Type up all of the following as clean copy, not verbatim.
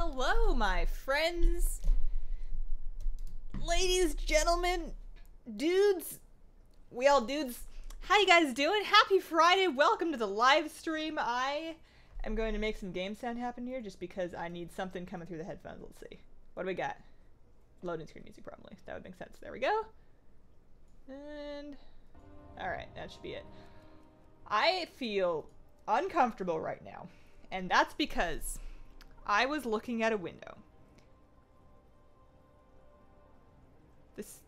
Hello, my friends, ladies, gentlemen, dudes, we all dudes. How you guys doing? Happy Friday. Welcome to the live stream. I am going to make some game sound happen here just because I need something coming through the headphones. Let's see. What do we got? Loading screen music, probably. That would make sense. There we go. And alright, that should be it. I feel uncomfortable right now, and that's because I was looking at a window. This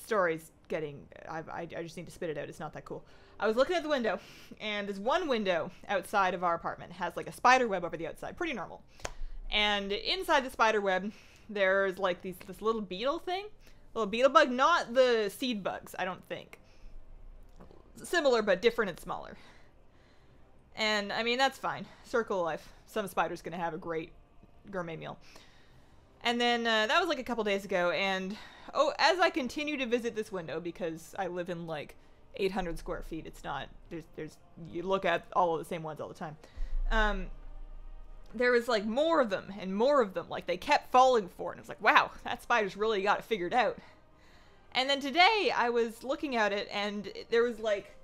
story's getting... I just need to spit it out. It's not that cool. I was looking at the window, and this one window outside of our apartment has like a spider web over the outside. Pretty normal. And inside the spider web, there's like this little beetle thing. Little beetle bug. Not the seed bugs, I don't think. Similar, but different and smaller. And, I mean, that's fine. Circle of life. Some spider's gonna have a great gourmet meal. And then, that was like a couple days ago, and, oh, as I continue to visit this window, because I live in, like, 800 square feet, it's not, you look at all of the same ones all the time. There was, like, more of them, and more of them, like, they kept falling for it, and it's like, wow, that spider's really got it figured out. And then today, I was looking at it, and there was, like,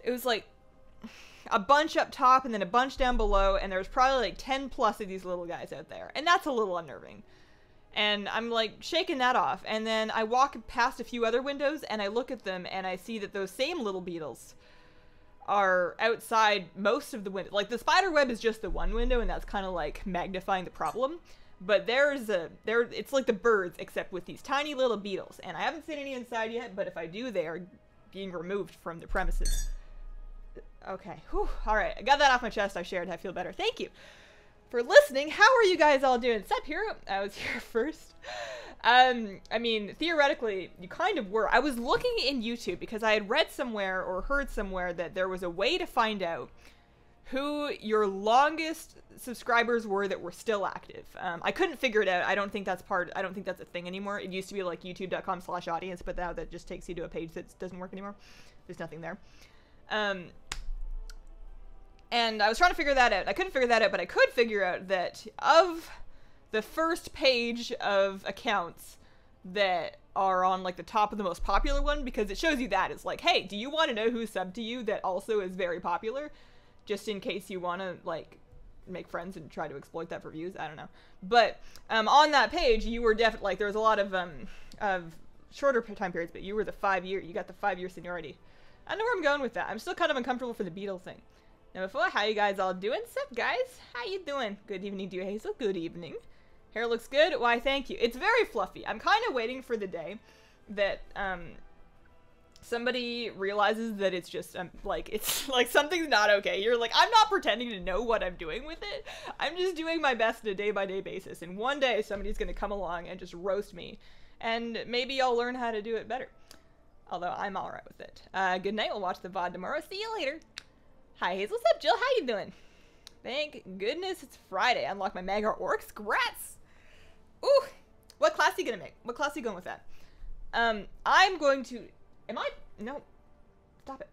it was, like, a bunch up top and then a bunch down below, and there's probably like 10 plus of these little guys out there, and that's a little unnerving. And I'm like shaking that off, and then I walk past a few other windows and I look at them and I see that those same little beetles are outside most of the windows. Like the spider web is just the one window, and that's kind of like magnifying the problem, but it's like the birds except with these tiny little beetles, and I haven't seen any inside yet, but if I do, they are being removed from the premises. Okay, whew, alright, I got that off my chest, I shared, I feel better. Thank you for listening. How are you guys all doing? Sup, hero? I was here first. I mean, theoretically, you kind of were. I was looking in YouTube because I had read somewhere or heard somewhere that there was a way to find out who your longest subscribers were that were still active. I couldn't figure it out. I don't think that's a thing anymore. It used to be like youtube.com/audience, but now that just takes you to a page that doesn't work anymore. There's nothing there. And I was trying to figure that out. I couldn't figure that out, but I could figure out that of the first page of accounts that are on like the top of the most popular one, because it shows you that. It's like, hey, do you want to know who's subbed to you that also is very popular? Just in case you want to like make friends and try to exploit that for views. I don't know. But on that page, you were definitely, like, there was a lot of shorter time periods, but you were you got the 5-year seniority. I don't know where I'm going with that. I'm still kind of uncomfortable for the beetle thing. Now before, how you guys all doing? Sup, guys? How you doing? Good evening to you, Hazel. Good evening. Hair looks good. Why, thank you. It's very fluffy. I'm kind of waiting for the day that, somebody realizes that it's just, it's like something's not okay. You're like, I'm not pretending to know what I'm doing with it. I'm just doing my best on a day-by-day basis. And one day, somebody's gonna come along and just roast me. And maybe I'll learn how to do it better. Although, I'm alright with it. Good night. We'll watch the VoD tomorrow. See you later. Hi, Hazel. What's up, Jill? How you doing? Thank goodness it's Friday. Unlock my Magar Orcs. Congrats! Ooh! What class are you gonna make? What class are you going with that? I'm going to... No. Stop it.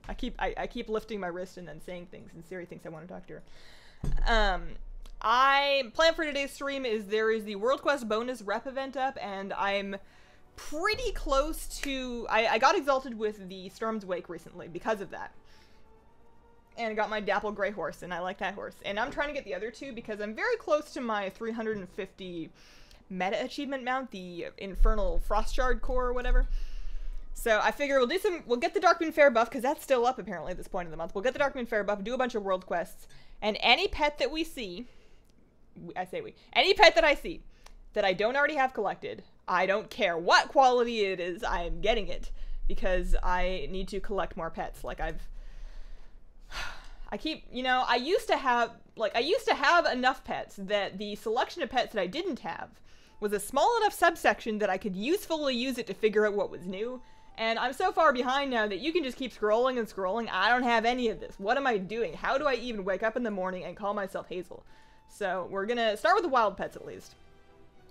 I keep lifting my wrist and then saying things, and Siri thinks I want to talk to her. Plan for today's stream is there is the World Quest bonus rep event up, and I'm pretty close to... I got exalted with the Storm's Wake recently because of that. And I got my Dapple Gray horse, and I like that horse. And I'm trying to get the other two because I'm very close to my 350 meta achievement mount, the Infernal Frostshard core or whatever. So I figure we'll get the Darkmoon Fair buff, because that's still up apparently at this point in the month. We'll get the Darkmoon Fair buff, do a bunch of world quests, and any pet that we see, any pet that I see that I don't already have collected, I don't care what quality it is, I am getting it, because I need to collect more pets. Like I used to have enough pets that the selection of pets that I didn't have was a small enough subsection that I could usefully use it to figure out what was new. And I'm so far behind now that you can just keep scrolling and scrolling. I don't have any of this. What am I doing? How do I even wake up in the morning and call myself Hazel? So we're gonna start with the wild pets at least.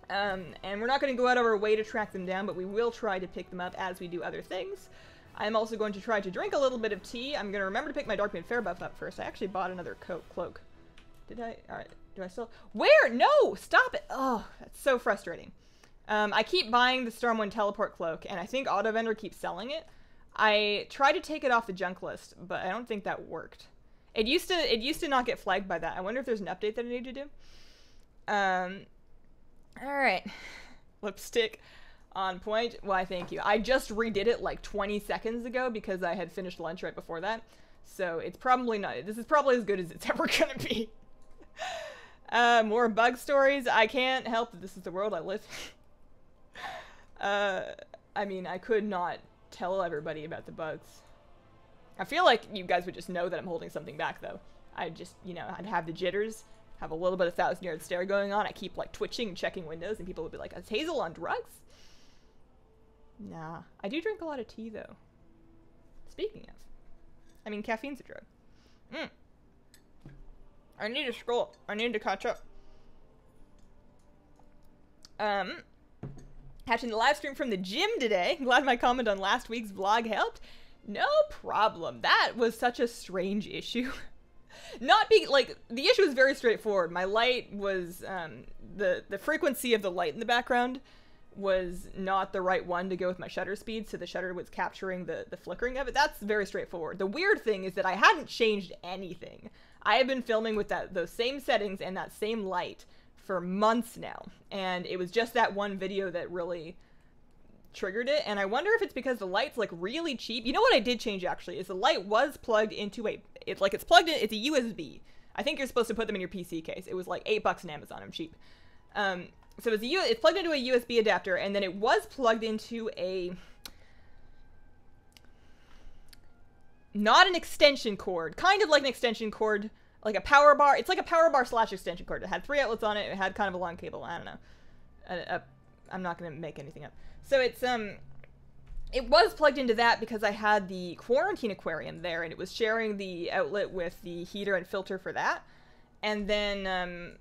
And we're not gonna go out of our way to track them down, but we will try to pick them up as we do other things. I'm also going to try to drink a little bit of tea. I'm going to remember to pick my Darkmoon Fair buff up first. I actually bought another cloak. Did I? All right. Do I still? Where? No! Stop it! Oh, that's so frustrating. I keep buying the Storm Wind Teleport Cloak, and I think Auto Vendor keeps selling it. I tried to take it off the junk list, but I don't think that worked. It used to not get flagged by that. I wonder if there's an update that I need to do. Alright. Lipstick on point. Why, thank you. I just redid it like 20 seconds ago because I had finished lunch right before that. So it's probably not. This is probably as good as it's ever gonna be. More bug stories. I can't help that this is the world I live in. I mean, I could not tell everybody about the bugs. I feel like you guys would just know that I'm holding something back, though. I'd just, you know, I'd have the jitters, have a little bit of 1,000-yard stare going on. I keep, like, twitching and checking windows, and people would be like, is Hazel on drugs? Nah. I do drink a lot of tea, though. Speaking of. I mean, caffeine's a drug. I need to scroll. I need to catch up. Catching the live stream from the gym today. Glad my comment on last week's vlog helped. No problem. That was such a strange issue. Not being, like, the issue was very straightforward. My light was, the frequency of the light in the background was not the right one to go with my shutter speed, so the shutter was capturing the flickering of it. That's very straightforward. The weird thing is that I hadn't changed anything. I have been filming with those same settings and that same light for months now, and it was just that one video that really triggered it. And I wonder if it's because the light's like really cheap. You know what I did change actually is the light was plugged into it's plugged in, it's a USB. I think you're supposed to put them in your PC case. It was like $8 on Amazon. I'm cheap. So it's plugged into a USB adapter, and then it was plugged into not an extension cord, kind of like an extension cord, like a power bar. It's like a power bar / extension cord. It had 3 outlets on it. It had kind of a long cable. I don't know. I'm not going to make anything up. So it was plugged into that because I had the quarantine aquarium there, and it was sharing the outlet with the heater and filter for that. And then,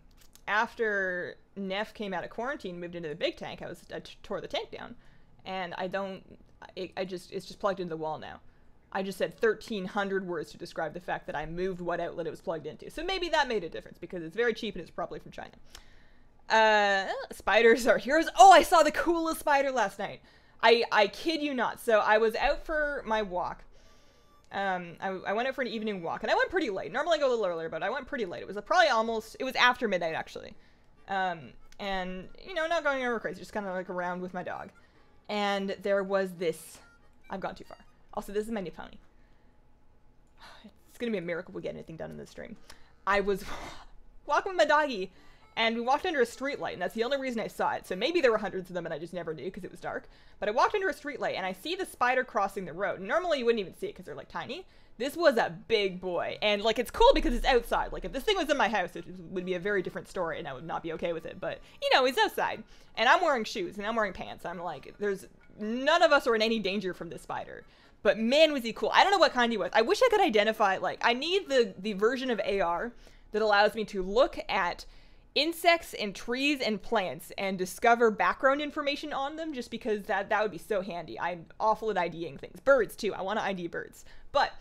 after Neff came out of quarantine, moved into the big tank, I tore the tank down, and it's just plugged into the wall now. I just said 1,300 words to describe the fact that I moved what outlet it was plugged into. So maybe that made a difference because it's very cheap and it's probably from China. Spiders are heroes. Oh, I saw the coolest spider last night. I kid you not. So I was out for my walk. I went out for an evening walk, and I went pretty late. Normally I go a little earlier, but I went pretty late. It was it was after midnight, actually. And, you know, not going over crazy, just kind of like around with my dog. And there was this. I've gone too far. Also, this is my new pony. It's gonna be a miracle we get anything done in this stream. I was walking with my doggy, and we walked under a street light, and that's the only reason I saw it. So maybe there were hundreds of them, and I just never knew because it was dark. But I walked under a street light, and I see the spider crossing the road. Normally, you wouldn't even see it because they're, like, tiny. This was a big boy, and, like, it's cool because it's outside. Like, if this thing was in my house, it would be a very different story, and I would not be okay with it. But, you know, it's outside, and I'm wearing shoes, and I'm wearing pants. I'm like, none of us are in any danger from this spider. But man, was he cool. I don't know what kind he was. I wish I could identify, like, I need the version of AR that allows me to look at insects and trees and plants and discover background information on them, just because that would be so handy. I'm awful at IDing things. Birds, too. I want to ID birds. But,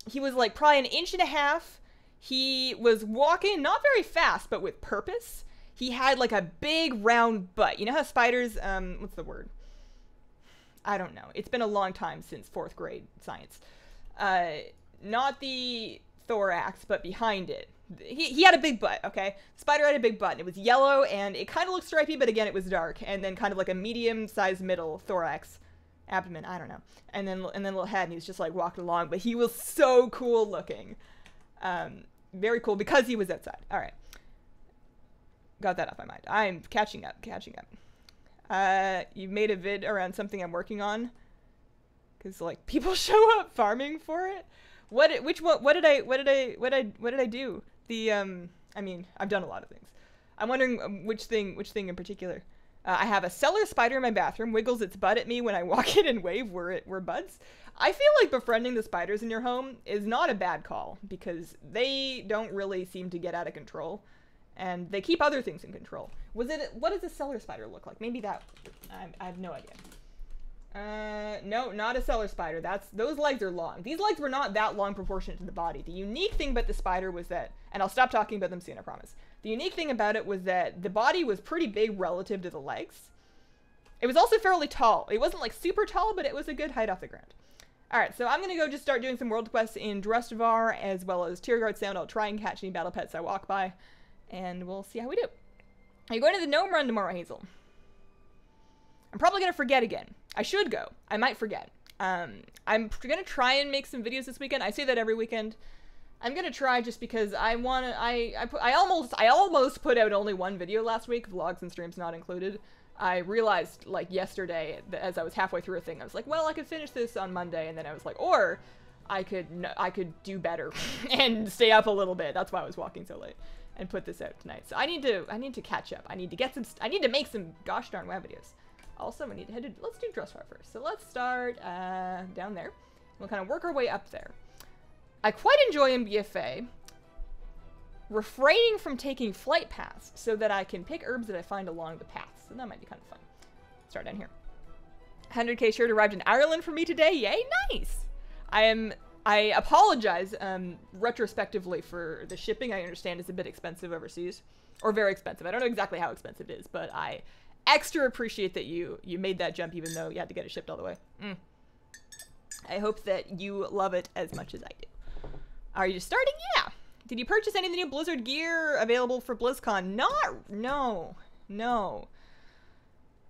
he was, like, probably 1.5 inches. He was walking, not very fast, but with purpose. He had, like, a big round butt. You know how spiders, what's the word? I don't know. It's been a long time since 4th grade science. Not the thorax, but behind it. He had a big butt, okay? Spider had a big butt, and it was yellow, and it kind of looked stripy, but again, it was dark. And then kind of like a medium-sized middle thorax, abdomen, I don't know. And then little head, and he was just like walking along, but he was so cool looking. Very cool, because he was outside. All right. Got that off my mind. I'm catching up. You made a vid around something I'm working on, because like people show up farming for it. What did I do? I mean, I've done a lot of things. I'm wondering which thing in particular. I have a cellar spider in my bathroom, wiggles its butt at me when I walk in and wave we're buds. I feel like befriending the spiders in your home is not a bad call, because they don't really seem to get out of control. And they keep other things in control. What does a cellar spider look like? Maybe that, I have no idea. No, not a cellar spider. Those legs are long. These legs were not that long proportionate to the body. The unique thing about the spider was that, and I'll stop talking about them soon, I promise. The unique thing about it was that the body was pretty big relative to the legs. It was also fairly tall. It wasn't like super tall, but it was a good height off the ground. Alright, so I'm gonna go just start doing some world quests in Drustvar as well as Tierguard Sound. I'll try and catch any battle pets I walk by, and we'll see how we do. Are you going to the gnome run tomorrow, Hazel? I'm probably gonna forget again. I should go. I might forget. I'm gonna try and make some videos this weekend. I say that every weekend. I'm gonna try just because I wanna. I almost put out only one video last week, vlogs and streams not included. I realized like yesterday that as I was halfway through a thing, I was like, well, I could finish this on Monday, and then I was like, or I could do better and stay up a little bit. That's why I was walking so late and put this out tonight. So I need to catch up. I need to get some. I need to make some gosh darn web videos. Also, we need to head to, let's do Drustvar first. So let's start down there. We'll kind of work our way up there. I quite enjoy in BfA refraining from taking flight paths so that I can pick herbs that I find along the path. So that might be kind of fun. Start down here. 100k shirt arrived in Ireland for me today. Yay, nice. I apologize retrospectively for the shipping. I understand it's a bit expensive overseas, or very expensive. I don't know exactly how expensive it is, but I extra appreciate that you made that jump even though you had to get it shipped all the way. I hope that you love it as much as I do. Are you just starting? Yeah. Did you purchase any of the new Blizzard gear available for BlizzCon? No.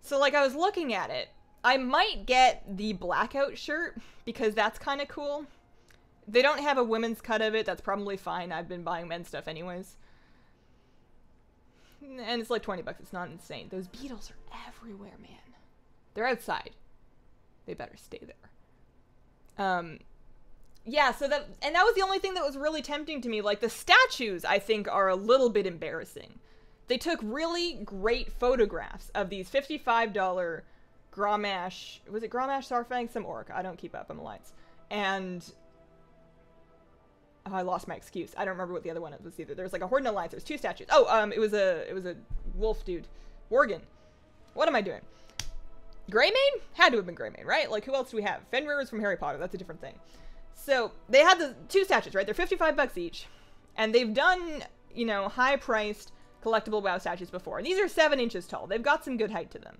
So like I was looking at it. I might get the blackout shirt because that's kind of cool. They don't have a women's cut of it. That's probably fine. I've been buying men's stuff anyways. And it's like 20 bucks. It's not insane. Those beetles are everywhere, man. They're outside. They better stay there. Yeah, so that was the only thing that was really tempting to me. Like, the statues, I think, are a little bit embarrassing. They took really great photographs of these $55 Grommash, was it Grommash Sarfang? Some orc. I don't keep up on the lights. And oh, I lost my excuse. I don't remember what the other one was either. There's like a Horde Alliance. There's two statues. Oh, it was a wolf dude. Worgen. What am I doing? Greymane? Had to have been Greymane, right? Like, who else do we have? Fenrir is from Harry Potter. That's a different thing. So, they had the two statues, right? They're 55 bucks each. And they've done, you know, high-priced collectible WoW statues before. And these are 7 inches tall. They've got some good height to them.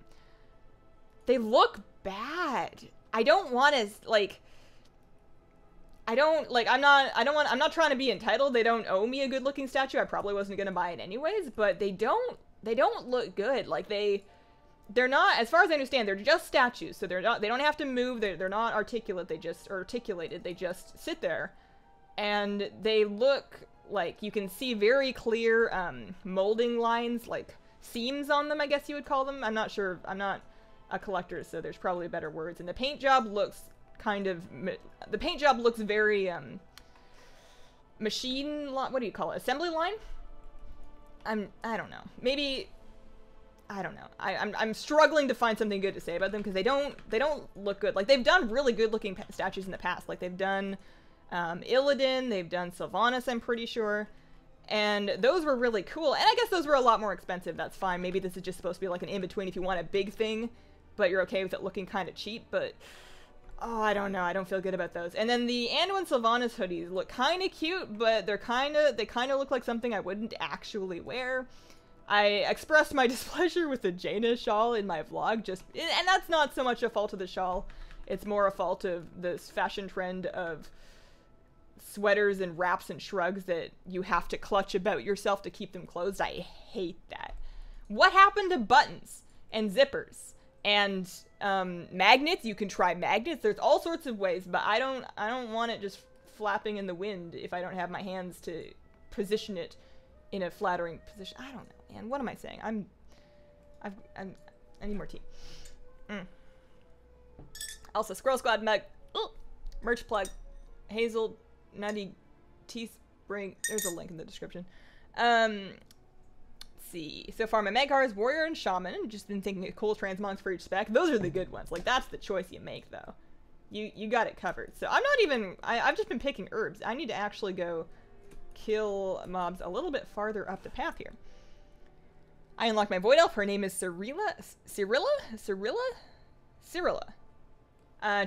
They look bad. I don't want to, like... I'm not trying to be entitled. They don't owe me a good looking statue. I probably wasn't going to buy it anyways, but they don't look good. Like they're not, as far as I understand, they're just statues. So they don't have to move. They're not articulated. They just sit there and they look like you can see very clear, molding lines, like seams on them, I guess you would call them. I'm not sure. I'm not a collector, so there's probably better words. And the paint job looks very machine line, what do you call it, assembly line? I don't know, maybe, I don't know. I'm struggling to find something good to say about them because they don't look good. Like, they've done really good looking statues in the past. Like, they've done Illidan, they've done Sylvanas, I'm pretty sure, and those were really cool. And I guess those were a lot more expensive. That's fine. Maybe this is just supposed to be like an in-between if you want a big thing but you're okay with it looking kind of cheap. But oh, I don't know. I don't feel good about those. And then the Anduin Sylvanas hoodies look kind of cute, but they kind of look like something I wouldn't actually wear. I expressed my displeasure with the Jaina shawl in my vlog, and that's not so much a fault of the shawl. It's more a fault of this fashion trend of sweaters and wraps and shrugs that you have to clutch about yourself to keep them closed. I hate that. What happened to buttons and zippers? And magnets? You can try magnets. There's all sorts of ways, but I don't want it just flapping in the wind if I don't have my hands to position it in a flattering position. I don't know, man. What am I saying? I need more tea. Also, Squirrel Squad mug. Merch plug. Hazel Nutty Teespring. There's a link in the description. See. So far, my Meggar is Warrior and Shaman. Just been thinking of cool transmogs for each spec. Those are the good ones. Like, that's the choice you make, though. You got it covered. So I'm not even... I've just been picking herbs. I need to actually go kill mobs a little bit farther up the path here. I unlocked my Void Elf. Her name is Cyrilla.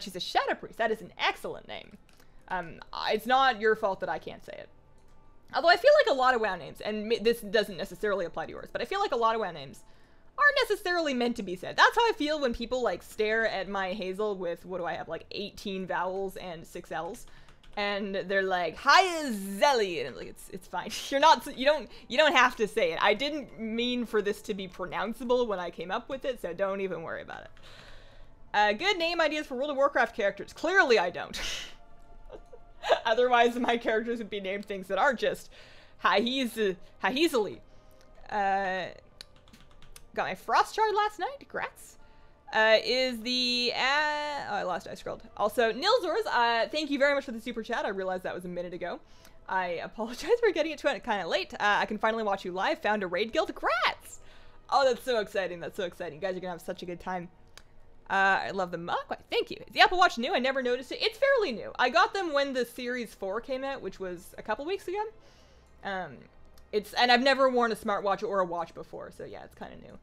She's a Shadow Priest. That is an excellent name. It's not your fault that I can't say it. Although I feel like a lot of WoW names, and this doesn't necessarily apply to yours, but I feel like a lot of WoW names aren't necessarily meant to be said. That's how I feel when people like stare at my Hazel with, what do I have, like 18 vowels and 6 L's, and they're like, "Hi, Zelly," and I'm like, it's fine. You don't have to say it. I didn't mean for this to be pronounceable when I came up with it, so don't even worry about it. Good name ideas for World of Warcraft characters. Clearly, I don't. Otherwise, my characters would be named things that are just Hazelly. Got my Frost Shard last night. Congrats. Is the oh, I lost. I scrolled. Also, Nilzors, thank you very much for the super chat. I realized that was a minute ago. I apologize for getting it to it kind of late. I can finally watch you live. Found a raid guild. Congrats! Oh, that's so exciting. That's so exciting. You guys are gonna have such a good time. I love the mug. Thank you. Is the Apple Watch new? I never noticed it. It's fairly new. I got them when the Series 4 came out, which was a couple weeks ago. And I've never worn a smartwatch or a watch before, so yeah, it's kind of new.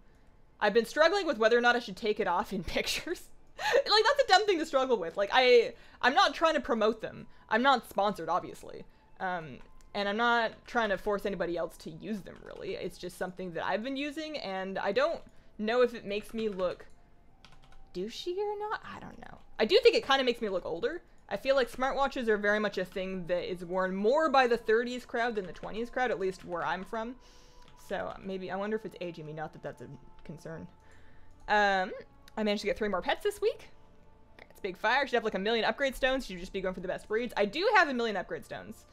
I've been struggling with whether or not I should take it off in pictures. Like, that's a dumb thing to struggle with. Like, I'm not trying to promote them. I'm not sponsored, obviously. And I'm not trying to force anybody else to use them, really. It's just something that I've been using, and I don't know if it makes me look douchey or not. I don't know. I do think it kind of makes me look older. I feel like smartwatches are very much a thing that is worn more by the 30s crowd than the 20s crowd, at least where I'm from. So maybe, I wonder if it's aging me, not that that's a concern. I managed to get 3 more pets this week. It's big fire. Should have like 1 million upgrade stones. Should just be going for the best breeds. I do have 1 million upgrade stones.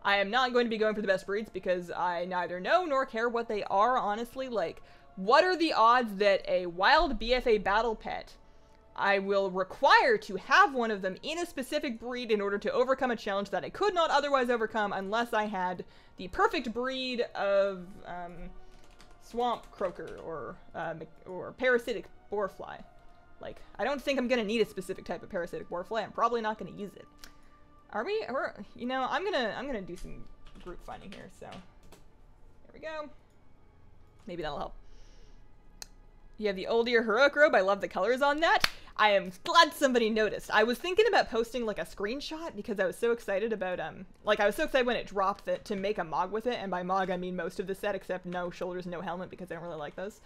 I am not going to be going for the best breeds because I neither know nor care what they are, honestly. Like, what are the odds that a wild BfA battle pet I will require to have one of them in a specific breed in order to overcome a challenge that I could not otherwise overcome unless I had the perfect breed of swamp croaker or parasitic boarfly. Like, I don't think I'm gonna need a specific type of parasitic boarfly. I'm probably not gonna use it. Are we? You know, I'm gonna do some group finding here. So there we go. Maybe that'll help. You have the old year heroic robe. I love the colors on that. I am glad somebody noticed. I was thinking about posting like a screenshot because I was so excited about like I was so excited when it dropped that to make a mog with it, and by mog I mean most of the set except no shoulders, no helmet, because I don't really like those.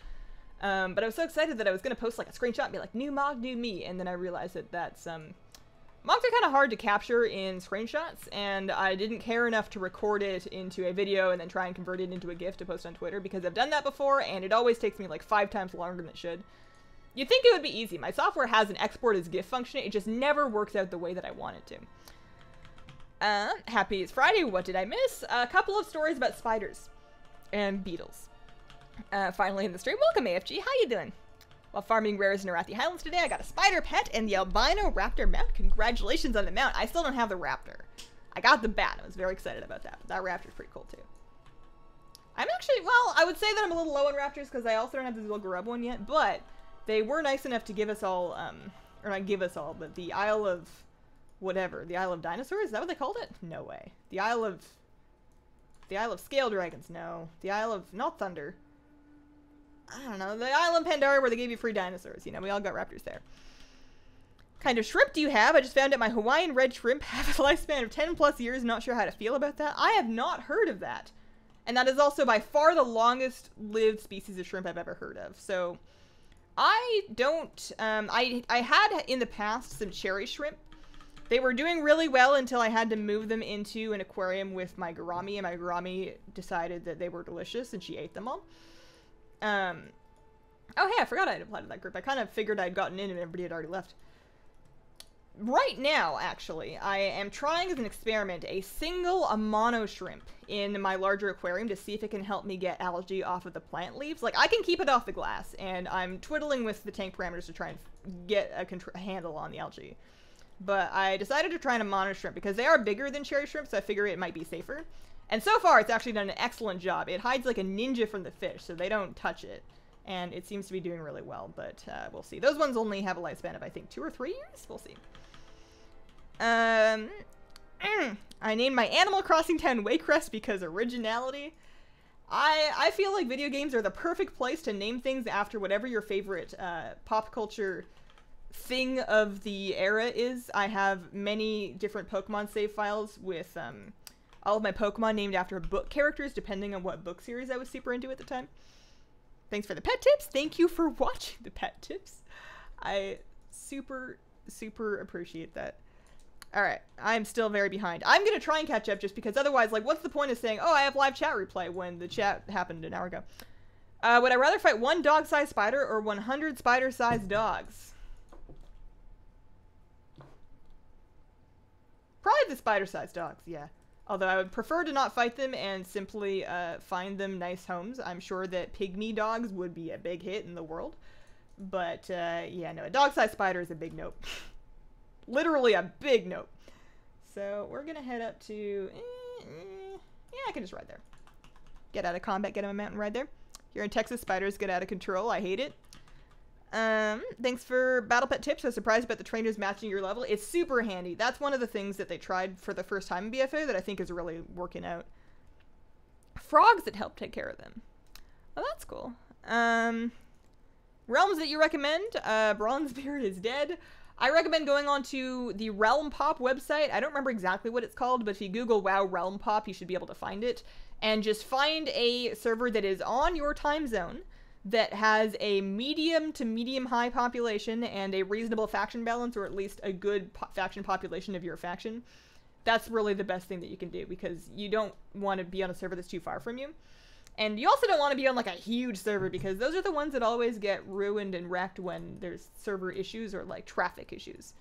But I was so excited that I was gonna post like a screenshot and be like, new mog, new me, and then I realized that that's mogs are kind of hard to capture in screenshots, and I didn't care enough to record it into a video and then try and convert it into a GIF to post on Twitter, because I've done that before, and it always takes me like 5 times longer than it should. You'd think it would be easy. My software has an export as GIF function, it just never works out the way that I want it to. Happy it's Friday. What did I miss? A couple of stories about spiders and beetles. Finally in the stream. Welcome, AFG. How you doing? While farming rares in Arathi Highlands today, I got a spider pet and the albino raptor mount. Congratulations on the mount. I still don't have the raptor. I got the bat. I was very excited about that. But that raptor's pretty cool too. I'm actually, well, I would say that I'm a little low on raptors because I also don't have the little grub one yet, but they were nice enough to give us all, or not give us all, but the Isle of whatever. The Isle of Dinosaurs? Is that what they called it? No way. The Isle of Scale Dragons. No. The Isle of, not Thunder. I don't know, the Island Pandora where they gave you free dinosaurs. You know, we all got raptors there. Kind of shrimp do you have? I just found out my Hawaiian red shrimp have a lifespan of 10 plus years. Not sure how to feel about that. I have not heard of that. And that is also by far the longest lived species of shrimp I've ever heard of. So I don't, I had in the past some cherry shrimp. They were doing really well until I had to move them into an aquarium with my gourami, and my gourami decided that they were delicious and she ate them all. Oh hey, I forgot I'd applied to that group. I kind of figured I'd gotten in and everybody had already left. Right now, actually, I am trying as an experiment a single mono shrimp in my larger aquarium to see if it can help me get algae off of the plant leaves. Like, I can keep it off the glass, and I'm twiddling with the tank parameters to try and get a handle on the algae. But I decided to try a mono shrimp because they are bigger than cherry shrimp, so I figure it might be safer. And so far, it's actually done an excellent job. It hides like a ninja from the fish, so they don't touch it. And it seems to be doing really well, but we'll see. Those ones only have a lifespan of, I think, 2 or 3 years? We'll see. I named my Animal Crossing town Waycrest because originality. I feel like video games are the perfect place to name things after whatever your favorite pop culture thing of the era is I have many different Pokemon save files with all of my Pokemon named after book characters, depending on what book series I was super into at the time. Thanks for the pet tips. Thank you for watching the pet tips. I super appreciate that. All right, I'm still very behind. I'm gonna try and catch up just because otherwise, like, what's the point of saying, oh, I have live chat replay when the chat happened an hour ago? Would I rather fight one dog-sized spider or 100 spider-sized dogs? Probably the spider-sized dogs, yeah. Although I would prefer to not fight them and simply find them nice homes. I'm sure that pygmy dogs would be a big hit in the world. But, yeah, no, a dog-sized spider is a big nope. Literally a big nope. So, we're gonna head up to... yeah, I can just ride there. Get out of combat, get on a mountain ride there. Here in Texas, spiders get out of control. I hate it. Thanks for Battle Pet tips. I was surprised about the trainers matching your level. It's super handy. That's one of the things that they tried for the first time in BfA that I think is really working out. Frogs that help take care of them. Oh, that's cool. Realms that you recommend. Bronzebeard is dead. I recommend going on to the Realm Pop website. I don't remember exactly what it's called, but if you Google WoW Realm Pop, you should be able to find it. And just find a server that is on your time zone that has a medium to medium-high population and a reasonable faction balance, or at least a good faction population of your faction. That's really the best thing that you can do, because you don't want to be on a server that's too far from you. And you also don't want to be on, like, a huge server, because those are the ones that always get ruined and wrecked when there's server issues or, like, traffic issues.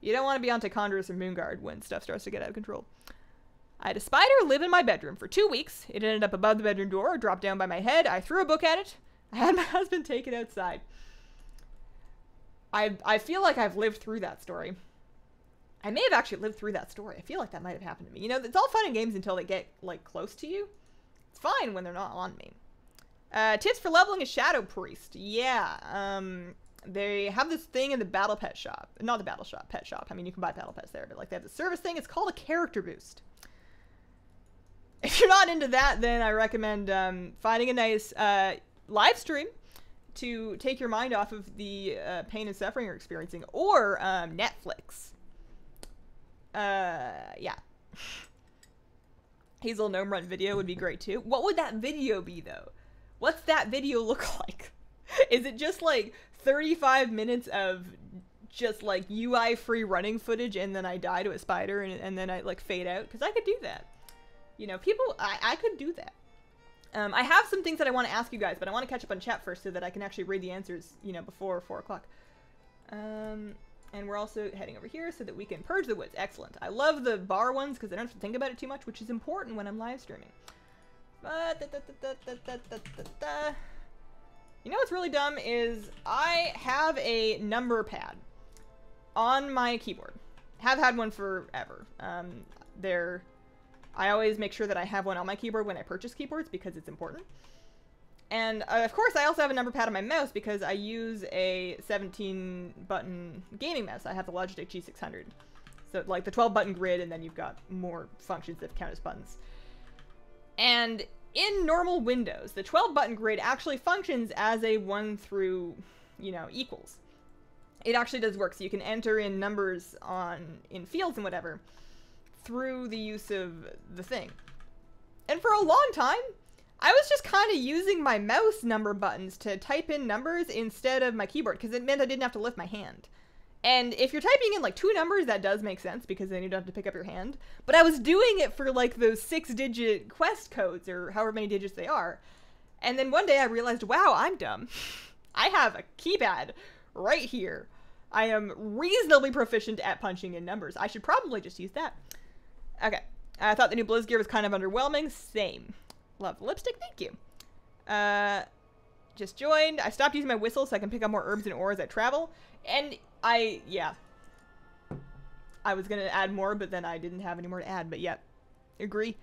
You don't want to be on Tichondrus or Moonguard when stuff starts to get out of control. I had a spider live in my bedroom for 2 weeks. It ended up above the bedroom door, dropped down by my head. I threw a book at it. I had my husband take it outside. I feel like I've lived through that story. I may have actually lived through that story. I feel like that might have happened to me. You know, it's all fun and games until they get, like, close to you. It's fine when they're not on me. Tips for leveling a Shadow Priest. Yeah, they have this thing in the Battle Pet shop. Not the Battle Shop, Pet Shop. I mean, you can buy Battle Pets there, but, like, they have the service thing. It's called a character boost. If you're not into that, then I recommend finding a nice live stream to take your mind off of the pain and suffering you're experiencing, or Netflix. Yeah. Hazel Gnome Run video would be great too. What would that video be though? What's that video look like? Is it just like 35 minutes of just like UI free running footage and then I die to a spider and then I like fade out? Because I could do that. You know, people, I could do that. I have some things that I want to ask you guys, but I want to catch up on chat first so that I can actually read the answers, you know, before 4 o'clock. And we're also heading over here so that we can purge the woods. Excellent. I love the bar ones because I don't have to think about it too much, which is important when I'm live streaming. You know what's really dumb is I have a number pad on my keyboard. Have had one forever. I always make sure that I have one on my keyboard when I purchase keyboards because it's important. And of course I also have a number pad on my mouse because I use a 17-button gaming mouse. I have the Logitech G600. So like the 12-button grid, and then you've got more functions that count as buttons. And in normal Windows, the 12-button grid actually functions as a 1 through, you know, equals. It actually does work, so you can enter in numbers in fields and whatever through the use of the thing. And for a long time, I was just kind of using my mouse number buttons to type in numbers instead of my keyboard, because it meant I didn't have to lift my hand. And if you're typing in like 2 numbers, that does make sense, because then you don't have to pick up your hand. But I was doing it for like those 6-digit quest codes, or however many digits they are. And then one day I realized, wow, I'm dumb. I have a keypad right here. I am reasonably proficient at punching in numbers. I should probably just use that. Okay. I thought the new Blizz gear was kind of underwhelming. Same. Love the lipstick. Thank you. Just joined. I stopped using my whistle so I can pick up more herbs and ore as I travel. And yeah. I was going to add more, but then I didn't have any more to add. But yeah. Agree.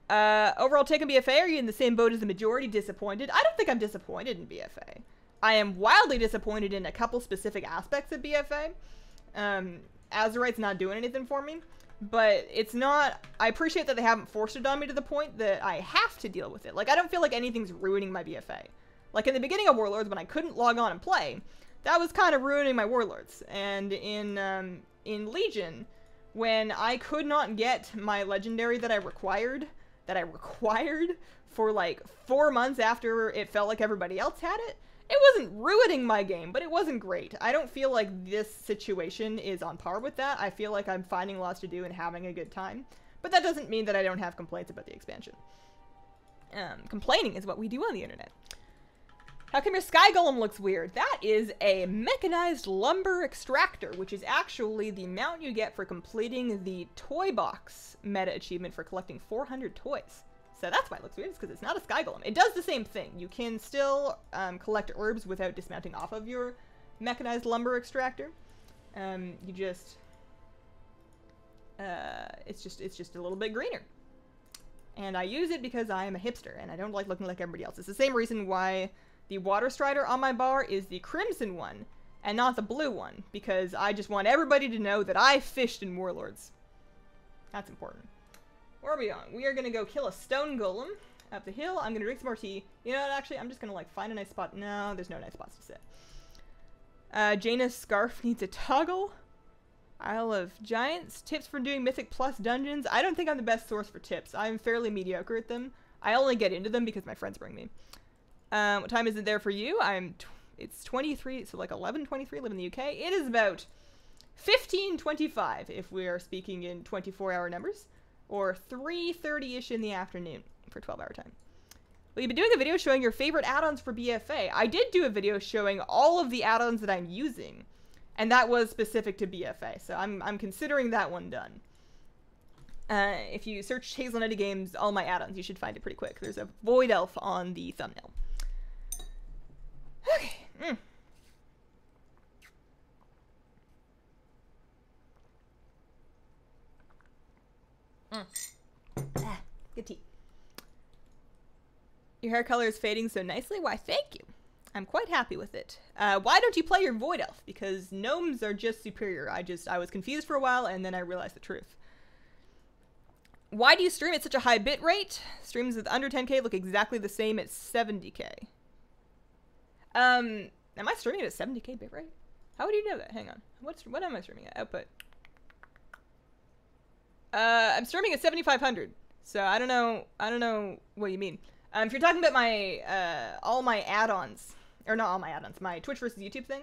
Overall take on BfA. Are you in the same boat as the majority? Disappointed? I don't think I'm disappointed in BfA. I am wildly disappointed in a couple specific aspects of BfA. Azurite's not doing anything for me. But it's not... I appreciate that they haven't forced it on me to the point that I have to deal with it. Like, I don't feel like anything's ruining my BfA. Like, in the beginning of Warlords, when I couldn't log on and play, that was kind of ruining my warlords. And in Legion, when I could not get my legendary that I required for like 4 months after it felt like everybody else had it, it wasn't ruining my game, but it wasn't great. I don't feel like this situation is on par with that. I feel like I'm finding lots to do and having a good time. But that doesn't mean that I don't have complaints about the expansion. Complaining is what we do on the internet. How come your sky golem looks weird? That is a mechanized lumber extractor, which is actually the amount you get for completing the toy box meta achievement for collecting 400 toys. So that's why it looks weird, it's because it's not a sky golem. It does the same thing. You can still collect herbs without dismounting off of your mechanized lumber extractor. You just... it's just a little bit greener. And I use it because I am a hipster, and I don't like looking like everybody else. It's the same reason why the water strider on my bar is the crimson one, and not the blue one, because I just want everybody to know that I fished in Warlords. That's important. Where are we on? We are gonna go kill a stone golem up the hill. I'm gonna drink some more tea. You know what, actually, I'm just gonna, like, find a nice spot. No, there's no nice spots to sit. Jaina's scarf needs a toggle. Isle of Giants. Tips for doing Mythic Plus dungeons. I don't think I'm the best source for tips. I'm fairly mediocre at them. I only get into them because my friends bring me. What time is it there for you? It's 23, so like 11:23, live in the UK. It is about 15:25 if we are speaking in 24-hour numbers, or 3:30-ish in the afternoon for 12-hour time. Well, you've been doing a video showing your favorite add-ons for BfA. I did do a video showing all of the add-ons that I'm using, and that was specific to BfA, so I'm considering that one done. If you search Hazelnuttygames, all my add-ons, you should find it pretty quick. There's a Void Elf on the thumbnail. Okay. Good tea. Your hair color is fading so nicely. Why, thank you. I'm quite happy with it. Why don't you play your Void Elf? Because gnomes are just superior. I was confused for a while, and then I realized the truth. Why do you stream at such a high bit rate? Streams with under 10k look exactly the same at 70k. Am I streaming at a 70k bit rate? How would you know that? Hang on. What am I streaming at? Output. I'm streaming at 7500. So I don't know what you mean. If you're talking about my all my add-ons, or not all my add-ons, my Twitch versus YouTube thing,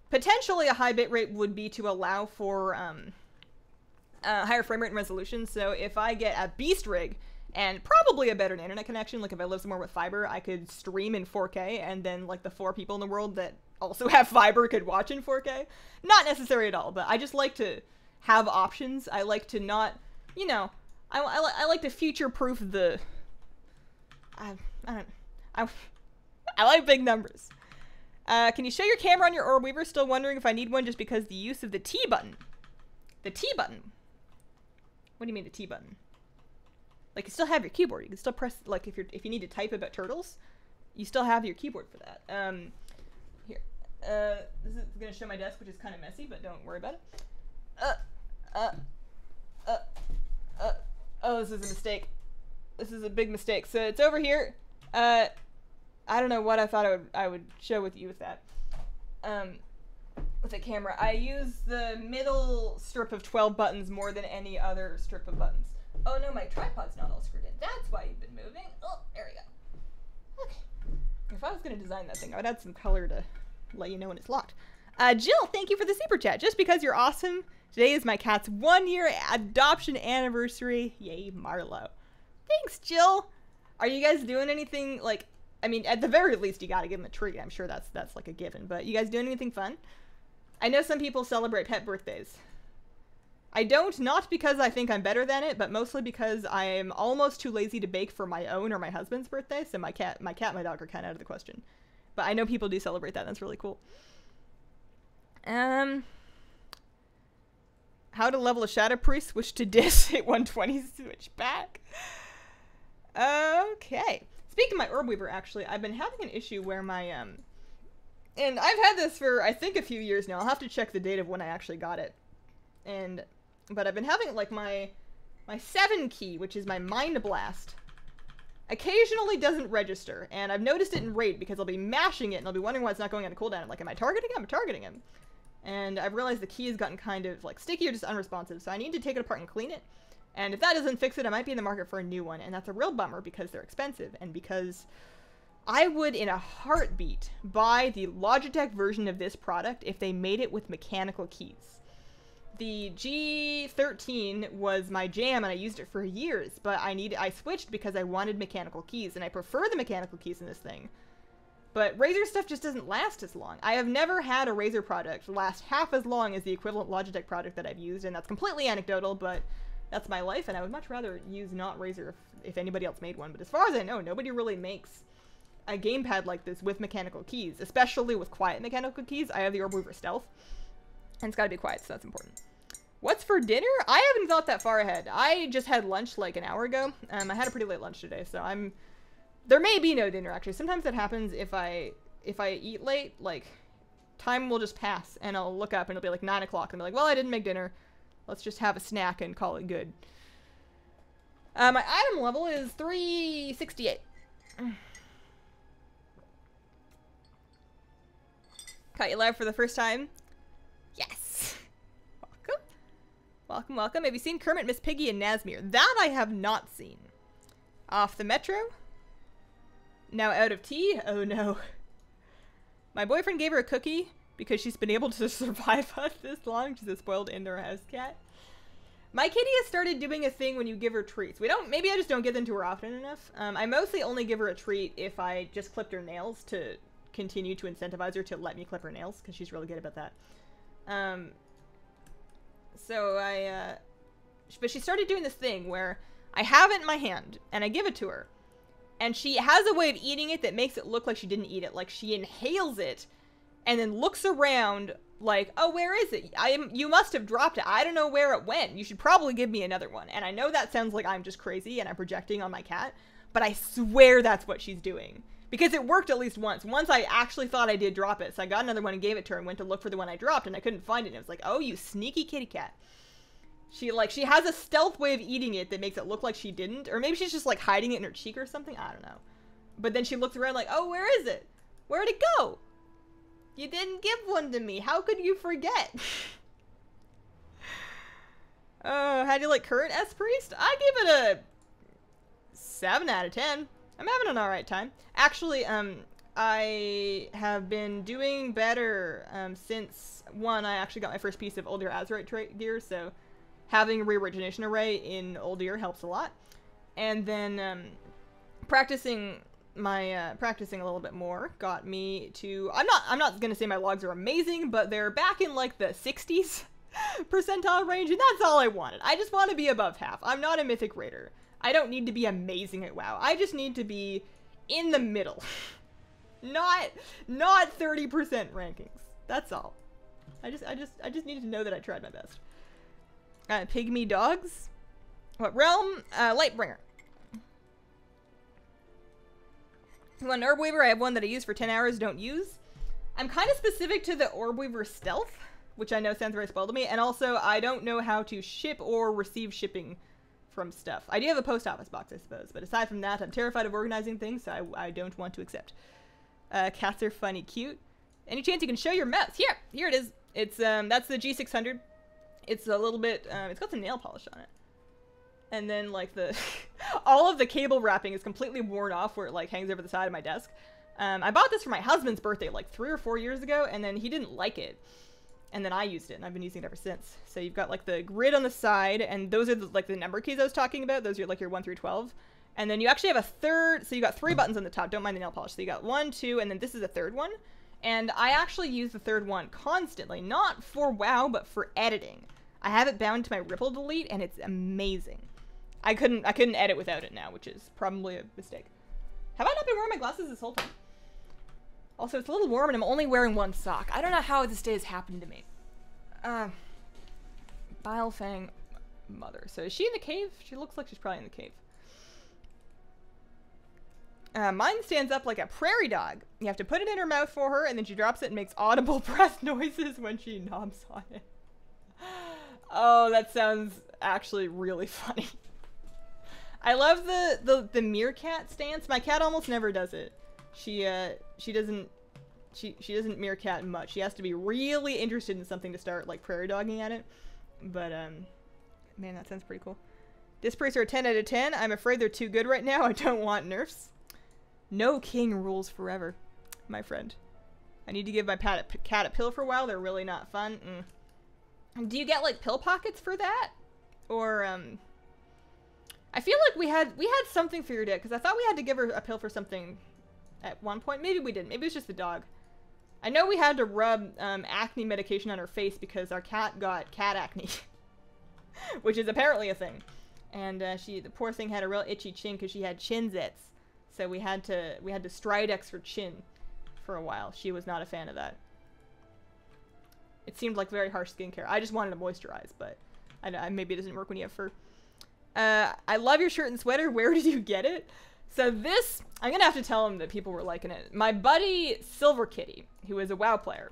potentially a high bit rate would be to allow for higher frame rate and resolution. So if I get a beast rig and probably a better internet connection, like if I live somewhere with fiber, I could stream in 4K, and then like the 4 people in the world that also have fiber could watch in 4K. Not necessary at all, but I just like to have options. I like to not, you know, I like to future-proof the... I like big numbers. Can you show your camera on your Orb Weaver? Still wondering if I need one just because the use of the T button. The T button? What do you mean the T button? Like, you still have your keyboard. You can still press, like, if you need to type about turtles, you still have your keyboard for that. Here. This is gonna show my desk, which is kind of messy, but don't worry about it. Oh, this is a mistake. This is a big mistake. So it's over here. I don't know what I thought I would show with you with that. With the camera. I use the middle strip of 12 buttons more than any other strip of buttons. Oh no, my tripod's not all screwed in. That's why you've been moving. Oh, there we go. Okay. If I was going to design that thing, I would add some color to let you know when it's locked. Jill, thank you for the super chat. Just because you're awesome. Today is my cat's 1-year adoption anniversary. Yay, Marlo. Thanks, Jill. Are you guys doing anything, like, I mean, at the very least, you gotta give him a treat. I'm sure that's like a given. But you guys doing anything fun? I know some people celebrate pet birthdays. I don't, not because I think I'm better than it, but mostly because I'm almost too lazy to bake for my own or my husband's birthday. So my cat and my dog are kind of out of the question. But I know people do celebrate that. That's really cool. How to level a Shadow Priest, switch to Dis, hit 120, switch back. Okay. Speaking of my Orb Weaver, actually, I've been having an issue where my, and I've had this for, I think, a few years now. I'll have to check the date of when I actually got it. But I've been having, like, my 7 key, which is my Mind Blast, occasionally doesn't register, and I've noticed it in raid because I'll be mashing it and I'll be wondering why it's not going on a cooldown. I'm like, am I targeting him? I'm targeting him. And I've realized the key has gotten kind of like sticky or just unresponsive, so I need to take it apart and clean it. And if that doesn't fix it, I might be in the market for a new one, and that's a real bummer because they're expensive, and because I would, in a heartbeat, buy the Logitech version of this product if they made it with mechanical keys. The G13 was my jam, and I used it for years, but I switched because I wanted mechanical keys, and I prefer the mechanical keys in this thing. But Razer stuff just doesn't last as long. I have never had a Razer product last half as long as the equivalent Logitech product that I've used, and that's completely anecdotal, but that's my life, and I would much rather use not Razer if anybody else made one. But as far as I know, nobody really makes a gamepad like this with mechanical keys, especially with quiet mechanical keys. I have the Orb Weaver Stealth, and it's gotta be quiet, so that's important. What's for dinner? I haven't thought that far ahead. I just had lunch like an hour ago. I had a pretty late lunch today, so there may be no dinner, actually. Sometimes that happens if I eat late, like, time will just pass, and I'll look up, and it'll be like 9 o'clock, and I'll be like, well, I didn't make dinner. Let's just have a snack and call it good. My item level is 368. Caught you live for the first time? Yes. Welcome. Welcome, welcome. Have you seen Kermit, Miss Piggy, and Nazmir? That I have not seen. Off the metro? Now out of tea? Oh no. My boyfriend gave her a cookie because she's been able to survive us this long. She's a spoiled indoor house cat. My kitty has started doing a thing when you give her treats. Maybe I just don't give them to her often enough. I mostly only give her a treat if I just clipped her nails to continue to incentivize her to let me clip her nails, because she's really good about that. But she started doing this thing where I have it in my hand, and I give it to her. And she has a way of eating it that makes it look like she didn't eat it. Like, she inhales it, and then looks around like, oh, where is it? You must have dropped it. I don't know where it went. You should probably give me another one. And I know that sounds like I'm just crazy and I'm projecting on my cat, but I swear that's what she's doing. Because it worked at least once. Once I actually thought I did drop it, so I got another one and gave it to her and went to look for the one I dropped, and I couldn't find it. And it was like, oh, you sneaky kitty cat. She has a stealth way of eating it that makes it look like she didn't. Or maybe she's just, like, hiding it in her cheek or something. I don't know. But then she looks around like, oh, where is it? Where'd it go? You didn't give one to me. How could you forget? How do you like current S-Priest? I give it a 7 out of 10. I'm having an alright time. Actually, I have been doing better since, one, I actually got my first piece of Old Year Azerite gear, so having a re-origination array in Old Year helps a lot. And then practicing a little bit more got me to, I'm not gonna say my logs are amazing, but they're back in like the 60s percentile range, and that's all I wanted. I just want to be above half. I'm not a mythic raider. I don't need to be amazing at WoW. I just need to be in the middle. not 30% rankings. That's all. I just needed to know that I tried my best. Pygmy dogs. What realm? Lightbringer. You want an Orb Weaver? I have one that I use for 10 hours, don't use. I'm kind of specific to the Orb Weaver Stealth, which I know sounds very spoiled to me, and also I don't know how to ship or receive shipping from stuff. I do have a post office box, I suppose, but aside from that, I'm terrified of organizing things, so I don't want to accept. Cats are funny, cute. Any chance you can show your mouse? Here it is. It's, that's the G600. It's a little bit, it's got some nail polish on it. And then, like, all of the cable wrapping is completely worn off where it, like, hangs over the side of my desk. I bought this for my husband's birthday, like, 3 or 4 years ago, and then he didn't like it. And then I used it, and I've been using it ever since. So you've got, like, the grid on the side, and those are, like, the number keys I was talking about. Those are, like, your 1 through 12. And then you actually have a third, so you got 3 buttons on the top. Don't mind the nail polish. So you got 1, 2, and then this is a third one. And I actually use the third one constantly. Not for WoW, but for editing. I have it bound to my Ripple Delete, and it's amazing. I couldn't edit without it now, which is probably a mistake. Have I not been wearing my glasses this whole time? Also, it's a little warm, and I'm only wearing 1 sock. I don't know how this day has happened to me. Bilefang mother. So is she in the cave? She looks like she's probably in the cave. Mine stands up like a prairie dog. You have to put it in her mouth for her, and then she drops it and makes audible breath noises when she knobs on it. Oh, that sounds actually really funny. I love the meerkat stance. My cat almost never does it. She doesn't meerkat much. She has to be really interested in something to start like prairie dogging at it. But man, that sounds pretty cool. Disprays are a 10 out of 10. I'm afraid they're too good right now. I don't want nerfs. No king rules forever, my friend. I need to give my cat a pill for a while. They're really not fun. Do you get like pill pockets for that? Or I feel like we had something figured out because I thought we had to give her a pill for something at one point. Maybe we didn't. Maybe it was just the dog. I know we had to rub acne medication on her face because our cat got cat acne, which is apparently a thing. And the poor thing had a real itchy chin because she had chin zits. So we had to Stridex her chin for a while. She was not a fan of that. It seemed like very harsh skincare. I just wanted to moisturize, but maybe it doesn't work when you have fur. I love your shirt and sweater. Where did you get it? So this, I'm gonna have to tell him that people were liking it. My buddy Silver Kitty, who is a WoW player,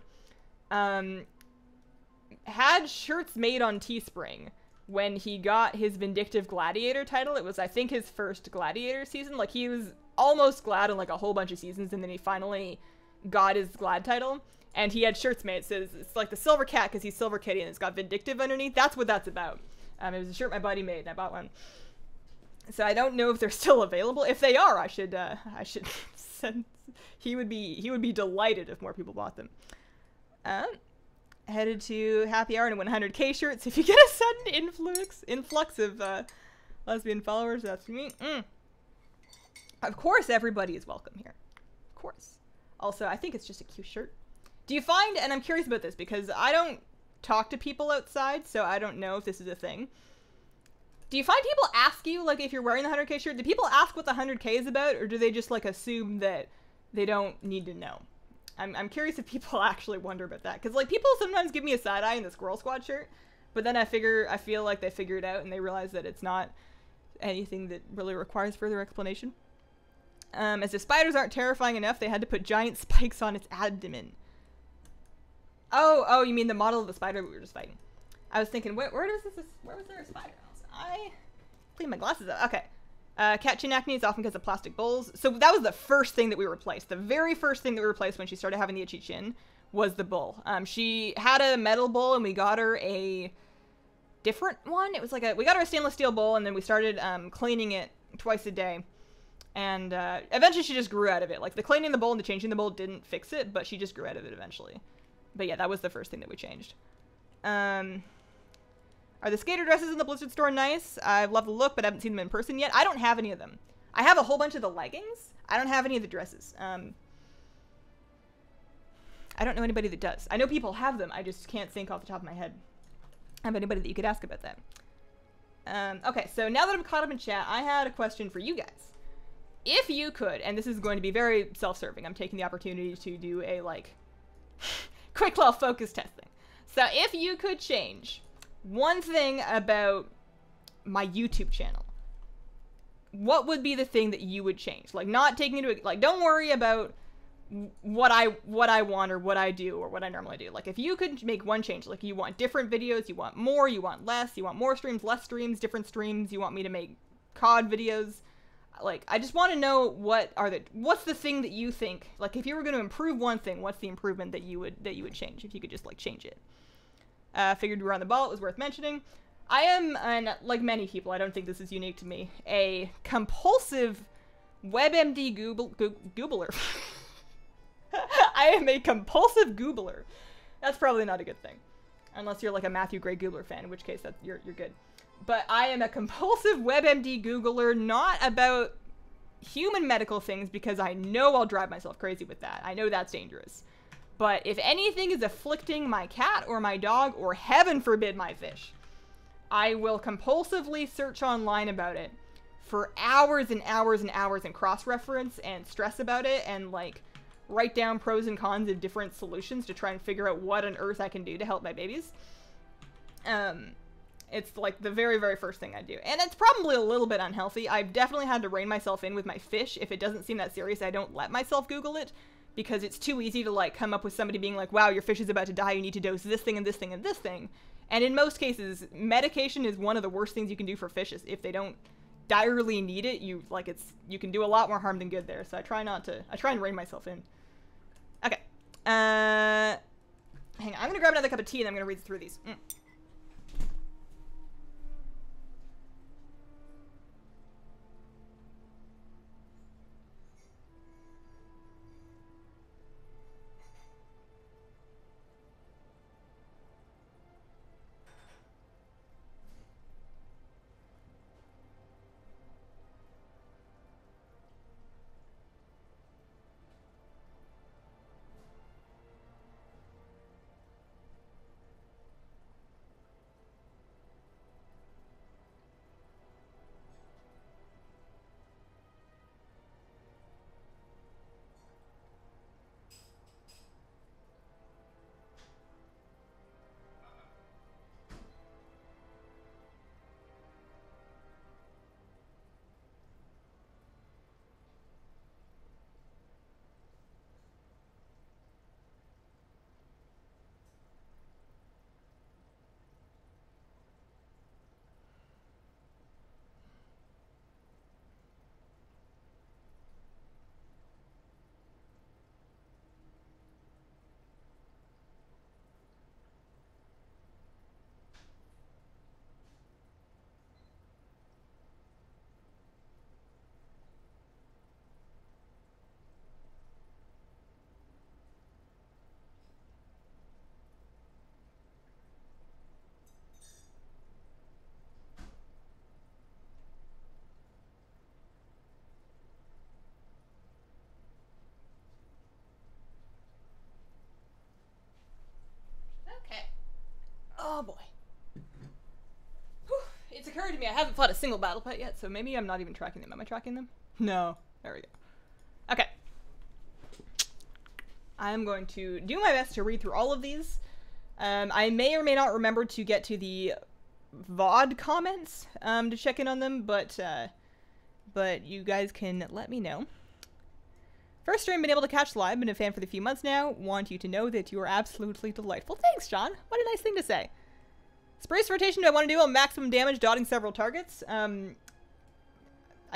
had shirts made on Teespring when he got his Vindictive Gladiator title. It was, I think, his first Gladiator season. Like, he was almost Glad in like a whole bunch of seasons, and then he finally got his Glad title. And he had shirts made. So it's like the Silver Cat because he's Silver Kitty, and it's got Vindictive underneath. That's what that's about. It was a shirt my buddy made, and I bought one. So I don't know if they're still available. If they are, I should send. He would be delighted if more people bought them. Headed to happy hour and 100k shirts. If you get a sudden influx of lesbian followers, that's me. Of course, everybody is welcome here. Of course. Also, I think it's just a cute shirt. Do you find, and I'm curious about this because I don't talk to people outside, so I don't know if this is a thing. Do you find people ask you, like, if you're wearing the 100k shirt, do people ask what the 100k is about, or do they just, like, assume that they don't need to know? I'm curious if people actually wonder about that, because, like, people sometimes give me a side eye in the Squirrel Squad shirt, but then I feel like they figure it out, and they realize that it's not anything that really requires further explanation. As if spiders aren't terrifying enough, they had to put giant spikes on its abdomen. Oh, you mean the model of the spider we were just fighting. I was thinking, where was there a spider? I clean my glasses up. Okay. Cat chin acne is often because of plastic bowls. So that was the first thing that we replaced. The very first thing that we replaced when she started having the itchy chin was the bowl. She had a metal bowl, and we got her a different one. It was like we got her a stainless steel bowl, and then we started cleaning it twice a day. And eventually she just grew out of it. Like, the cleaning the bowl and the changing the bowl didn't fix it, but she just grew out of it eventually. But yeah, that was the first thing that we changed. Are the skater dresses in the Blizzard store nice? I've loved the look, but I haven't seen them in person yet. I don't have any of them. I have a whole bunch of the leggings. I don't have any of the dresses. I don't know anybody that does. I know people have them. I just can't think off the top of my head of anybody that you could ask about that. Okay, so now that I'm caught up in chat, I had a question for you guys. If you could, and this is going to be very self-serving, I'm taking the opportunity to do a, like, quick little focus testing. So if you could change one thing about my YouTube channel, what would be the thing that you would change? Like, not taking into, like, don't worry about what I want or what I do or what I normally do. Like, if you could make one change, like, you want different videos, you want more, you want less, you want more streams, less streams, different streams, you want me to make COD videos. Like, I just want to know what's the thing that you think, like, if you were going to improve one thing, what's the improvement that you would change if you could just, like, change it? Figured we were on the ball. It was worth mentioning. I am, and like many people, I don't think this is unique to me, a compulsive WebMD Googler. I am a compulsive Googler. That's probably not a good thing. Unless you're like a Matthew Gray Googler fan, in which case you're good. But I am a compulsive WebMD Googler, not about human medical things, because I know I'll drive myself crazy with that. I know that's dangerous. But if anything is afflicting my cat or my dog, or heaven forbid my fish, I will compulsively search online about it for hours and hours and hours and cross-reference and stress about it and, like, write down pros and cons of different solutions to try and figure out what on earth I can do to help my babies. It's like the very, very first thing I do. And it's probably a little bit unhealthy. I've definitely had to rein myself in with my fish. If it doesn't seem that serious, I don't let myself Google it, because it's too easy to, like, come up with somebody being like, wow, your fish is about to die, you need to dose this thing and this thing and this thing. And in most cases, medication is one of the worst things you can do for fish if they don't direly need it, you can do a lot more harm than good there. So I try and rein myself in. Okay. Hang on, I'm gonna grab another cup of tea and I'm gonna read through these. Oh boy. Whew. It's occurred to me I haven't fought a single battle pet yet, so maybe I'm not even tracking them. Am I tracking them? No. There we go. Okay. I'm going to do my best to read through all of these. I may or may not remember to get to the VoD comments to check in on them, but you guys can let me know. First stream, been able to catch live, been a fan for a few months now. Want you to know that you are absolutely delightful. Thanks, John. What a nice thing to say. Spruce rotation do I want to do on maximum damage, dotting several targets? I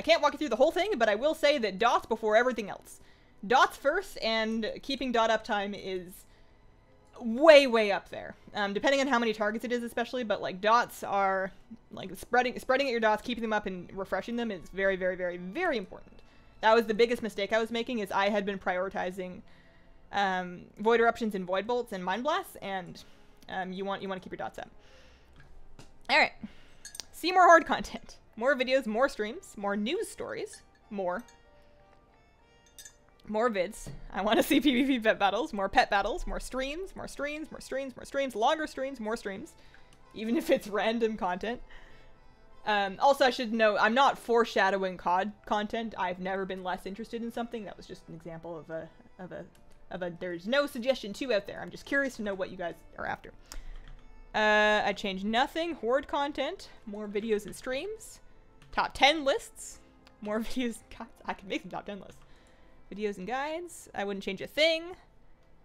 can't walk you through the whole thing, but I will say that dots before everything else. Dots first, and keeping dot uptime is way, way up there. Depending on how many targets it is especially, but like dots are, like spreading at your dots, keeping them up and refreshing them is very, very, very, very important. That was the biggest mistake I was making, is I had been prioritizing Void Eruptions and Void Bolts and Mind Blasts, and you want to keep your dots up. Alright. See more horde content. More videos, more streams, more news stories, more vids. I want to see PvP pet battles, more pet battles, more streams, more streams, more streams, more streams, longer streams, more streams, even if it's random content. Also, I should note, I'm not foreshadowing COD content. I've never been less interested in something. That was just an example of a there's no suggestion to out there. I'm just curious to know what you guys are after. I changed nothing. Horde content, more videos and streams, top 10 lists, more videos. God, I could make some top 10 lists. Videos and guides. I wouldn't change a thing.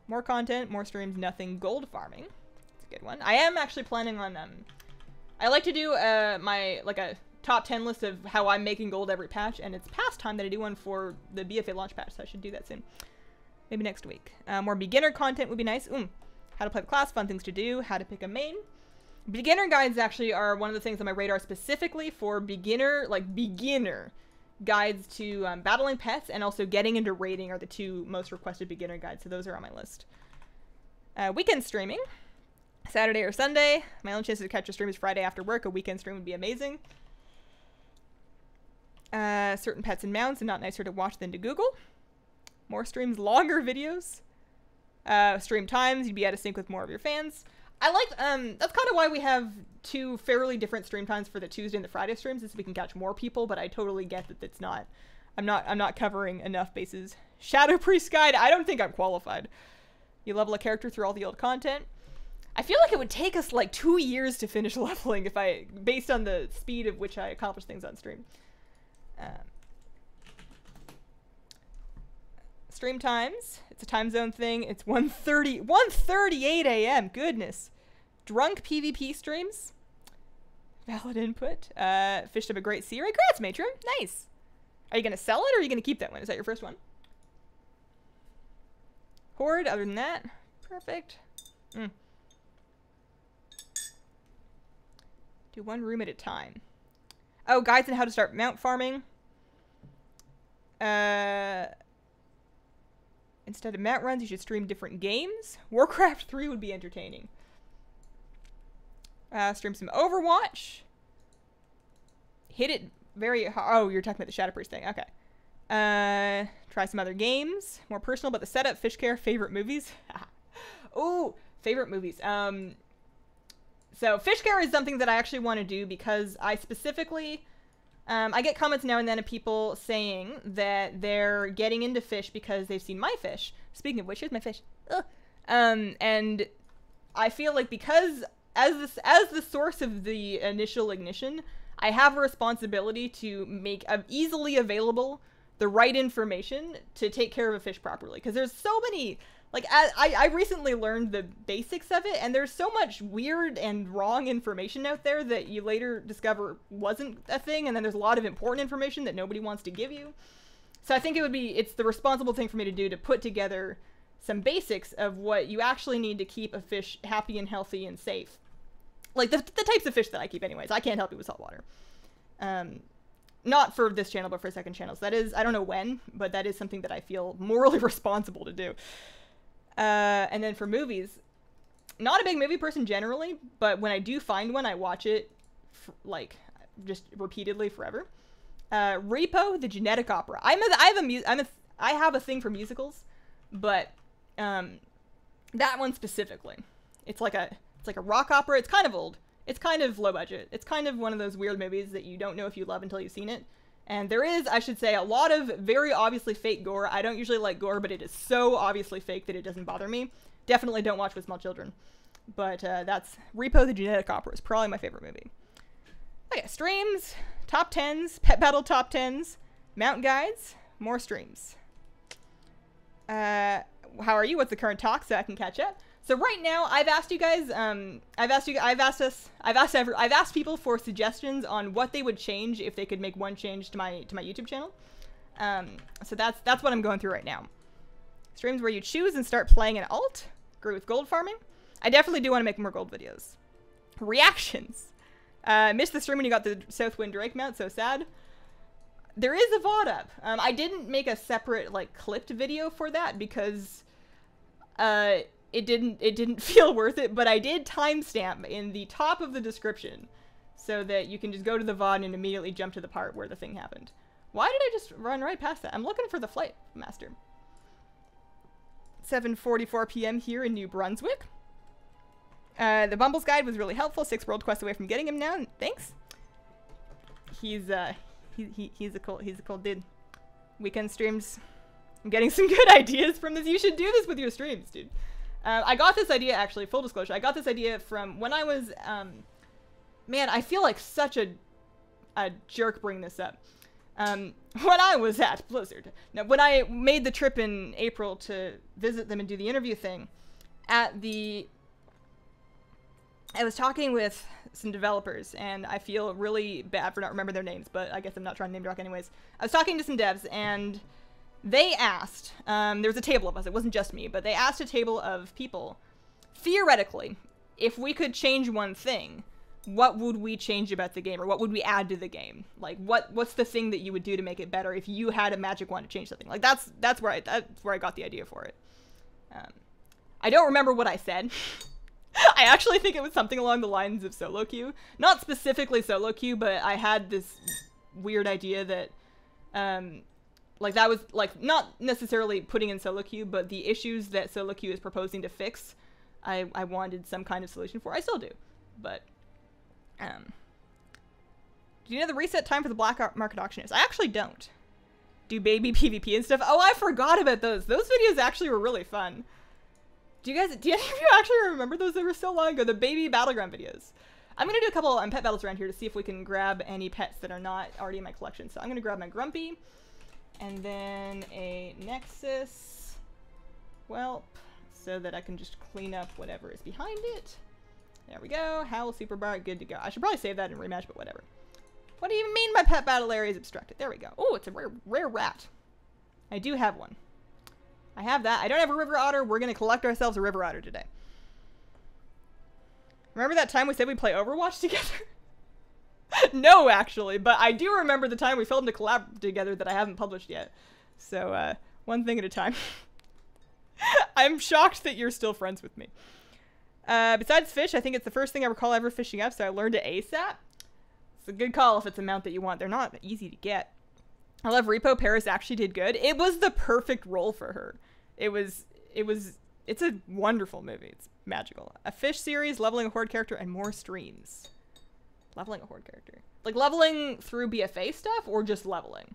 More content, more streams, nothing. Gold farming. That's a good one. I am actually planning on I like to do a top 10 list of how I'm making gold every patch, and it's past time that I do one for the BfA launch patch, so I should do that soon. Maybe next week. More beginner content would be nice. How to play the class, fun things to do, how to pick a main. Beginner guides actually are one of the things on my radar specifically for beginner guides to battling pets, and also getting into raiding are the two most requested beginner guides, so those are on my list. Weekend streaming. Saturday or Sunday. My only chance to catch a stream is Friday after work. A weekend stream would be amazing. Certain pets and mounts are not nicer to watch than to Google. More streams, longer videos. Stream times, you'd be out of sync with more of your fans. I like, that's kind of why we have two fairly different stream times for the Tuesday and the Friday streams, is so we can catch more people, but I totally get that it's not, I'm not covering enough bases. Shadow Priest Guide, I don't think I'm qualified. You level a character through all the old content. I feel like it would take us like 2 years to finish leveling based on the speed at which I accomplish things on stream. Stream times. It's a time zone thing. It's 1:38 a.m. Goodness. Drunk PvP streams. Valid input. Fished up a great sea ray. Congrats, Matron. Nice. Are you going to sell it or are you going to keep that one? Is that your first one? Horde, other than that. Perfect. Do one room at a time. Oh, guides on how to start mount farming. Instead of mount runs, you should stream different games. Warcraft 3 would be entertaining. Stream some Overwatch. Hit it very hard. Oh, you're talking about the Shadow Priest thing. Okay. Try some other games. More personal, but the setup, fish care, favorite movies. Oh, favorite movies. So fish care is something that I actually want to do because I specifically... I get comments now and then of people saying that they're getting into fish because they've seen my fish. Speaking of which, here's my fish. Ugh. And I feel like because as the source of the initial ignition, I have a responsibility to make easily available the right information to take care of a fish properly. Because there's so many... Like, I recently learned the basics of it, and there's so much weird and wrong information out there that you later discover wasn't a thing, and then there's a lot of important information that nobody wants to give you. So I think it's the responsible thing for me to do to put together some basics of what you actually need to keep a fish happy and healthy and safe. Like, the types of fish that I keep anyways. I can't help you with saltwater. Not for this channel, but for second channels. That is, I don't know when, but that is something that I feel morally responsible to do. And then for movies, not a big movie person generally, but when I do find one, I watch it like just repeatedly forever. Repo, the Genetic Opera. I have a thing for musicals, but that one specifically. It's like a rock opera. It's kind of old. It's kind of low budget. It's kind of one of those weird movies that you don't know if you love until you've seen it. And there is, I should say, a lot of very obviously fake gore. I don't usually like gore, but it is so obviously fake that it doesn't bother me. Definitely don't watch with small children. But that's Repo the Genetic Opera is probably my favorite movie. Okay, streams, top 10s, pet battle top 10s, mount guides, more streams. How are you? What's the current talk so I can catch up? So right now, I've asked you guys, I've asked people for suggestions on what they would change if they could make one change to my YouTube channel. So that's what I'm going through right now. Streams where you choose and start playing an alt. Agree with gold farming. I definitely do want to make more gold videos. Reactions. Missed the stream when you got the Southwind Drake mount, so sad. There is a VoD up. I didn't make a separate like clipped video for that because it didn't feel worth it, but I did timestamp in the top of the description so that you can just go to the VoD and immediately jump to the part where the thing happened. Why did I just run right past that? I'm looking for the flight master. 7:44 p.m. here in New Brunswick. The Bumbles guide was really helpful. 6 world quests away from getting him now. Thanks. He's a cool dude. Weekend streams. I'm getting some good ideas from this. You should do this with your streams, dude. I got this idea, actually, full disclosure. I got this idea from when I was, man, I feel like such a jerk bringing this up. When I was at Blizzard. Now, when I made the trip in April to visit them and do the interview thing, I was talking with some developers, and I feel really bad for not remembering their names, but I guess I'm not trying to name drop anyways. I was talking to some devs, and they asked, there was a table of us, it wasn't just me, but they asked a table of people, theoretically, if we could change one thing, what would we change about the game, or what would we add to the game? Like, what's the thing that you would do to make it better if you had a magic wand to change something? Like, that's where I got the idea for it. I don't remember what I said. I actually think it was something along the lines of solo queue. Not specifically solo queue, but I had this weird idea that, like, that was, like, not necessarily putting in solo queue, but the issues that solo queue is proposing to fix, I wanted some kind of solution for. I still do, but, do you know the reset time for the black market auction is? I actually don't. Do baby PvP and stuff? Oh, I forgot about those. Those videos actually were really fun. Do any of you actually remember those? They were so long ago, the baby battleground videos. I'm gonna do a couple pet battles around here to see if we can grab any pets that are not already in my collection. So I'm gonna grab my Grumpy, and then a Nexus whelp, so that I can just clean up whatever is behind it. There we go. Howl, Super Bar, good to go. I should probably save that in rematch, but whatever. What do you mean my pet battle area is obstructed? There we go. Oh, it's a rare rat. I do have one. I have that. I don't have a river otter. We're going to collect ourselves a river otter today. Remember that time we said we'd play Overwatch together? No, actually, but I do remember the time we filmed a collab together that I haven't published yet. So, one thing at a time. I'm shocked that you're still friends with me. Besides fish, I think it's the first thing I recall ever fishing up, so I learned it ASAP. It's a good call if it's a mount that you want. They're not easy to get. I love Repo. Paris actually did good. It was the perfect role for her. It's a wonderful movie. It's magical. A fish series, leveling a horde character, and more streams. Leveling a horde character. Like leveling through BfA stuff or just leveling?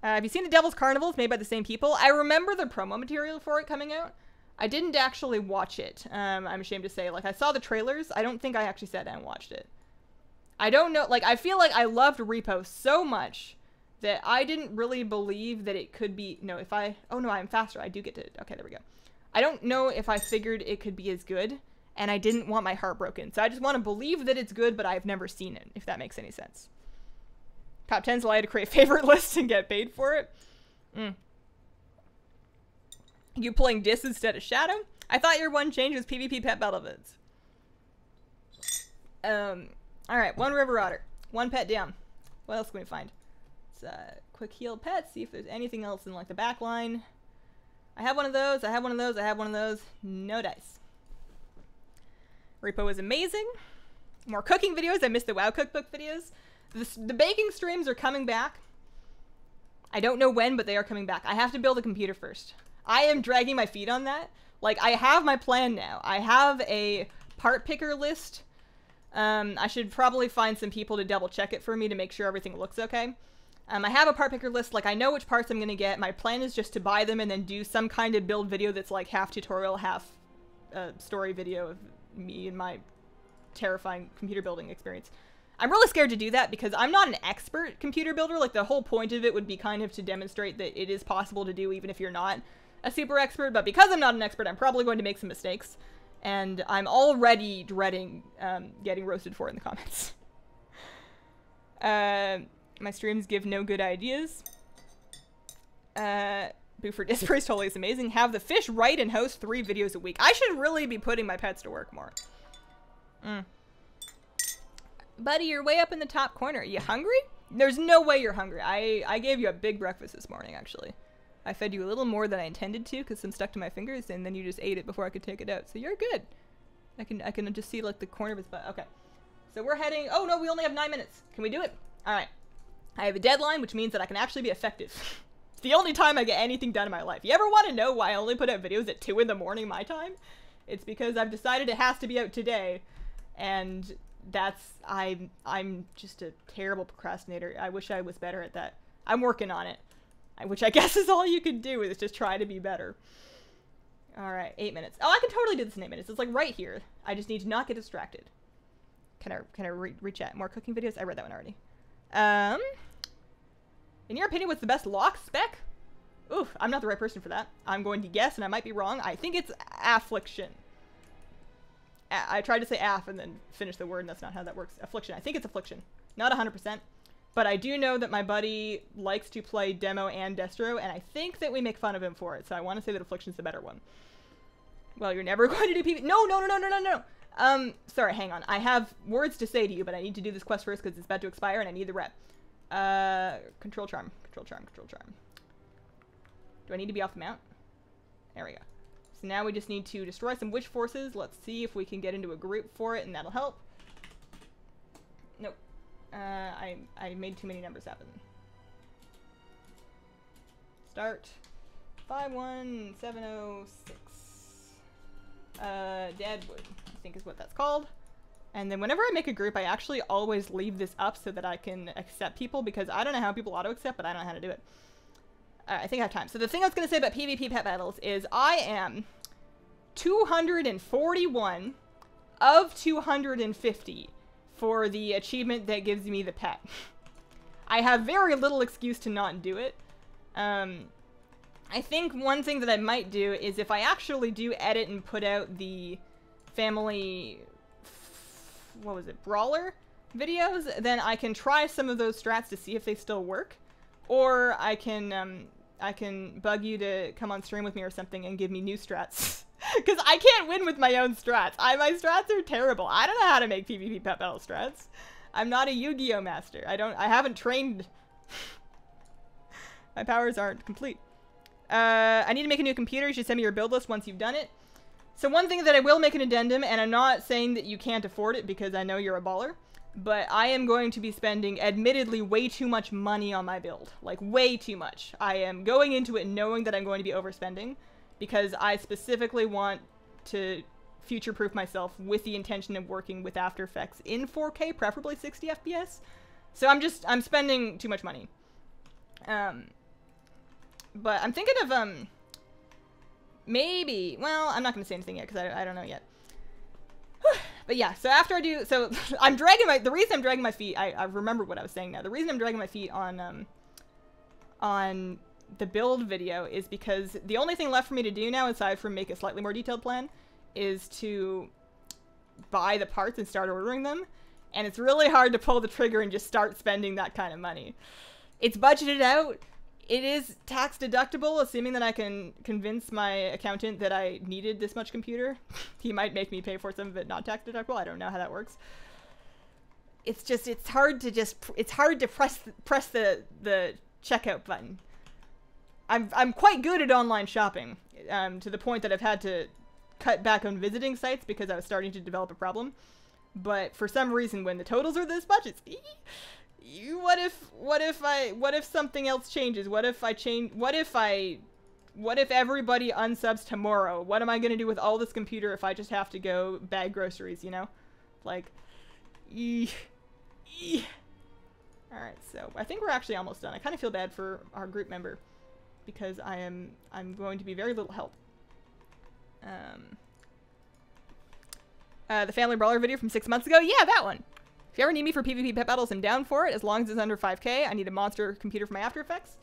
Have you seen The Devil's Carnival? It's made by the same people. I remember the promo material for it coming out. I didn't actually watch it. I'm ashamed to say. Like, I saw the trailers. I don't think I actually sat down and watched it. I don't know. Like, I feel like I loved Repo so much that I didn't really believe that it could be... No, if I... Oh, no, I'm faster. I do get to... Okay, there we go. I don't know if I figured it could be as good, and I didn't want my heart broken. So I just want to believe that it's good, but I've never seen it, if that makes any sense. Top 10's allow you to create favorite lists and get paid for it. You playing Dis instead of Shadow? I thought your one change was PvP pet battle vids. Alright, one river otter. One pet down. What else can we find? Let's quick heal pets, see if there's anything else in like the back line. I have one of those, I have one of those, I have one of those. No dice. Repo is amazing. More cooking videos. I missed the WoW cookbook videos. The baking streams are coming back. I don't know when, but they are coming back. I have to build a computer first. I am dragging my feet on that. Like, I have my plan now. I have a part picker list. I should probably find some people to double check it for me to make sure everything looks okay. I have a part picker list. Like, I know which parts I'm going to get. My plan is just to buy them and then do some kind of build video that's like half tutorial, half story video of me and my terrifying computer building experience. I'm really scared to do that because I'm not an expert computer builder. Like, the whole point of it would be kind of to demonstrate that it is possible to do even if you're not a super expert. But because I'm not an expert, I'm probably going to make some mistakes. And I'm already dreading getting roasted for it in the comments. My streams give no good ideas. Boofer Dispraise totally is amazing. Have the fish write and host 3 videos a week. I should really be putting my pets to work more. Buddy, you're way up in the top corner. Are you hungry? There's no way you're hungry. I gave you a big breakfast this morning, actually. I fed you a little more than I intended to because some stuck to my fingers, and then you just ate it before I could take it out. So you're good. I can just see, like, the corner of his butt. Okay. So we're heading... Oh, no, we only have 9 minutes. Can we do it? All right. I have a deadline, which means that I can actually be effective. It's the only time I get anything done in my life. You ever want to know why I only put out videos at 2 in the morning my time? It's because I've decided it has to be out today, and... I'm just a terrible procrastinator. I wish I was better at that. I'm working on it. Which I guess is all you can do is just try to be better. Alright, 8 minutes. Oh, I can totally do this in 8 minutes. It's like right here. I just need to not get distracted. Can I re-chat? More cooking videos? I read that one already. In your opinion, what's the best lock spec? Oof, I'm not the right person for that. I'm going to guess, and I might be wrong. I think it's affliction. I tried to say aff and then finish the word, and that's not how that works. Affliction. I think it's affliction. Not 100%. But I do know that my buddy likes to play Demo and Destro, and I think that we make fun of him for it. So I want to say that affliction's the better one. Well, you're never going to do PvP. No. Sorry, hang on. I have words to say to you, but I need to do this quest first because it's about to expire, and I need the rep. Control charm. Control charm. Control charm. Do I need to be off the mount? There we go. So now we just need to destroy some witch forces. Let's see if we can get into a group for it, and that'll help. Nope. I made too many numbers happen. Start. 51706. Deadwood, I think is what that's called. And then whenever I make a group, I actually always leave this up so that I can accept people, because I don't know how people auto-accept, but I don't know how to do it. I think I have time. So the thing I was going to say about PvP pet battles is I am 241 of 250 for the achievement that gives me the pet. I have very little excuse to not do it. I think one thing that I might do is if I actually do edit and put out the family what was it, Brawler videos, then I can try some of those strats to see if they still work. Or I can bug you to come on stream with me or something and give me new strats. Because I can't win with my own strats. My strats are terrible. I don't know how to make PvP pet battle strats. I'm not a Yu-Gi-Oh master. I haven't trained. My powers aren't complete. I need to make a new computer. You should send me your build list once you've done it. So one thing that I will make an addendum, and I'm not saying that you can't afford it because I know you're a baller, but I am going to be spending, admittedly, way too much money on my build. Like, way too much. I am going into it knowing that I'm going to be overspending because I specifically want to future-proof myself with the intention of working with After Effects in 4K, preferably 60 FPS. So I'm spending too much money. But I'm thinking of, maybe, well, I'm not going to say anything yet because I don't know yet. But yeah, so after I do, so I'm dragging the reason I'm dragging my feet, I remember what I was saying now. The reason I'm dragging my feet on the build video is because the only thing left for me to do now, aside from make a slightly more detailed plan, is to buy the parts and start ordering them. And it's really hard to pull the trigger and just start spending that kind of money. It's budgeted out. It is tax deductible, assuming that I can convince my accountant that I needed this much computer. He might make me pay for some of it not tax deductible. I don't know how that works. It's just, it's hard to press the checkout button. I'm quite good at online shopping, to the point that I've had to cut back on visiting sites because I was starting to develop a problem. But for some reason, when the totals are this much, it's what if something else changes? What if everybody unsubs tomorrow? What am I gonna do with all this computer if I just have to go bag groceries, you know? Like, Alright, so I think we're actually almost done. I kind of feel bad for our group member because I'm going to be very little help. The Family Brawler video from 6 months ago? Yeah, that one! If you ever need me for PvP pet battles, I'm down for it, as long as it's under 5K. I need a monster computer for my After Effects.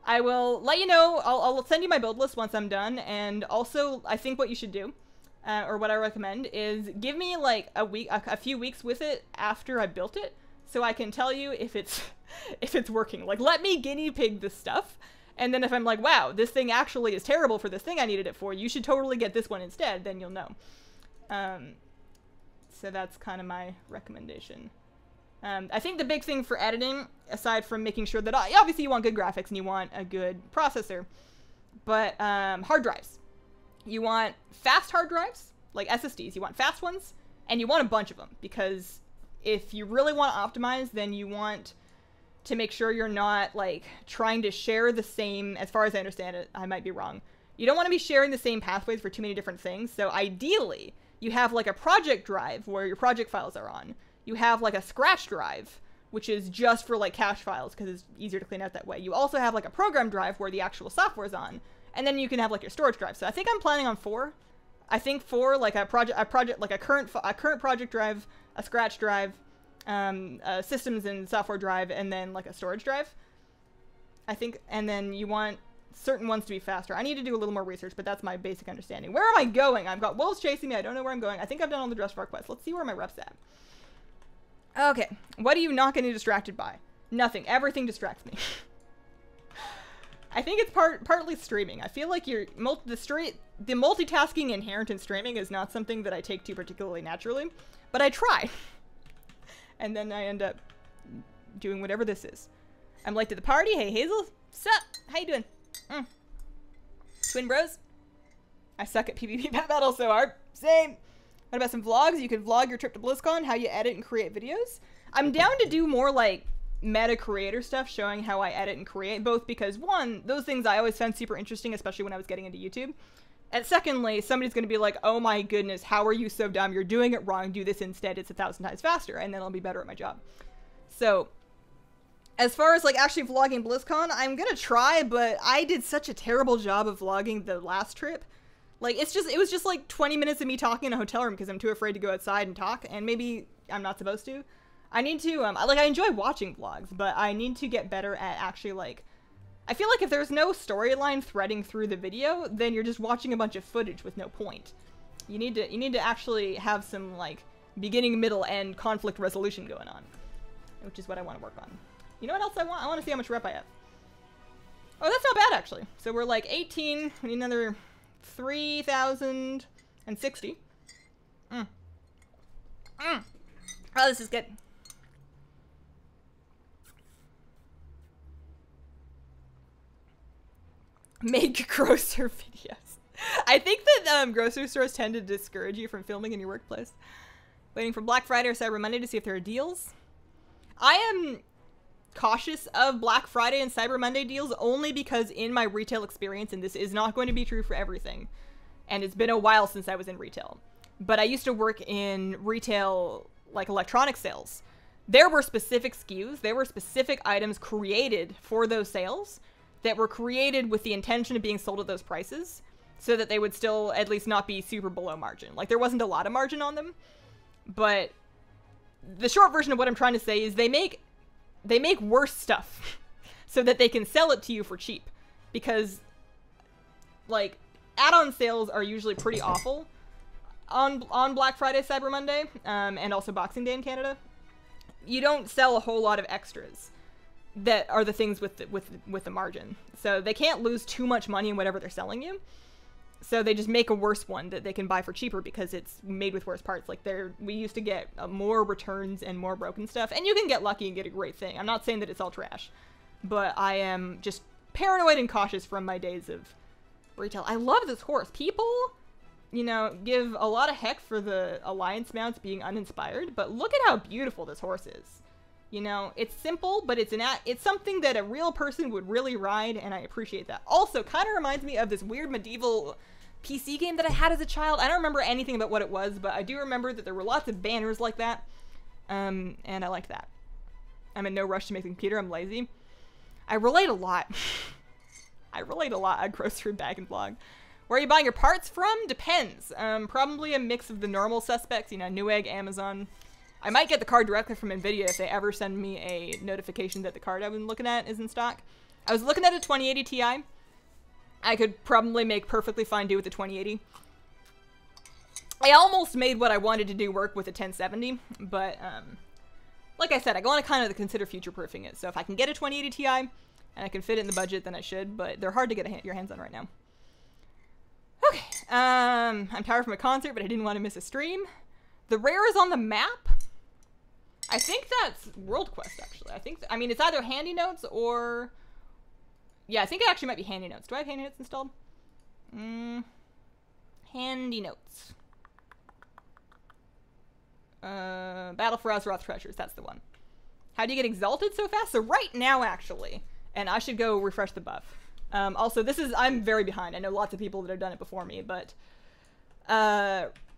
I will let you know. I'll send you my build list once I'm done, and also, I think what you should do, or what I recommend, is give me, like, a few weeks with it after I built it, so I can tell you if it's working. Like, let me guinea pig this stuff, and then if I'm like, wow, this thing actually is terrible for this thing I needed it for, you should totally get this one instead, then you'll know. So that's kind of my recommendation. I think the big thing for editing, aside from making sure that, obviously you want good graphics and you want a good processor, but hard drives. You want fast hard drives, like SSDs. You want fast ones, and you want a bunch of them, because if you really want to optimize, then you want to make sure you're not, like, trying to share the same, as far as I understand it, I might be wrong. You don't want to be sharing the same pathways for too many different things, so ideally, you have, like, a project drive where your project files are on. You have, like, a scratch drive, which is just for, like, cache files, because it's easier to clean out that way. You also have, like, a program drive where the actual software is on, and then you can have, like, your storage drive. So I think I'm planning on 4. I think 4, like, a current project drive, a scratch drive, a systems and software drive, and then, like, a storage drive. I think, and then you want certain ones to be faster. I need to do a little more research, but that's my basic understanding. Where am I going? I've got wolves chasing me. I don't know where I'm going. I think I've done all the Dress for Our quests. Let's see where my rep's at. Okay. What are you not getting distracted by? Nothing. Everything distracts me. I think it's partly streaming. I feel like the multitasking inherent in streaming is not something that I take to particularly naturally, but I try. And then I end up doing whatever this is. I'm late to the party. Hey, Hazel. Sup? How you doing? Twin bros? I suck at PvP pet battle so hard. Same. What about some vlogs? You could vlog your trip to BlizzCon, how you edit and create videos. I'm down to do more, like, meta creator stuff, showing how I edit and create, both because, one, those things I always found super interesting, especially when I was getting into YouTube. And secondly, somebody's going to be like, oh my goodness, how are you so dumb? You're doing it wrong. Do this instead. It's 1,000 times faster, and then I'll be better at my job. So, as far as, like, actually vlogging BlizzCon, I'm gonna try, but I did such a terrible job of vlogging the last trip. Like, it was just, like, 20 minutes of me talking in a hotel room because I'm too afraid to go outside and talk, and maybe I'm not supposed to. I need to, like, I enjoy watching vlogs, but I need to get better at actually, like, I feel like if there's no storyline threading through the video, then you're just watching a bunch of footage with no point. You need to actually have some, like, beginning, middle, and conflict resolution going on, which is what I want to work on. You know what else I want? I want to see how much rep I have. Oh, that's not bad, actually. So we're like 18. We need another 3,060. Oh, this is good. Make grocer videos. I think that grocery stores tend to discourage you from filming in your workplace. Waiting for Black Friday or Cyber Monday to see if there are deals. I am cautious of Black Friday and Cyber Monday deals only because in my retail experience, and this is not going to be true for everything, and it's been a while since I was in retail, but I used to work in retail, like electronic sales. There were specific SKUs, there were specific items created for those sales that were created with the intention of being sold at those prices so that they would still at least not be super below margin. Like, there wasn't a lot of margin on them, but the short version of what I'm trying to say is they make worse stuff so that they can sell it to you for cheap, because like add-on sales are usually pretty awful on Black Friday, Cyber Monday, and also Boxing Day in Canada. You don't sell a whole lot of extras that are the things with the margin, so they can't lose too much money in whatever they're selling you. So they just make a worse one that they can buy for cheaper because it's made with worse parts. Like, we used to get more returns and more broken stuff, and you can get lucky and get a great thing. I'm not saying that it's all trash, but I am just paranoid and cautious from my days of retail. I love this horse. People, you know, give a lot of heck for the Alliance mounts being uninspired, but look at how beautiful this horse is. You know, it's simple, but it's something that a real person would really ride, and I appreciate that. Also, kind of reminds me of this weird medieval PC game that I had as a child. I don't remember anything about what it was, but I do remember that there were lots of banners like that, and I like that. I'm in no rush to make the computer. I'm lazy. I relate a lot. I relate a lot on Grocery Bag and Vlog. Where are you buying your parts from? Depends. Probably a mix of the normal suspects, you know, Newegg, Amazon. I might get the card directly from NVIDIA if they ever send me a notification that the card I've been looking at is in stock. I was looking at a 2080 Ti. I could probably make perfectly fine do with the 2080. I almost made what I wanted to do work with a 1070, but like I said, I want to kind of consider future-proofing it. So if I can get a 2080 Ti and I can fit it in the budget, then I should, but they're hard to get your hands on right now. Okay, I'm tired from a concert, but I didn't want to miss a stream. The rare is on the map. I think that's World Quest, actually. I mean, it's either Handy Notes or... Yeah, I think it actually might be Handy Notes. Do I have Handy Notes installed? Handy Notes. Battle for Azeroth Treasures, that's the one. How do you get exalted so fast? So right now, actually, and I should go refresh the buff. Also, I'm very behind. I know lots of people that have done it before me, but...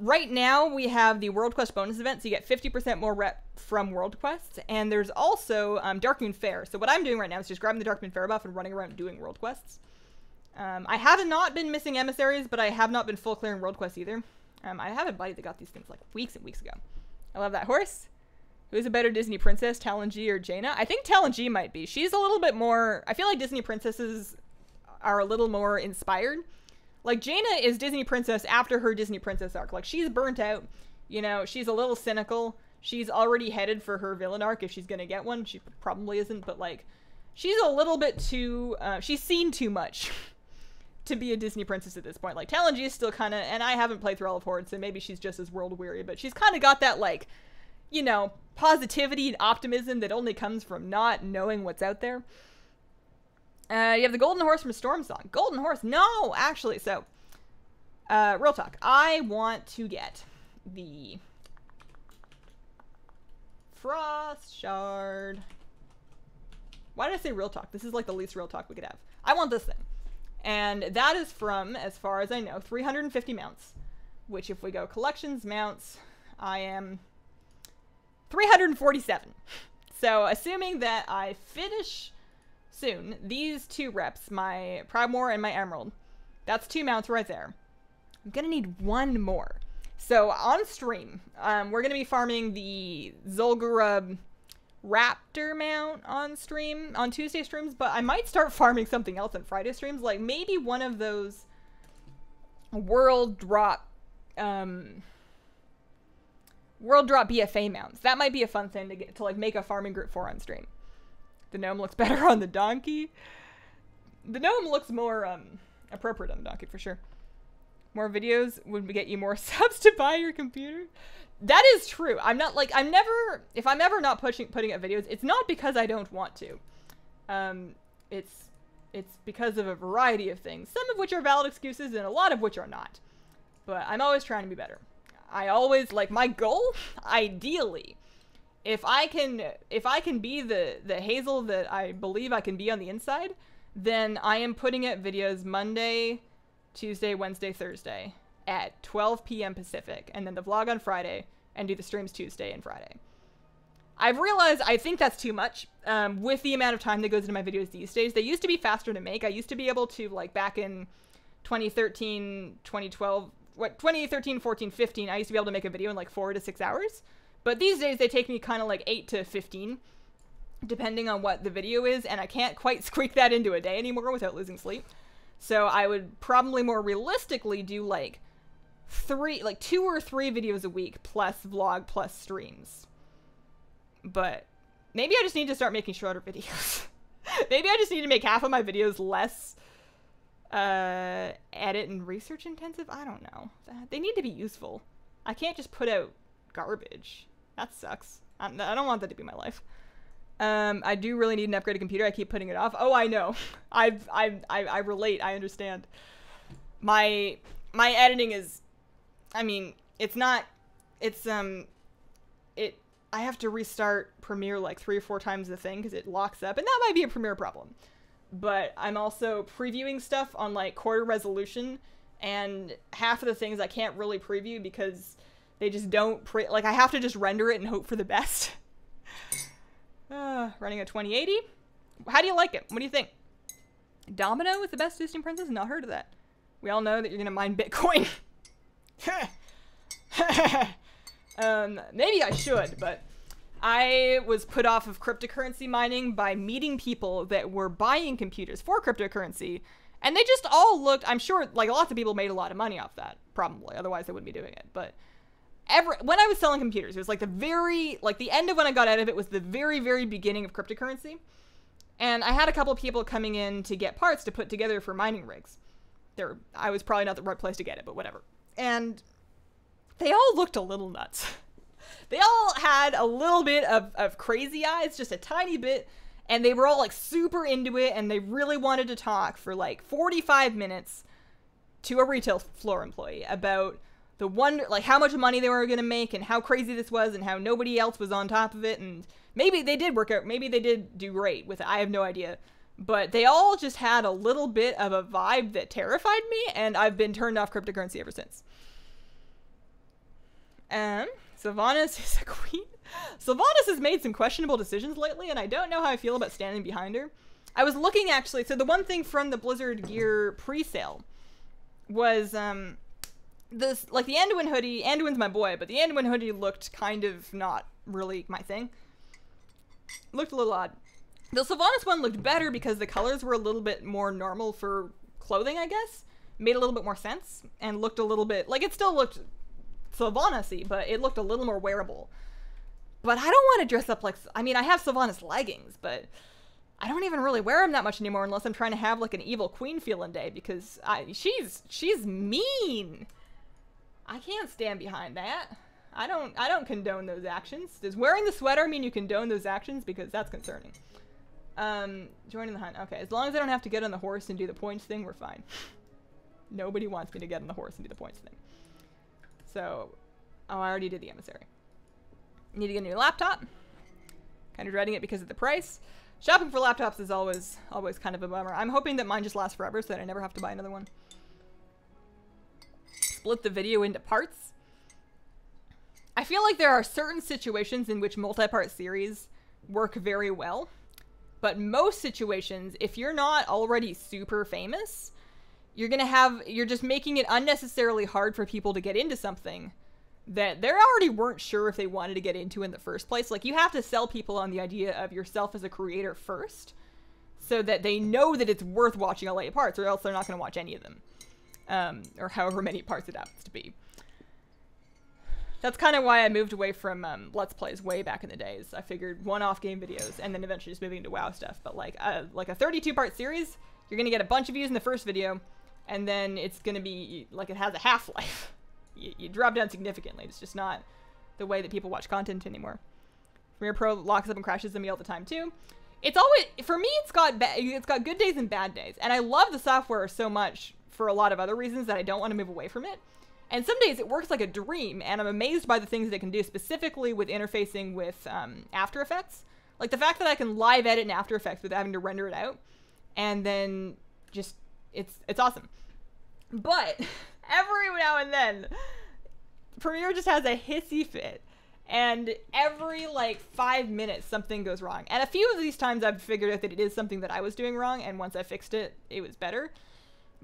right now we have the World Quest bonus event, so you get 50% more rep from World Quests, and there's also Darkmoon Fair. So what I'm doing right now is just grabbing the Darkmoon Fair buff and running around doing World Quests. I have not been missing emissaries, but I have not been full clearing World Quests either. I have a buddy that got these things like weeks and weeks ago. I love that horse. Who's a better Disney princess, Talon G or Jaina? I think Talon G might be. She's a little bit more... I feel like Disney princesses are a little more inspired. Like, Jaina is Disney princess after her Disney princess arc. Like, she's burnt out. You know, she's a little cynical. She's already headed for her villain arc if she's gonna get one. She probably isn't, but, like, she's a little bit too... she's seen too much to be a Disney princess at this point. Like, Talon G is still kind of... And I haven't played through all of Horde, so maybe she's just as world-weary, but she's kind of got that, like, you know, positivity and optimism that only comes from not knowing what's out there. You have the Golden Horse from Storm Song. Golden Horse? No, actually. So, real talk. I want to get the Frost Shard. Why did I say real talk? This is like the least real talk we could have. I want this thing. And that is from, as far as I know, 350 mounts. Which, if we go collections, mounts, I am 347. So, assuming that I finish... soon, these two reps, my Proudmoore and my Emerald, that's 2 mounts right there. I'm gonna need 1 more. So on stream, we're gonna be farming the Zul'Gurub Raptor mount on stream, on Tuesday streams, but I might start farming something else on Friday streams, like maybe one of those world drop, World drop BfA mounts. That might be a fun thing to get to, like, make a farming group for on stream. The gnome looks better on the donkey. The gnome looks more appropriate on the donkey for sure. More videos would get you more subs to buy your computer. That is true. I'm not like, if I'm ever not putting up videos, it's not because I don't want to. It's because of a variety of things, some of which are valid excuses and a lot of which are not. But I'm always trying to be better. I always, like, my goal, ideally, if I can be the Hazel that I believe I can be on the inside, then I am putting up videos Monday, Tuesday, Wednesday, Thursday at 12 p.m. Pacific, and then the vlog on Friday, and do the streams Tuesday and Friday. I've realized I think that's too much with the amount of time that goes into my videos these days. They used to be faster to make. I used to be able to, like, back in 2013, 2012, 2013, 14, 15, I used to be able to make a video in like 4 to 6 hours. But these days they take me kind of like 8 to 15, depending on what the video is, and I can't quite squeak that into a day anymore without losing sleep. So I would probably more realistically do like 2 or 3 videos a week plus vlog plus streams. But maybe I just need to start making shorter videos. Maybe I just need to make half of my videos less edit and research intensive. I don't know. They need to be useful. I can't just put out garbage. That sucks. I don't want that to be my life. I do really need an upgraded computer. I keep putting it off. Oh, I know. I relate. I understand. My editing is, I mean, it's not, it's, I have to restart Premiere like 3 or 4 times the thing because it locks up, and that might be a Premiere problem. But I'm also previewing stuff on like quarter resolution, and half of the things I can't really preview because they just don't like, I have to just render it and hope for the best. Running a 2080. How do you like it? What do you think? Domino is the best Disney princess? Not heard of that. We all know that you're gonna mine Bitcoin. Maybe I should, but I was put off of cryptocurrency mining by meeting people that were buying computers for cryptocurrency, and they just all looked, I'm sure, like, lots of people made a lot of money off that, probably, otherwise they wouldn't be doing it, but when I was selling computers, it was like the end of when I got out of it was the very, very beginning of cryptocurrency, and I had a couple of people coming in to get parts to put together for mining rigs. I was probably not the right place to get it, but whatever. And they all looked a little nuts. They all had a little bit of crazy eyes, just a tiny bit, and they were all like super into it, and they really wanted to talk for like 45 minutes to a retail floor employee about the wonder, like how much money they were going to make and how crazy this was and how nobody else was on top of it, and maybe they did work out, maybe they did do great with it, I have no idea. But they all just had a little bit of a vibe that terrified me, and I've been turned off cryptocurrency ever since. Sylvanas is a queen. Sylvanas has made some questionable decisions lately, and I don't know how I feel about standing behind her. I was looking, actually, so the one thing from the Blizzard gear pre-sale was, this, like, the Anduin hoodie. Anduin's my boy, but the Anduin hoodie looked kind of not really my thing. Looked a little odd. The Sylvanas one looked better because the colors were a little bit more normal for clothing, I guess. Made a little bit more sense, and looked a little bit, like, it still looked Sylvanas-y, but it looked a little more wearable. But I don't want to dress up like, I mean, I have Sylvanas leggings, but I don't even really wear them that much anymore unless I'm trying to have like an evil queen feeling day, because she's mean. I can't stand behind that. I don't condone those actions. Does wearing the sweater mean you condone those actions? Because that's concerning. Joining the hunt. Okay, as long as I don't have to get on the horse and do the points thing, we're fine. Nobody wants me to get on the horse and do the points thing. So, oh, I already did the emissary. Need to get a new laptop. Kind of dreading it because of the price. Shopping for laptops is always kind of a bummer. I'm hoping that mine just lasts forever so that I never have to buy another one. Split the video into parts. I feel like there are certain situations in which multi-part series work very well. But most situations, if you're not already super famous, you're just making it unnecessarily hard for people to get into something that they already weren't sure if they wanted to get into in the first place. Like, you have to sell people on the idea of yourself as a creator first, so that they know that it's worth watching all 8 parts, or else they're not going to watch any of them. Or however many parts it happens to be. That's kind of why I moved away from Let's Plays way back in the days. I figured one-off game videos and then eventually just moving into WoW stuff. But like a 32-part series, you're going to get a bunch of views in the first video, and then it's going to be like it has a half-life. You drop down significantly. It's just not the way that people watch content anymore. Premiere Pro locks up and crashes on me all the time too. It's always, for me, it's got good days and bad days. And I love the software so much for a lot of other reasons that I don't want to move away from it. And some days it works like a dream, and I'm amazed by the things that it can do, specifically with interfacing with After Effects. Like the fact that I can live edit in After Effects without having to render it out, and then just, it's awesome. But every now and then, Premiere just has a hissy fit, and every like 5 minutes something goes wrong. And a few of these times I've figured out that it is something that I was doing wrong, and once I fixed it, it was better.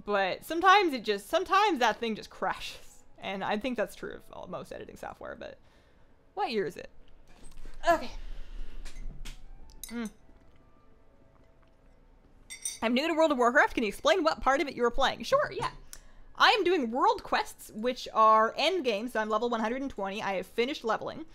But sometimes that thing just crashes. And I think that's true of most editing software, but what year is it? Okay. I'm new to World of Warcraft. Can you explain what part of it you were playing? Sure, yeah. I am doing world quests, which are end games. So I'm level 120. I have finished leveling.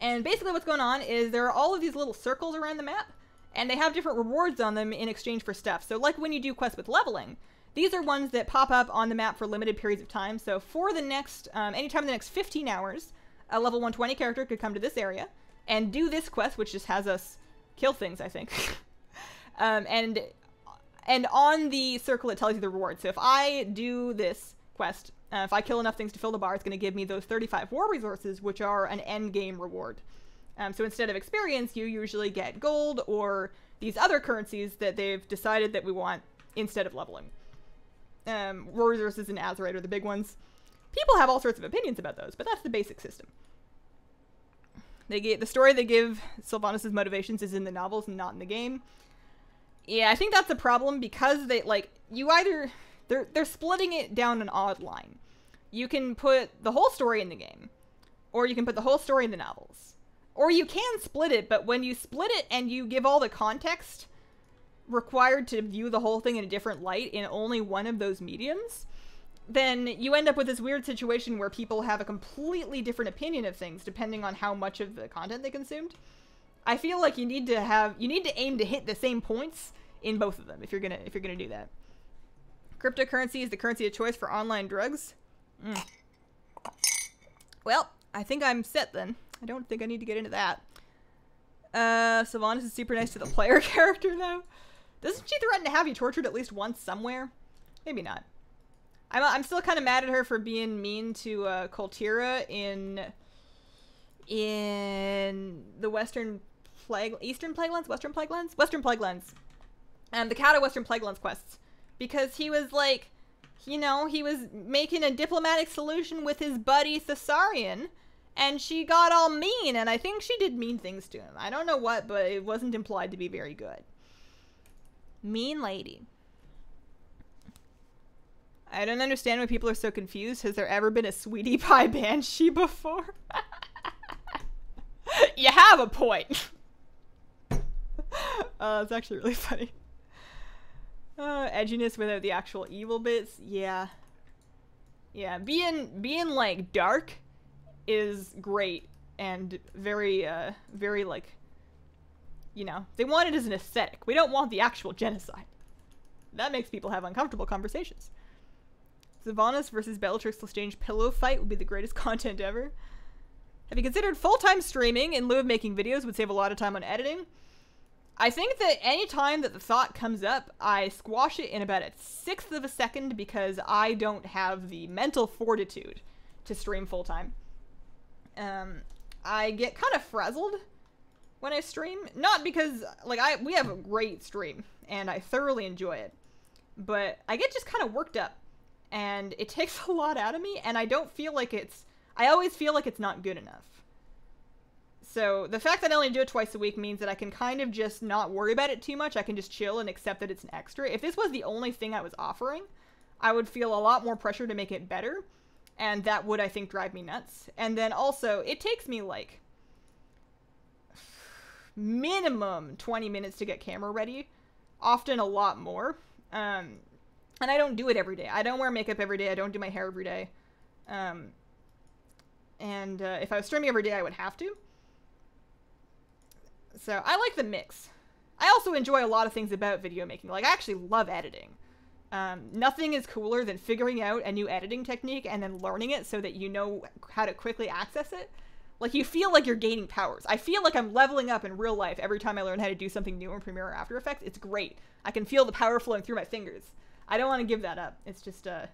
And basically what's going on is there are all of these little circles around the map, and they have different rewards on them in exchange for stuff. So like when you do quests with leveling, these are ones that pop up on the map for limited periods of time. So for the next, anytime in the next 15 hours, a level 120 character could come to this area and do this quest, which just has us kill things, I think. And on the circle, it tells you the reward. So if I do this quest, if I kill enough things to fill the bar, it's going to give me those 35 war resources, which are an end game reward. So instead of experience, you usually get gold or these other currencies that they've decided that we want instead of leveling. War resources and Azerite are the big ones. People have all sorts of opinions about those, but that's the basic system. The story they give Sylvanas' motivations is in the novels and not in the game. Yeah, I think that's a problem because they, like, you either, they're splitting it down an odd line. You can put the whole story in the game, or you can put the whole story in the novels. Or you can split it, but when you split it and you give all the context required to view the whole thing in a different light in only one of those mediums, then you end up with this weird situation where people have a completely different opinion of things depending on how much of the content they consumed. I feel like you need to aim to hit the same points in both of them if you're gonna do that. Cryptocurrency is the currency of choice for online drugs. Well, I think I'm set then. I don't think I need to get into that. Sylvanas is super nice to the player character though. Doesn't she threaten to have you tortured at least once somewhere? Maybe not. I'm still kind of mad at her for being mean to Koltira in the Western Plaguelands. The Cat of Western Plaguelands quests, because he was like, you know, he was making a diplomatic solution with his buddy Thessarian, and she got all mean, and I think she did mean things to him. I don't know what, but it wasn't implied to be very good. Mean lady. I don't understand why people are so confused. Has there ever been a Sweetie Pie Banshee before? You have a point. It's actually really funny. Edginess without the actual evil bits. Yeah. Yeah, being like dark is great and very like, you know, they want it as an aesthetic. We don't want the actual genocide. That makes people have uncomfortable conversations. Sylvanas versus Bellatrix Lestrange pillow fight would be the greatest content ever. Have you considered full-time streaming in lieu of making videos would save a lot of time on editing? I think that any time that the thought comes up, I squash it in about a 1/6 of a second because I don't have the mental fortitude to stream full-time. I get kind of frazzled when I stream. Not because, like, we have a great stream, and I thoroughly enjoy it. But I get just kind of worked up, and it takes a lot out of me, and I don't feel like I always feel like it's not good enough. So the fact that I only do it twice a week means that I can kind of just not worry about it too much. I can just chill and accept that it's an extra. If this was the only thing I was offering, I would feel a lot more pressure to make it better. And that would, I think, drive me nuts. And then also, it takes me like minimum 20 minutes to get camera ready. Often a lot more. And I don't do it every day. I don't wear makeup every day. I don't do my hair every day. And if I was streaming every day, I would have to. So I like the mix. I also enjoy a lot of things about video making. Like, I actually love editing. Nothing is cooler than figuring out a new editing technique and then learning it so that you know how to quickly access it. Like, you feel like you're gaining powers. I feel like I'm leveling up in real life every time I learn how to do something new in Premiere or After Effects. It's great. I can feel the power flowing through my fingers. I don't want to give that up. It's just, yeah,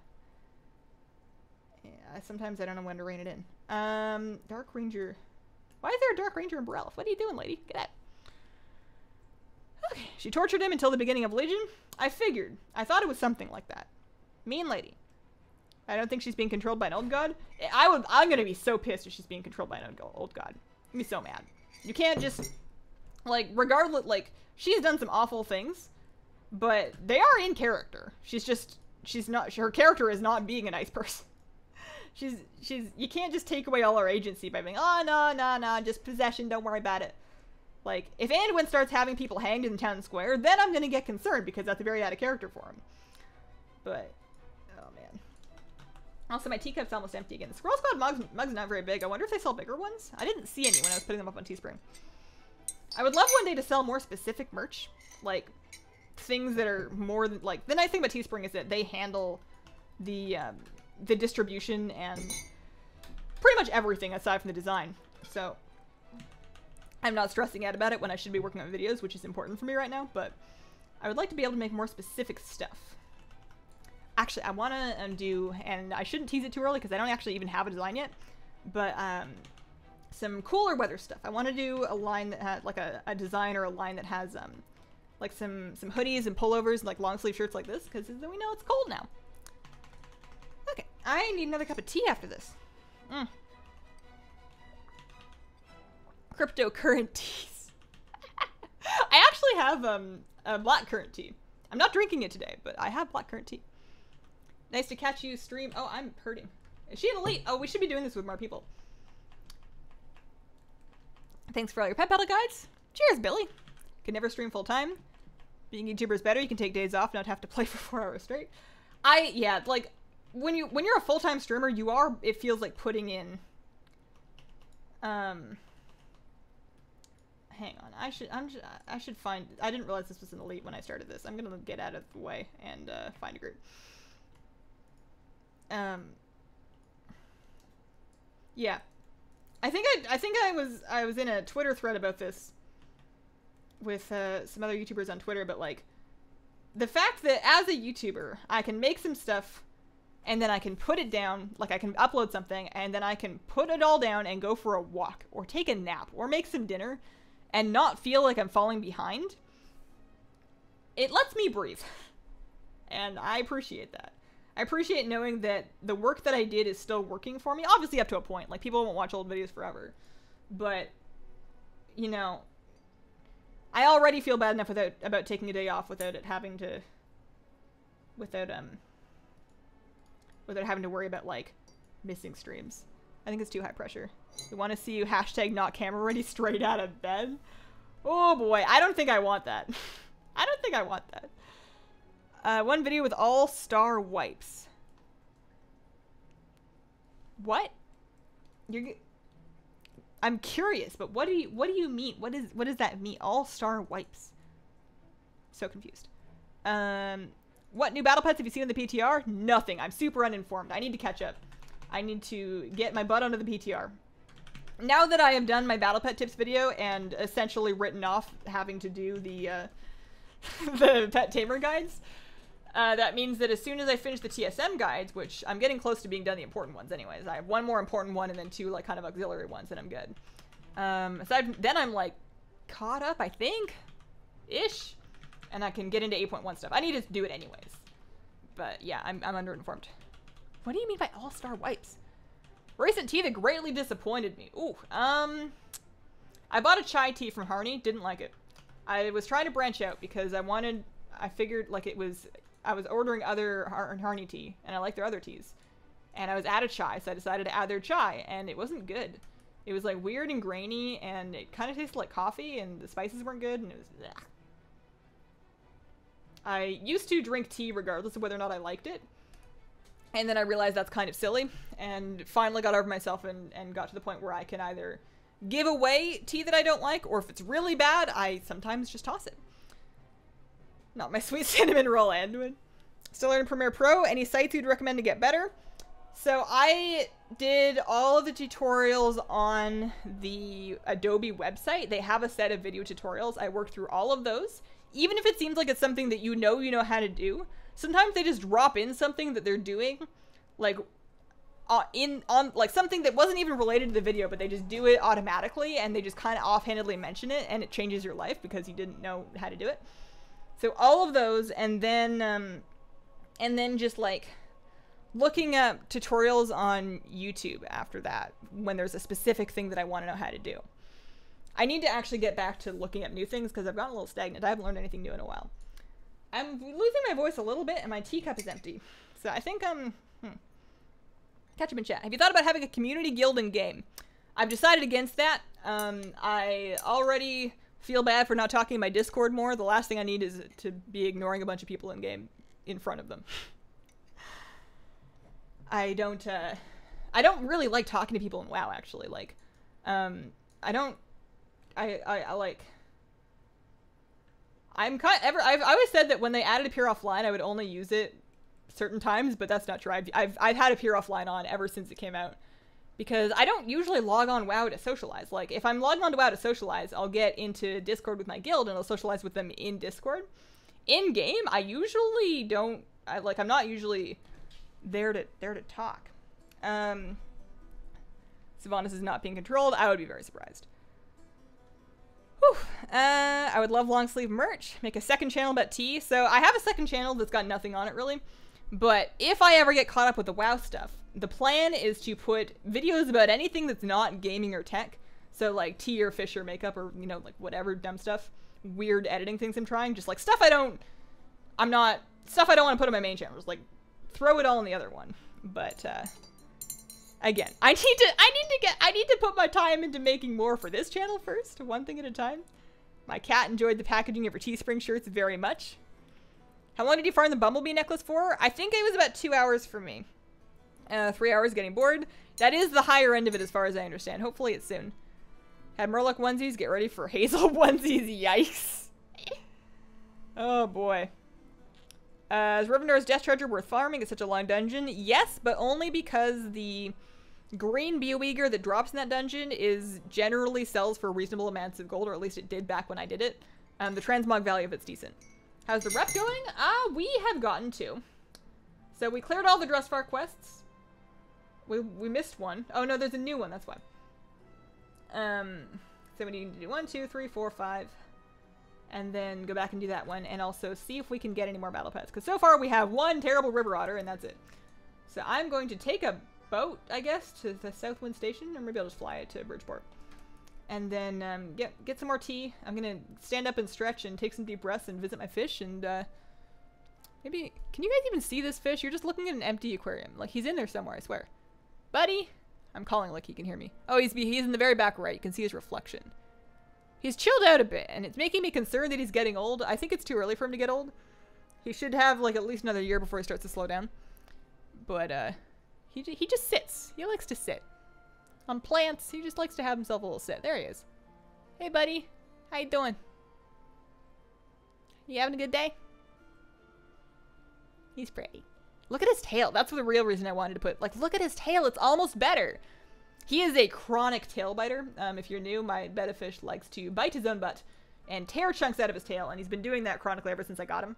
sometimes I don't know when to rein it in. Dark Ranger. Why is there a Dark Ranger in Borelf? What are you doing, lady? Get out. Okay. She tortured him until the beginning of Legion. I figured. I thought it was something like that. Mean lady. I don't think she's being controlled by an old god. I'm gonna be so pissed if she's being controlled by an old god. I'm gonna be so mad. You can't just, like, regardless, like, she's done some awful things, but they are in character. She's not, her character is not being a nice person. You can't just take away all her agency by being, oh, no, just possession, don't worry about it. Like, if Anduin starts having people hanged in the town square, then I'm gonna get concerned, because that's very out of character for him. But, oh man. Also, my teacup's almost empty again. The Squirrel Squad mug's not very big. I wonder if they sell bigger ones? I didn't see any when I was putting them up on Teespring. I would love one day to sell more specific merch. Like, things that are more than, like, the nice thing about Teespring is that they handle the distribution and pretty much everything aside from the design. So, I'm not stressing out about it when I should be working on videos, which is important for me right now, but I would like to be able to make more specific stuff. Actually, I want to do, and I shouldn't tease it too early because I don't actually even have a design yet, but some cooler weather stuff. I want to do a line that has, like a design or a line that has like some hoodies and pullovers and like long sleeve shirts like this, because we know it's cold now. Okay, I need another cup of tea after this. Cryptocurrent teas. I actually have a blackcurrant tea. I'm not drinking it today, but I have blackcurrant tea. Nice to catch you stream. Oh, I'm hurting. Is she an elite? Oh, we should be doing this with more people. Thanks for all your pet battle guides. Cheers, Billy. Can never stream full time. Being a YouTuber is better. You can take days off, not have to play for 4 hours straight. Yeah, like when you're a full-time streamer, it feels like putting in. Hang on. I should find. I didn't realize this was an elite when I started this. I'm gonna get out of the way and find a group. Yeah. I think I was in a Twitter thread about this with some other YouTubers on Twitter, but like the fact that as a YouTuber I can make some stuff and then I can put it down, like I can upload something and then I can put it all down and go for a walk or take a nap or make some dinner and not feel like I'm falling behind. It lets me breathe. And I appreciate that. I appreciate knowing that the work that I did is still working for me. Obviously up to a point. Like, people won't watch old videos forever. But, you know, I already feel bad enough about taking a day off without having to worry about, like, missing streams. I think it's too high pressure. We want to see you hashtag not camera ready straight out of bed. Oh boy, I don't think I want that. I don't think I want that. One video with all-star wipes. What? I'm curious, but what do you mean? What does that mean? All-star wipes. So confused. What new battle pets have you seen in the PTR? Nothing. I'm super uninformed. I need to catch up. I need to get my butt onto the PTR. Now that I have done my battle pet tips video and essentially written off having to do the the pet tamer guides, that means that as soon as I finish the TSM guides, which I'm getting close to being done the important ones anyways, I have one more important one and then 2 like kind of auxiliary ones and I'm good. Then I'm like caught up, I think, ish, and I can get into 8.1 stuff. I need to do it anyways, but yeah, I'm underinformed. What do you mean by all-star wipes? Recent tea that greatly disappointed me. Ooh, I bought a chai tea from Harney, didn't like it. I was trying to branch out because I figured like I was ordering other Harney tea, and I like their other teas. And I was out of chai, so I decided to add their chai, and it wasn't good. It was like weird and grainy, and it kind of tasted like coffee, and the spices weren't good, and it was bleh. I used to drink tea regardless of whether or not I liked it. And then I realized that's kind of silly, and finally got over myself and got to the point where I can either give away tea that I don't like, or if it's really bad, I sometimes just toss it. Not my sweet cinnamon roll, Anduin. Still learning Premiere Pro. Any sites you'd recommend to get better? So I did all of the tutorials on the Adobe website. They have a set of video tutorials. I worked through all of those. Even if it seems like it's something that you know how to do, sometimes they just drop in something that they're doing, like on like something that wasn't even related to the video, but they just do it automatically, and they just kind of offhandedly mention it, and it changes your life because you didn't know how to do it. So all of those, and then just like looking up tutorials on YouTube after that when there's a specific thing that I want to know how to do. I need to actually get back to looking up new things because I've gotten a little stagnant. I haven't learned anything new in a while. I'm losing my voice a little bit, and my teacup is empty. So I think, catch up in chat. Have you thought about having a community guild in game? I've decided against that. I already feel bad for not talking in my Discord more. The last thing I need is to be ignoring a bunch of people in game in front of them. I don't really like talking to people in WoW, actually. Like, I always said that when they added Appear Offline, I would only use it certain times, but that's not true. I've had Appear Offline on ever since it came out, because I don't usually log on WoW to socialize. Like, if I'm logging on to WoW to socialize, I'll get into Discord with my guild and I'll socialize with them in Discord. In game, I usually don't. I'm not usually there to talk. Sylvanas is not being controlled. I would be very surprised. Whew. I would love long sleeve merch. Make a second channel about tea. So I have a second channel that's got nothing on it really. But if I ever get caught up with the WoW stuff, the plan is to put videos about anything that's not gaming or tech. So like tea or fish or makeup or, you know, like whatever dumb stuff. Weird editing things I'm trying. Just like stuff I don't want to put on my main channel. Just like throw it all in the other one. But again, I need to put my time into making more for this channel first, one thing at a time. My cat enjoyed the packaging of her Teespring shirts very much. How long did you farm the Bumblebee necklace for? I think it was about 2 hours for me. 3 hours getting bored. That is the higher end of it as far as I understand. Hopefully it's soon. Had Murloc onesies, get ready for Hazel onesies. Yikes. Oh boy. Is Rivendar's Death Treasure worth farming? It's such a long dungeon. Yes, but only because the green Bioeager that drops in that dungeon generally sells for reasonable amounts of gold, or at least it did back when I did it. The transmog value of it's decent. How's the rep going? We have gotten 2. So we cleared all the Drustvar quests. We missed one. Oh no, there's a new one, that's why. So we need to do 1, 2, 3, 4, 5. And then go back and do that one, and also see if we can get any more battle pets. Because so far we have 1 terrible river otter, and that's it. So I'm going to take a boat, I guess, to the Southwind Station, or maybe I'll just fly it to Bridgeport. And then get some more tea. I'm gonna stand up and stretch and take some deep breaths and visit my fish, and maybe, can you guys even see this fish? You're just looking at an empty aquarium. Like, he's in there somewhere, I swear. Buddy! I'm calling like he can hear me. Oh, he's in the very back right. You can see his reflection. He's chilled out a bit, and it's making me concerned that he's getting old. I think it's too early for him to get old. He should have, like, at least another year before he starts to slow down. But, he just sits. He likes to sit. On plants, he just likes to have himself a little sit. There he is. Hey, buddy. How you doing? You having a good day? He's pretty. Look at his tail. That's the real reason I wanted to put, like, look at his tail. It's almost better. He is a chronic tail biter. If you're new, my betta fish likes to bite his own butt and tear chunks out of his tail, and he's been doing that chronically ever since I got him.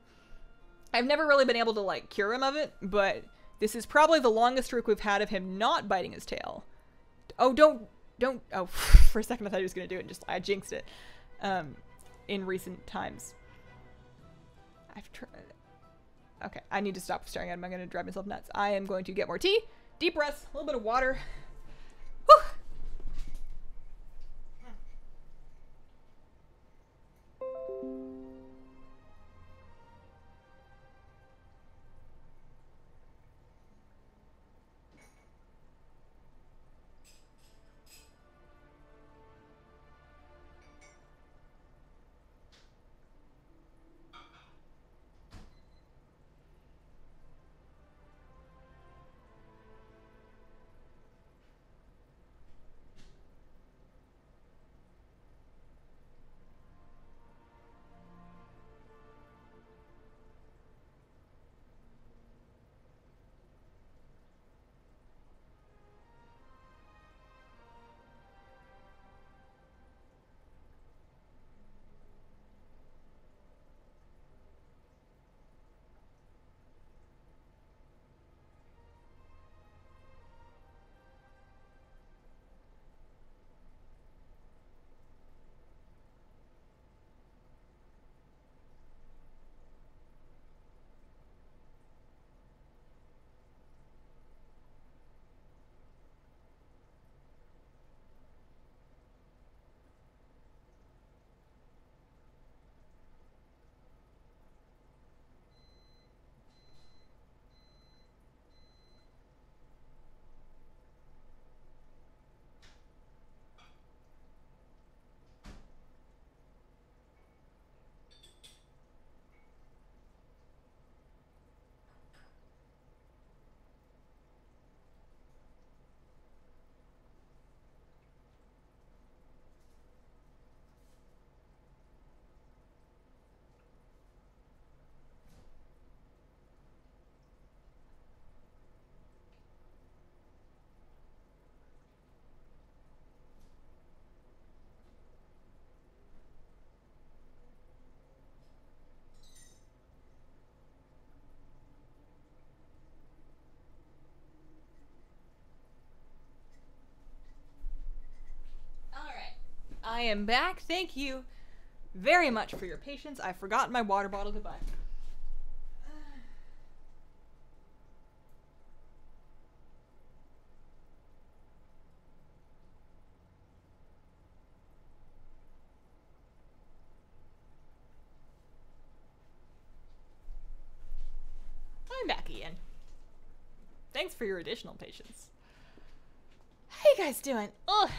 I've never really been able to, like, cure him of it, but this is probably the longest streak we've had of him not biting his tail. Oh, don't, oh, for a second I thought he was going to do it, and just, I jinxed it, in recent times. I've tried, okay, I need to stop staring at him. I'm going to drive myself nuts. I am going to get more tea, deep breaths, a little bit of water. Whew. I am back. Thank you very much for your patience. I forgot my water bottle. Goodbye. I'm back again. Thanks for your additional patience. How you guys doing? Ugh,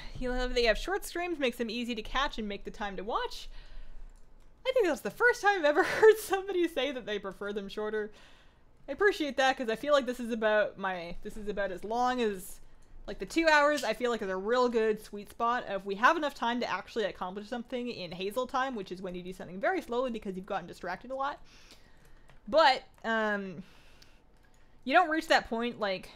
they have short streams, makes them easy to catch and make the time to watch. I think that's the first time I've ever heard somebody say that they prefer them shorter. I appreciate that because I feel like this is about as long as, like, the 2 hours I feel like is a real good sweet spot of we have enough time to actually accomplish something in Hazel time, which is when you do something very slowly because you've gotten distracted a lot. But, you don't reach that point, like,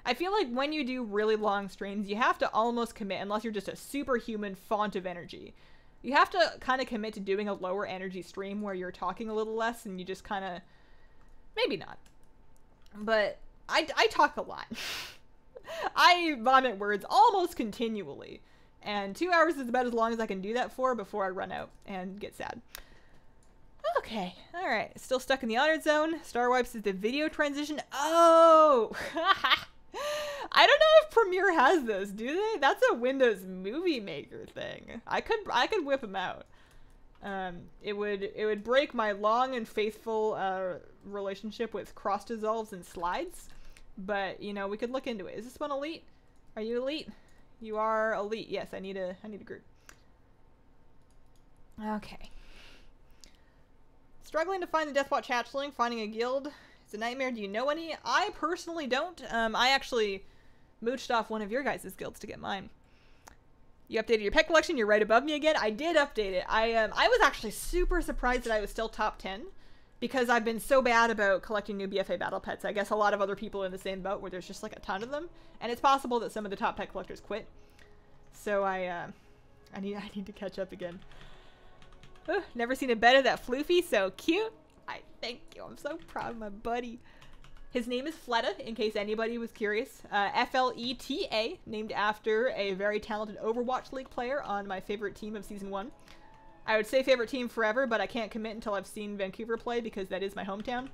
I feel like when you do really long streams, you have to almost commit, unless you're just a superhuman font of energy. You have to kind of commit to doing a lower energy stream where you're talking a little less and you just kind of, maybe not. But I talk a lot. I vomit words almost continually. And 2 hours is about as long as I can do that for before I run out and get sad. Okay, alright. Still stuck in the honored zone. Star Wipes is the video transition. Oh! I don't know if Premiere has those, do they? That's a Windows Movie Maker thing. I could whip them out. It would break my long and faithful relationship with cross dissolves and slides, but you know, we could look into it. Is this one elite? Are you elite? You are elite. Yes, I need a group. Okay. Struggling to find the Deathwatch hatchling, finding a guild. It's a nightmare. Do you know any? I personally don't. I actually mooched off one of your guys' guilds to get mine. You updated your pet collection. You're right above me again. I did update it. I was actually super surprised that I was still top 10 because I've been so bad about collecting new BfA battle pets. I guess a lot of other people are in the same boat where there's just like a ton of them, and it's possible that some of the top pet collectors quit. So I need to catch up again. Never seen a beta that floofy, so cute. I thank you. I'm so proud of my buddy. His name is Fleta, in case anybody was curious. F-L-E-T-A, named after a very talented Overwatch League player on my favorite team of Season 1. I would say favorite team forever, but I can't commit until I've seen Vancouver play because that is my hometown.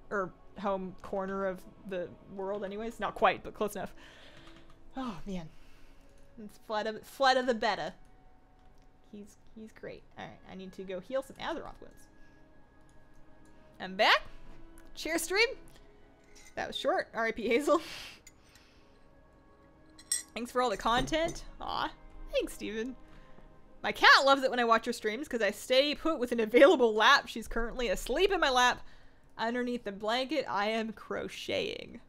Or home corner of the world anyways. Not quite, but close enough. Oh, man. It's Fleta the beta. He's great. Alright, I need to go heal some Azeroth wounds. I'm back. Cheer stream. That was short. R.I.P. Hazel. Thanks for all the content. Aw. Thanks, Steven. My cat loves it when I watch her streams because I stay put with an available lap. She's currently asleep in my lap. Underneath the blanket, I am crocheting.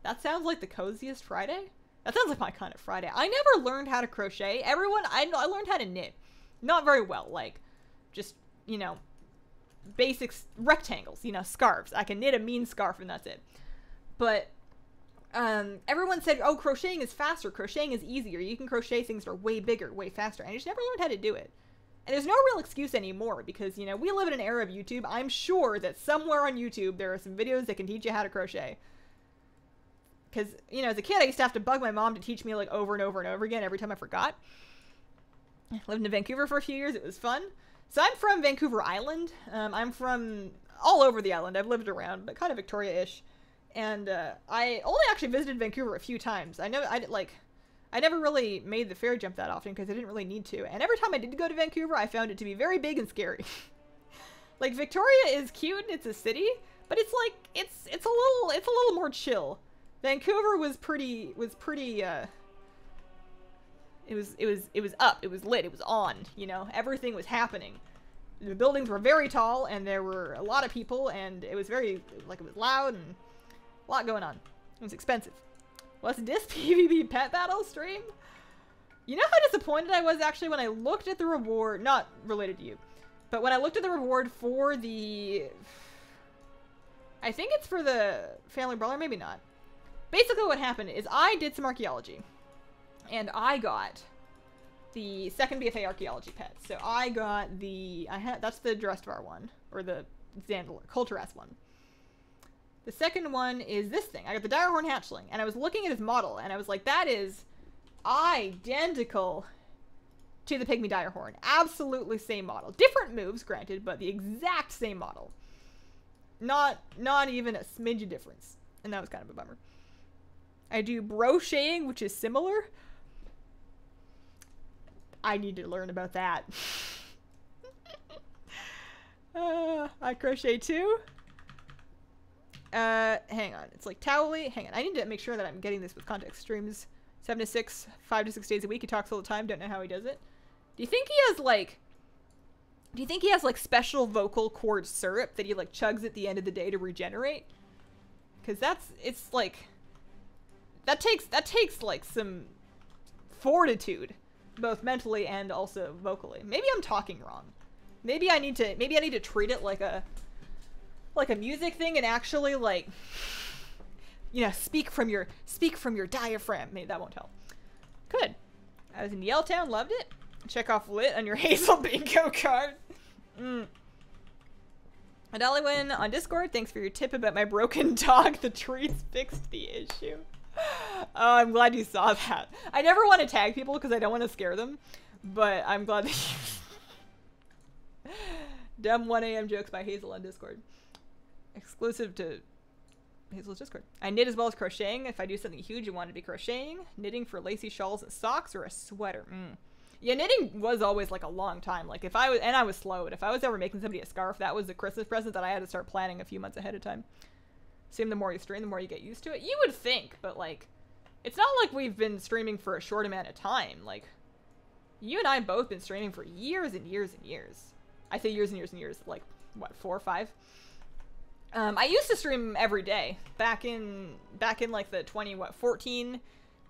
That sounds like the coziest Friday. That sounds like my kind of Friday. I never learned how to crochet. I learned how to knit. Not very well. Like, just, you know, basics, rectangles, you know, scarves. I can knit a mean scarf and that's it. But everyone said, oh, crocheting is faster, crocheting is easier, you can crochet things that are way bigger, way faster. I just never learned how to do it. And there's no real excuse anymore because, you know, we live in an era of YouTube. I'm sure that somewhere on YouTube there are some videos that can teach you how to crochet. Because, you know, as a kid I used to have to bug my mom to teach me like over and over and over again every time I forgot. I lived in Vancouver for a few years. It was fun. So I'm from Vancouver Island. I'm from all over the island. I've lived around, but kind of Victoria-ish. And I only actually visited Vancouver a few times. I never really made the ferry jump that often because I didn't really need to. And every time I did go to Vancouver, I found it to be very big and scary. Like, Victoria is cute and it's a city, but it's like it's a little more chill. Vancouver was pretty it was up, it was lit, it was on, you know, everything was happening. The buildings were very tall and there were a lot of people and it was very, like, it was loud and a lot going on. It was expensive. What's this PvP pet battle stream? You know how disappointed I was actually when I looked at the reward, not related to you, but when I looked at the reward for the, I think it's for the Family Brawler, maybe not. Basically what happened is I did some archaeology and I got the second BfA archaeology pet. So I got the, that's the Drestvar one, or the Culturas one. The second one is this thing. I got the Direhorn Hatchling, and I was looking at his model, and I was like, that is identical to the Pygmy Dire Horn. Absolutely same model. Different moves, granted, but the exact same model. Not even a smidge of difference. And that was kind of a bummer. I do brocheting, which is similar. I need to learn about that. I crochet too. Hang on. It's like Towley. Hang on. I need to make sure that I'm getting this with context. Streams 7 to 6, 5 to 6 days a week. He talks all the time. Don't know how he does it. Do you think he has like special vocal cord syrup that he like chugs at the end of the day to regenerate? Because it's like, that takes like some fortitude, both mentally and also vocally. Maybe I'm talking wrong. Maybe I need to treat it like a music thing and actually like, you know, speak from your diaphragm. Maybe that won't help. Good. I was in Yelltown, loved it. Check off lit on your Hazel bingo card. Adeliwin on Discord, thanks for your tip about my broken dog. The treats fixed the issue. Oh, I'm glad you saw that. I never want to tag people because I don't want to scare them, but I'm glad that you... Dumb 1 a.m. jokes by Hazel on Discord. Exclusive to Hazel's Discord. I knit as well as crocheting. If I do something huge, you want to be crocheting. Knitting for lacy shawls and socks or a sweater. Yeah, knitting was always like a long time. Like if I was, and I was slow, but if I was ever making somebody a scarf, that was a Christmas present that I had to start planning a few months ahead of time. Seem the more you stream, the more you get used to it. You would think, but like, it's not like we've been streaming for a short amount of time. Like, you and I both been streaming for years and years and years. I say years and years and years, like, what, 4 or 5? I used to stream every day. Back in like the 14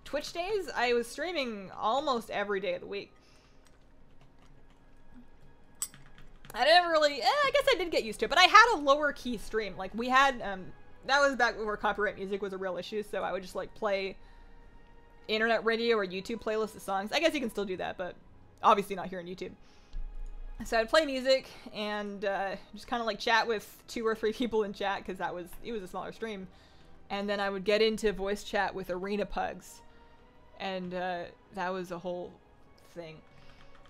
Twitch days, I was streaming almost every day of the week. I didn't really, I guess I did get used to it, but I had a lower key stream. Like we had, that was back before copyright music was a real issue, so I would just like play internet radio or YouTube playlists of songs. I guess you can still do that, but obviously not here on YouTube. So I'd play music and just kind of like chat with 2 or 3 people in chat because it was a smaller stream. And then I would get into voice chat with arena pugs. And that was a whole thing.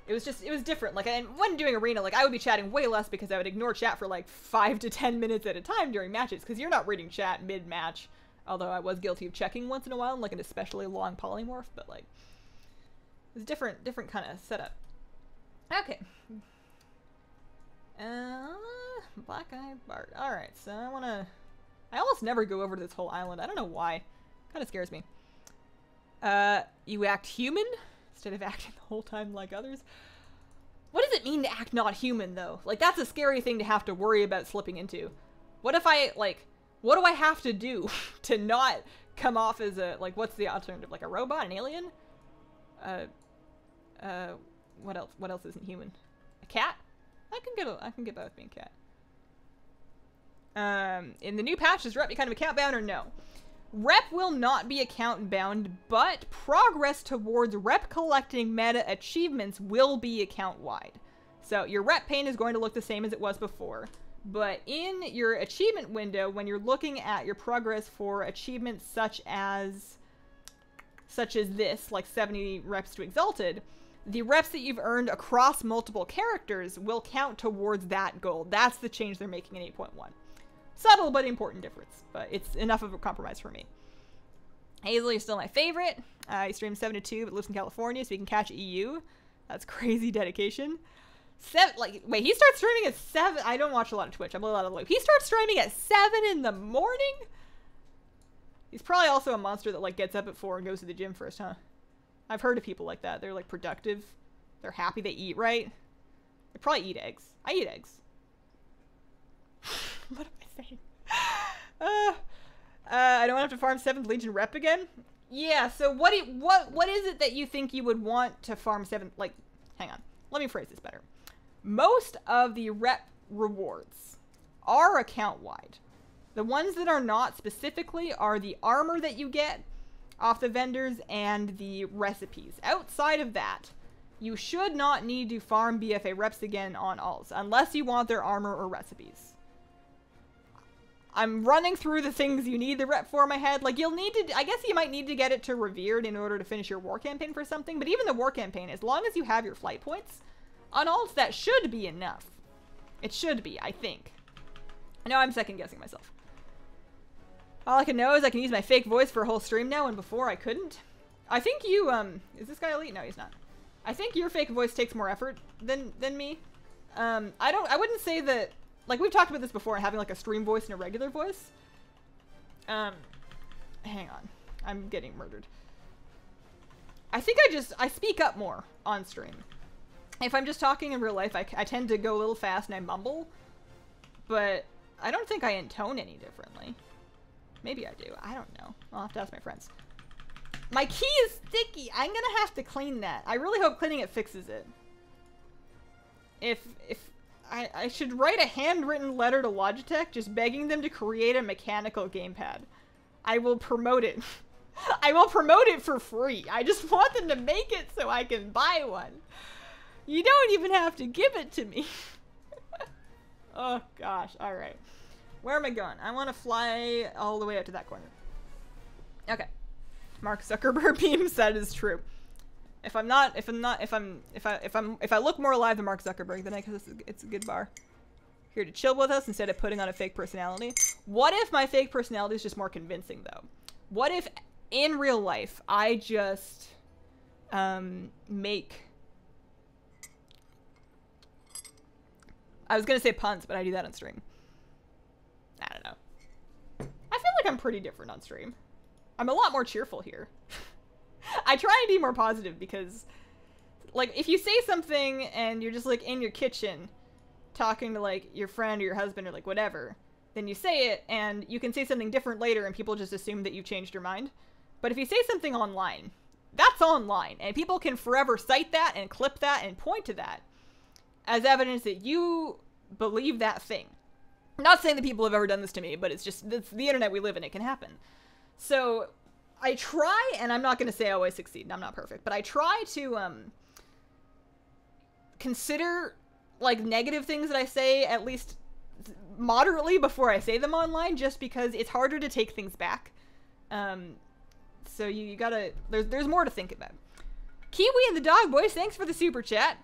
It was different. Like, and when doing arena, like, I would be chatting way less because I would ignore chat for, like, 5 to 10 minutes at a time during matches, because you're not reading chat mid-match. Although I was guilty of checking once in a while in, like, an especially long polymorph, but, like, it was different kind of setup. Okay. Black Eye Bart. Alright, so I almost never go over to this whole island. I don't know why. Kind of scares me. You act human? Instead of acting the whole time like others. What does it mean to act not human, though? Like, that's a scary thing to have to worry about slipping into. What if I, like, what do I have to do to not come off as a, like, what's the alternative? Like a robot, an alien? What else? What else isn't human? A cat? I can get both being cat. In the new patch, does rep be kind of account bound or no? Rep will not be account bound, but progress towards rep collecting meta achievements will be account wide. So your rep pane is going to look the same as it was before, but in your achievement window, when you're looking at your progress for achievements such as this, like 70 reps to Exalted, the reps that you've earned across multiple characters will count towards that goal. That's the change they're making in 8.1. Subtle but important difference, but it's enough of a compromise for me. Hazel is still my favorite. He streams 7 to 2, but lives in California, so he can catch EU. That's crazy dedication. Wait, he starts streaming at 7. I don't watch a lot of Twitch. I'm a little out of the loop. He starts streaming at 7 in the morning? He's probably also a monster that like gets up at 4 and goes to the gym first, huh? I've heard of people like that. They're like productive. They're happy they eat right. They probably eat eggs. I eat eggs. What am I saying? I don't have to farm 7th Legion rep again? Yeah, so what is it that you think you would want to farm 7? Like, hang on. Let me phrase this better. Most of the rep rewards are account-wide. The ones that are not specifically are the armor that you get off the vendors and the recipes. Outside of that, you should not need to farm BfA reps again on alts, unless you want their armor or recipes. I'm running through the things you need the rep for in my head. Like, you'll need to, I guess you might need to get it to revered in order to finish your war campaign for something, but even the war campaign, as long as you have your flight points on alts, that should be enough. It should be, I think. I know I'm second guessing myself. All I can know is I can use my fake voice for a whole stream now, and before I couldn't. I think you, is this guy elite? No, he's not. I think your fake voice takes more effort than me. I wouldn't say that, like, we've talked about this before, having like a stream voice and a regular voice. Hang on. I'm getting murdered. I think I speak up more on stream. If I'm just talking in real life, I tend to go a little fast and I mumble, but I don't think I intone any differently. Maybe I do. I don't know. I'll have to ask my friends. My key is sticky. I'm gonna have to clean that. I really hope cleaning it fixes it. If I should write a handwritten letter to Logitech just begging them to create a mechanical gamepad. I will promote it. I will promote it for free. I just want them to make it so I can buy one. You don't even have to give it to me. Oh gosh, alright. Where am I going? I want to fly all the way out to that corner. Okay. Mark Zuckerberg beams, that is true. If I look more alive than Mark Zuckerberg, then I guess it's a good bar. Here to chill with us instead of putting on a fake personality. What if my fake personality is just more convincing, though? What if, in real life, I just, make... I was gonna say puns, but I do that on stream. I don't know. I feel like I'm pretty different on stream. I'm a lot more cheerful here. I try and be more positive because, like, if you say something and you're just, like, in your kitchen talking to, like, your friend or your husband or, like, whatever, then you say it and you can say something different later and people just assume that you've changed your mind. But if you say something online, that's online, and people can forever cite that and clip that and point to that as evidence that you believe that thing. I'm not saying that people have ever done this to me, but it's the internet we live in. It can happen. So I try, and I'm not going to say I always succeed. I'm not perfect, but I try to consider, like, negative things that I say at least moderately before I say them online, just because it's harder to take things back. So you gotta, there's more to think about. Kiwi and the Dog Boys, thanks for the super chat.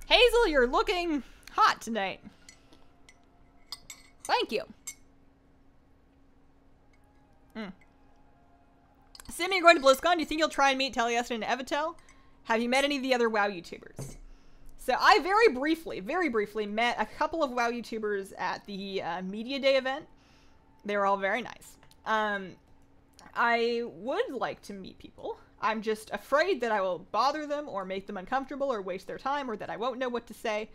Hazel, you're looking hot tonight. Thank you. Assuming you're going to BlizzCon, do you think you'll try and meet Telliustin and Evitel? Have you met any of the other WoW YouTubers? So I very briefly met a couple of WoW YouTubers at the Media Day event. They were all very nice. I would like to meet people. I'm just afraid that I will bother them or make them uncomfortable or waste their time or that I won't know what to say.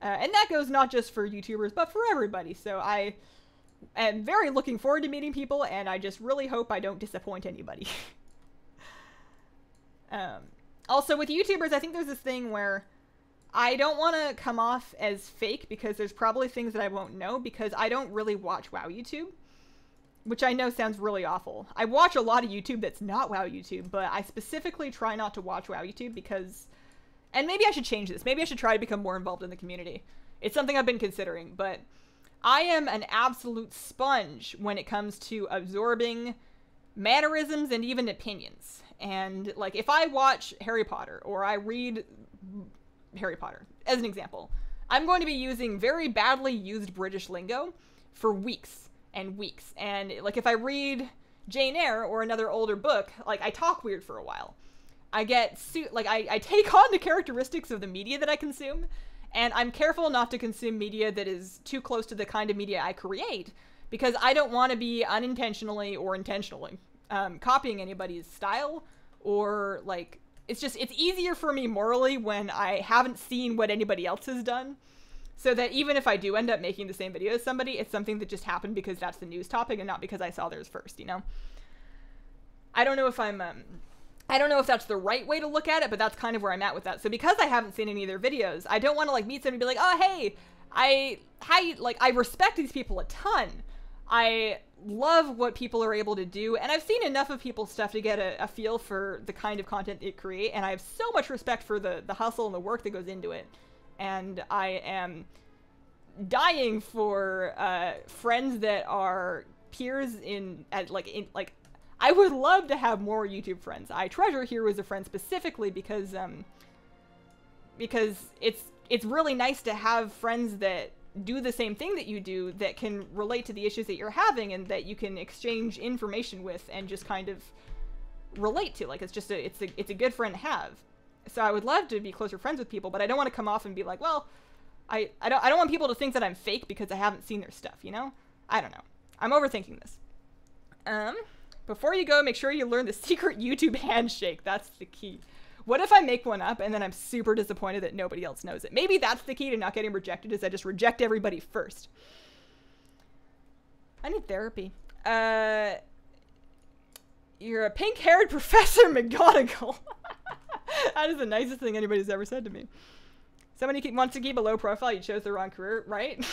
And that goes not just for YouTubers, but for everybody. So I am very looking forward to meeting people, and I just really hope I don't disappoint anybody. Also, with YouTubers, I think there's this thing where I don't want to come off as fake because there's probably things that I won't know because I don't really watch WoW YouTube. Which I know sounds really awful. I watch a lot of YouTube that's not WoW YouTube, but I specifically try not to watch WoW YouTube because... And maybe I should change this. Maybe I should try to become more involved in the community. It's something I've been considering, but I am an absolute sponge when it comes to absorbing mannerisms and even opinions. And, like, if I watch Harry Potter or I read Harry Potter, as an example, I'm going to be using very badly used British lingo for weeks and weeks. And, like, if I read Jane Eyre or another older book, like, I talk weird for a while. I get, I take on the characteristics of the media that I consume, and I'm careful not to consume media that is too close to the kind of media I create, because I don't want to be unintentionally or intentionally copying anybody's style, or, like, it's easier for me morally when I haven't seen what anybody else has done, so that even if I do end up making the same video as somebody, it's something that just happened because that's the news topic and not because I saw theirs first, you know? I don't know if I don't know if that's the right way to look at it, but that's kind of where I'm at with that. So because I haven't seen any of their videos, I don't want to, like, meet somebody and be like, oh, hey, I respect these people a ton. I love what people are able to do, and I've seen enough of people's stuff to get a feel for the kind of content they create, and I have so much respect for the hustle and the work that goes into it. And I am dying for friends that are peers I would love to have more YouTube friends. I treasure Hero as a friend specifically because it's really nice to have friends that do the same thing that you do, that can relate to the issues that you're having and that you can exchange information with and just kind of relate to. Like, it's a good friend to have. So I would love to be closer friends with people, but I don't want to come off and be like, well, I don't want people to think that I'm fake because I haven't seen their stuff, you know? I don't know. I'm overthinking this. Before you go, make sure you learn the secret YouTube handshake. That's the key. What if I make one up and then I'm super disappointed that nobody else knows it? Maybe that's the key to not getting rejected, is I just reject everybody first. I need therapy. You're a pink-haired Professor McGonagall. That is the nicest thing anybody's ever said to me. Somebody wants to keep a low profile, you chose the wrong career, right?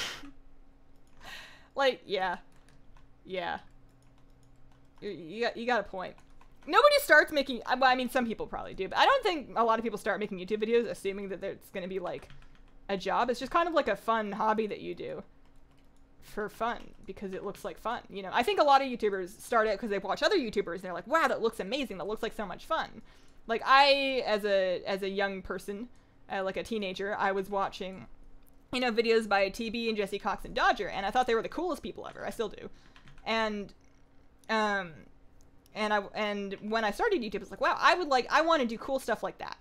Like, yeah. Yeah. You got a point. Nobody starts making, well, I mean, some people probably do, but I don't think a lot of people start making YouTube videos assuming that it's going to be like a job. It's just kind of like a fun hobby that you do for fun because it looks like fun. You know, I think a lot of YouTubers start out because they watch other YouTubers and they're like, wow, that looks amazing. That looks like so much fun. Like as a young person, like a teenager, I was watching, you know, videos by TB and Jesse Cox and Dodger, and I thought they were the coolest people ever. I still do. And when I started YouTube, it's like, wow, I want to do cool stuff like that.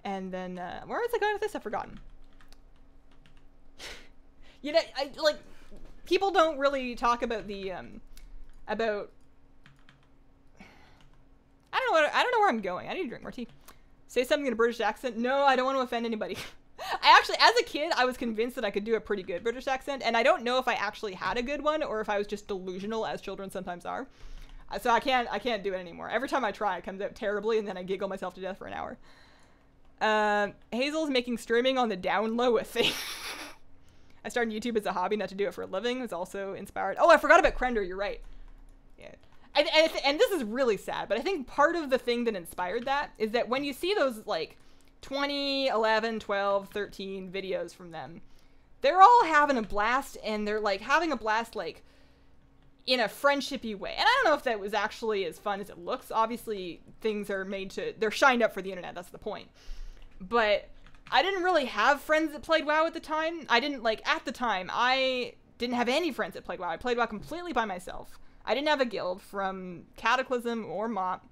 And then, where was I going with this? I've forgotten. You know, people don't really talk about the, about, I don't know where I'm going. I need to drink more tea. Say something in a British accent. No, I don't want to offend anybody. I actually, as a kid, I was convinced that I could do a pretty good British accent, and I don't know if I actually had a good one or if I was just delusional, as children sometimes are. So I can't do it anymore. Every time I try, it comes out terribly, and then I giggle myself to death for an hour. Hazel's making streaming on the down low a thing. I started YouTube as a hobby, not to do it for a living. Was also inspired. Oh, I forgot about Krender. You're right. Yeah. And this is really sad, but I think part of the thing that inspired that is that when you see those, like, 20, 11, 12, 13 videos from them, they're all having a blast, and they're, like, having a blast, like, in a friendshipy way. And I don't know if that was actually as fun as it looks. Obviously, things are they're shined up for the internet, that's the point. But I didn't really have friends that played WoW at the time. At the time, I didn't have any friends that played WoW. I played WoW completely by myself. I didn't have a guild from Cataclysm or Mop.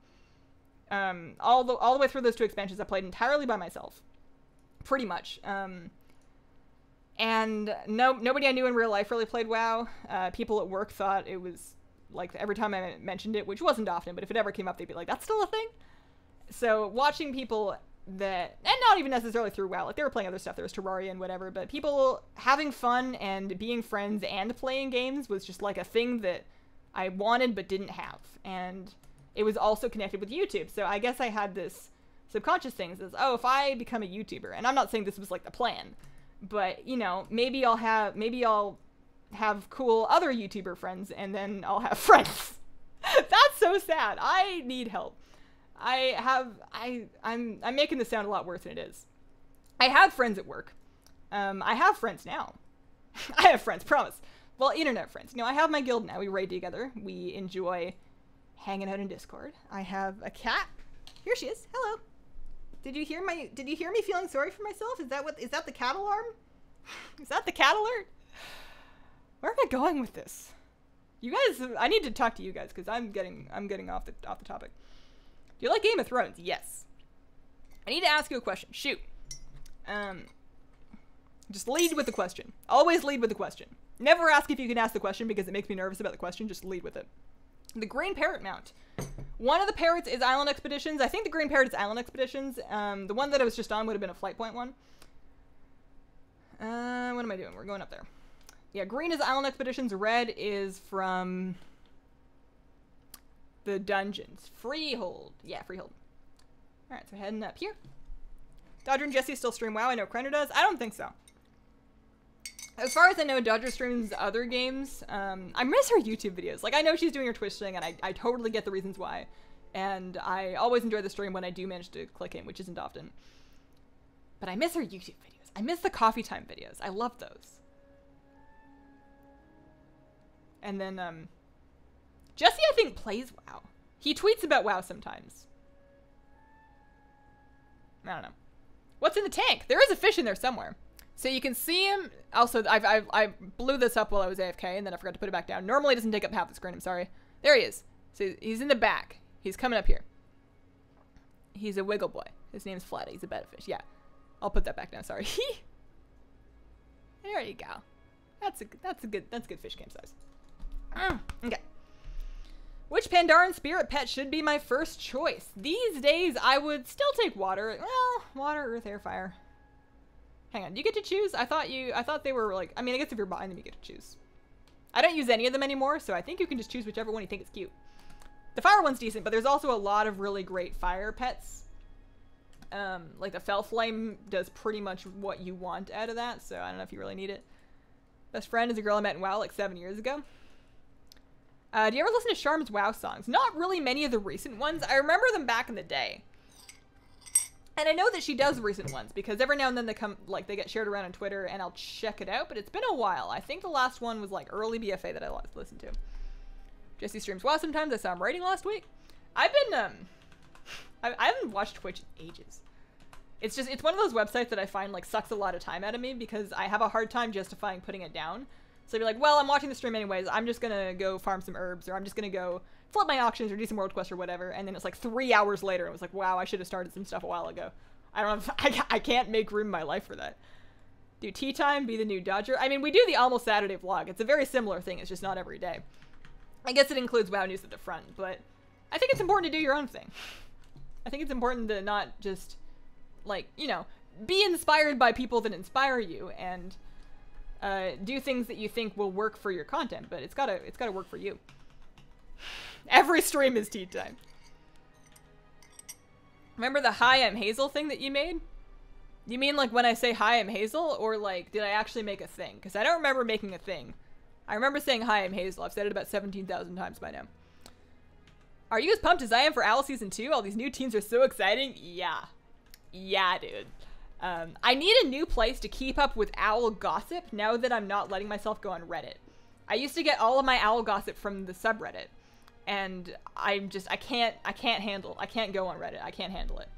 All the way through those two expansions, I played entirely by myself. Pretty much. And nobody I knew in real life really played WoW. People at work thought it was, like, every time I mentioned it, which wasn't often, but if it ever came up, they'd be like, that's still a thing? So watching people that, and not even necessarily through WoW, like, they were playing other stuff, there was Terraria and whatever, but people having fun and being friends and playing games was just, like, a thing that I wanted but didn't have. And it was also connected with YouTube, so I guess I had this subconscious thing that says, oh, if I become a YouTuber, and I'm not saying this was, like, the plan, but, you know, maybe I'll have cool other YouTuber friends, and then I'll have friends. That's so sad. I need help. I'm making this sound a lot worse than it is. I had friends at work. I have friends now. I have friends, promise. Well, internet friends. You know, I have my guild now. We raid together. We enjoy hanging out in Discord. I have a cat. Here she is. Hello. Did you hear me feeling sorry for myself? Is that the cat alarm? Is that the cat alert? Where am I going with this? You guys, I need to talk to you guys because I'm getting off the topic. Do you like Game of Thrones? Yes. I need to ask you a question. Shoot. Just lead with the question. Always lead with the question. Never ask if you can ask the question because it makes me nervous about the question. Just lead with it. The Green Parrot mount. One of the parrots is Island Expeditions. I think the Green Parrot is Island Expeditions. The one that I was just on would have been a Flight Point one. What am I doing? We're going up there. Yeah, green is Island Expeditions. Red is from the dungeons. Freehold. Yeah, Freehold. Alright, so heading up here. Dodger and Jesse still stream WoW. I know Krender does. I don't think so. As far as I know, Dodger streams other games. I miss her YouTube videos. Like, I know she's doing her Twitch thing, and I totally get the reasons why. And I always enjoy the stream when I do manage to click in, which isn't often. But I miss her YouTube videos. I miss the coffee time videos. I love those. And then, Jesse, I think, plays WoW. He tweets about WoW sometimes. I don't know. What's in the tank? There is a fish in there somewhere. So you can see him. Also, I blew this up while I was AFK, and then I forgot to put it back down. Normally it doesn't take up half the screen, I'm sorry. There he is. So he's in the back. He's coming up here. He's a wiggle boy. His name's Flatty. He's a betta fish. Yeah. I'll put that back down, sorry. There you go. That's a good fish cam size. Okay. Which Pandaren spirit pet should be my first choice? These days, I would still take water. Well, water, earth, air, fire. Hang on, do you get to choose? I thought they were like, I mean, I guess if you're buying them, you get to choose. I don't use any of them anymore, so I think you can just choose whichever one you think is cute. The fire one's decent, but there's also a lot of really great fire pets. Like the Fell Flame does pretty much what you want out of that, so I don't know if you really need it. Best friend is a girl I met in WoW like 7 years ago. Do you ever listen to Charm's WoW songs? Not really many of the recent ones. I remember them back in the day. And I know that she does recent ones because every now and then they come, like, they get shared around on Twitter and I'll check it out, but it's been a while. I think the last one was like early BfA that I listened to. Jesse streams WoW sometimes. I saw him writing last week. I've been, I haven't watched Twitch in ages. It's one of those websites that I find like sucks a lot of time out of me because I have a hard time justifying putting it down. So I'd be like, well, I'm watching the stream anyways. I'm just gonna go farm some herbs, or I'm just gonna go flip my auctions or do some world quests or whatever. And then it's like 3 hours later, it was like, wow, I should have started some stuff a while ago. I don't know if I can't make room in my life for that. Do tea time, be the new Dodger. I mean, we do the almost Saturday vlog. It's a very similar thing. It's just not every day. I guess it includes WoW news at the front, but I think it's important to do your own thing. I think it's important to not just, like, you know, be inspired by people that inspire you and do things that you think will work for your content, but it's gotta work for you. Every stream is tea time. Remember the hi, I'm Hazel thing that you made? You mean like when I say hi, I'm Hazel, or like did I actually make a thing? Because I don't remember making a thing. I remember saying hi, I'm Hazel. I've said it about 17,000 times by now. Are you as pumped as I am for Owl Season 2? All these new teams are so exciting. Yeah. Yeah, dude. I need a new place to keep up with owl gossip now that I'm not letting myself go on Reddit. I used to get all of my owl gossip from the subreddit, and I can't go on Reddit. I can't handle it.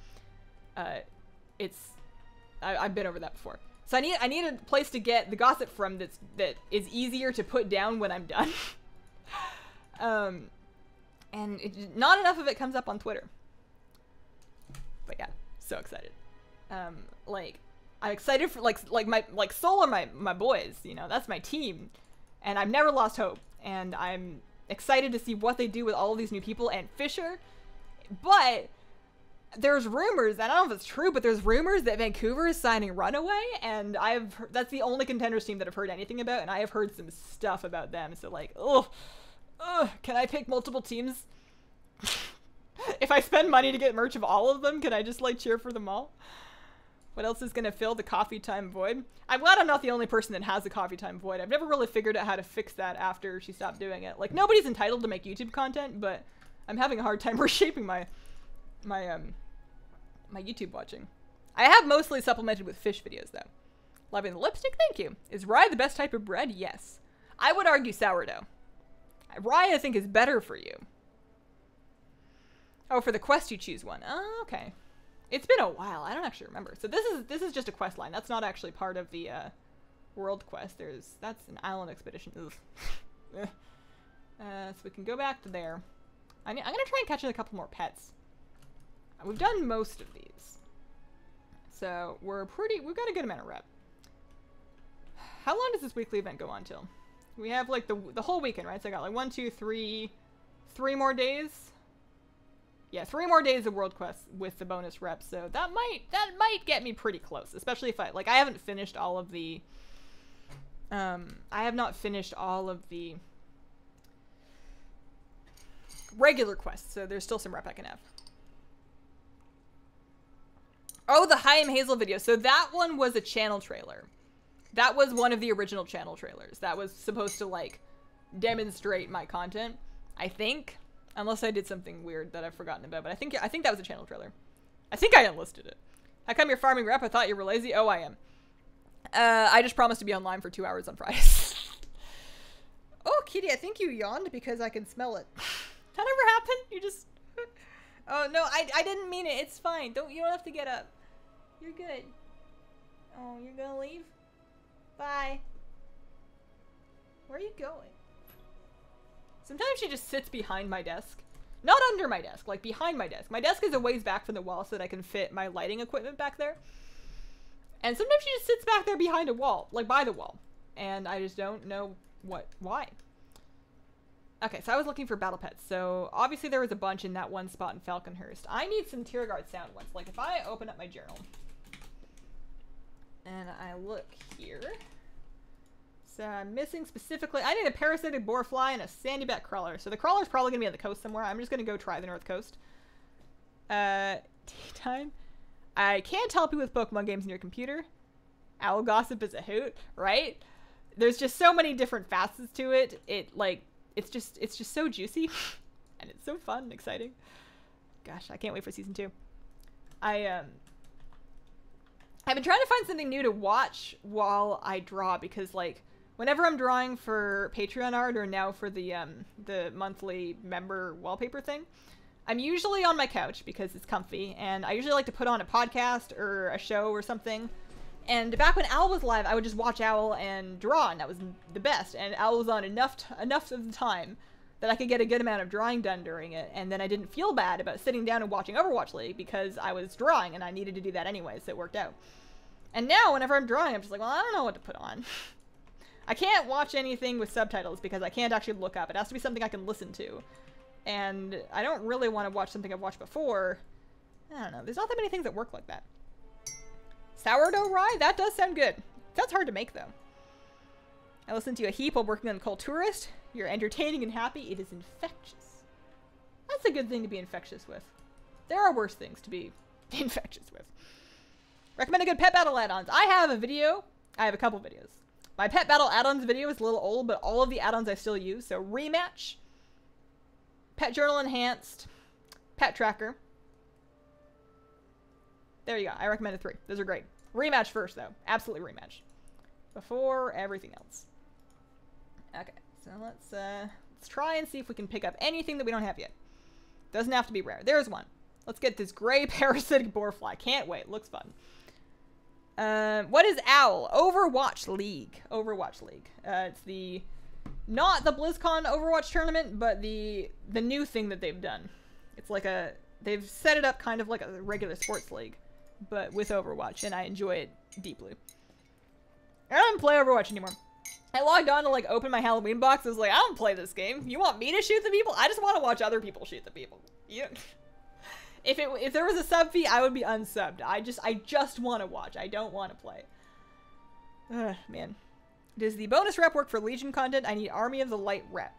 I've been over that before. So I need a place to get the gossip from that is easier to put down when I'm done. And not enough of it comes up on Twitter. But yeah, so excited. Like, I'm excited for like Soul are my boys, you know, that's my team, and I've never lost hope, and I'm excited to see what they do with all of these new people and Fisher. But there's rumors, and I don't know if it's true, but there's rumors that Vancouver is signing Runaway, and that's the only Contenders team that I've heard anything about, and I have heard some stuff about them. So like, can I pick multiple teams? If I spend money to get merch of all of them, can I just like cheer for them all? What else is gonna fill the coffee time void? I'm glad I'm not the only person that has a coffee time void. I've never really figured out how to fix that after she stopped doing it. Like, nobody's entitled to make YouTube content, but I'm having a hard time reshaping my YouTube watching. I have mostly supplemented with fish videos though. Loving the lipstick, thank you. Is rye the best type of bread? Yes. I would argue sourdough. Rye I think is better for you. Oh, for the quest you choose one. Oh, okay. It's been a while. I don't actually remember. So this is just a quest line. That's not actually part of the world quest. That's an island expedition. So we can go back to there. I'm gonna try and catch in a couple more pets. We've done most of these. So we've got a good amount of rep. How long does this weekly event go on till? We have like the whole weekend, right? So I got like 1, 2, 3 more days. Yeah, 3 more days of world quests with the bonus reps. So that might get me pretty close, especially if I haven't finished all of the I have not finished all of the regular quests, so there's still some rep I can have. Oh, the Hi, I'm Hazel video. So that one was a channel trailer. That was one of the original channel trailers. That was supposed to like demonstrate my content, I think. Unless I did something weird that I've forgotten about, but I think that was a channel trailer. I think I unlisted it. How come you're farming rep? I thought you were lazy. Oh, I am. I just promised to be online for 2 hours on Fridays. Oh, Kitty, I think you yawned because I can smell it. That ever happened? You just... Oh, no, I didn't mean it. It's fine. You don't have to get up. You're good. Oh, you're gonna leave? Bye. Where are you going? Sometimes she just sits behind my desk. Not under my desk, like behind my desk. My desk is a ways back from the wall so that I can fit my lighting equipment back there. And sometimes she just sits back there behind a wall, like by the wall. And I just don't know why. Okay, so I was looking for battle pets. So obviously there was a bunch in that one spot in Falconhurst. I need some Tier Guard sound ones. Like if I open up my journal and I look here. So I'm missing specifically, I need a parasitic boarfly and a sandyback crawler. So the crawler's probably gonna be on the coast somewhere. I'm just gonna go try the north coast. Tea time. I can't help you with Pokemon games in your computer. Owl gossip is a hoot, right? There's just so many different facets to it. It's just so juicy and it's so fun and exciting. Gosh, I can't wait for season 2. I've been trying to find something new to watch while I draw because like whenever I'm drawing for Patreon art or now for the monthly member wallpaper thing, I'm usually on my couch because it's comfy and I usually like to put on a podcast or a show or something. And back when Owl was live, I would just watch Owl and draw, and that was the best. And Owl was on enough of the time that I could get a good amount of drawing done during it, and then I didn't feel bad about sitting down and watching Overwatch League because I was drawing and I needed to do that anyway, so it worked out. And now, whenever I'm drawing, I'm just like, well, I don't know what to put on. I can't watch anything with subtitles because I can't actually look up. It has to be something I can listen to. And I don't really want to watch something I've watched before. I don't know. There's not that many things that work like that. Sourdough rye? That does sound good. That's hard to make, though. I listened to you a heap while working on Cold Tourist. You're entertaining and happy. It is infectious. That's a good thing to be infectious with. There are worse things to be infectious with. Recommend a good pet battle add-ons. I have a video. I have a couple videos. My pet battle add-ons video is a little old, but all of the add-ons I still use. So Rematch, Pet Journal Enhanced, Pet Tracker. There you go. I recommended 3. Those are great. Rematch first, though. Absolutely Rematch. Before everything else. Okay, so let's try and see if we can pick up anything that we don't have yet. Doesn't have to be rare. There's one. Let's get this gray parasitic boarfly. Can't wait. Looks fun. What is Owl? Overwatch League. Overwatch League. It's not the BlizzCon Overwatch tournament, but the new thing that they've done. It's like they've set it up kind of like a regular sports league, but with Overwatch, and I enjoy it deeply. I don't play Overwatch anymore. I logged on to like open my Halloween box. I was like, I don't play this game. You want me to shoot the people? I just want to watch other people shoot the people. If there was a sub fee, I would be unsubbed. I just want to watch. I don't want to play. Ugh, man. Does the bonus rep work for Legion content? I need Army of the Light rep.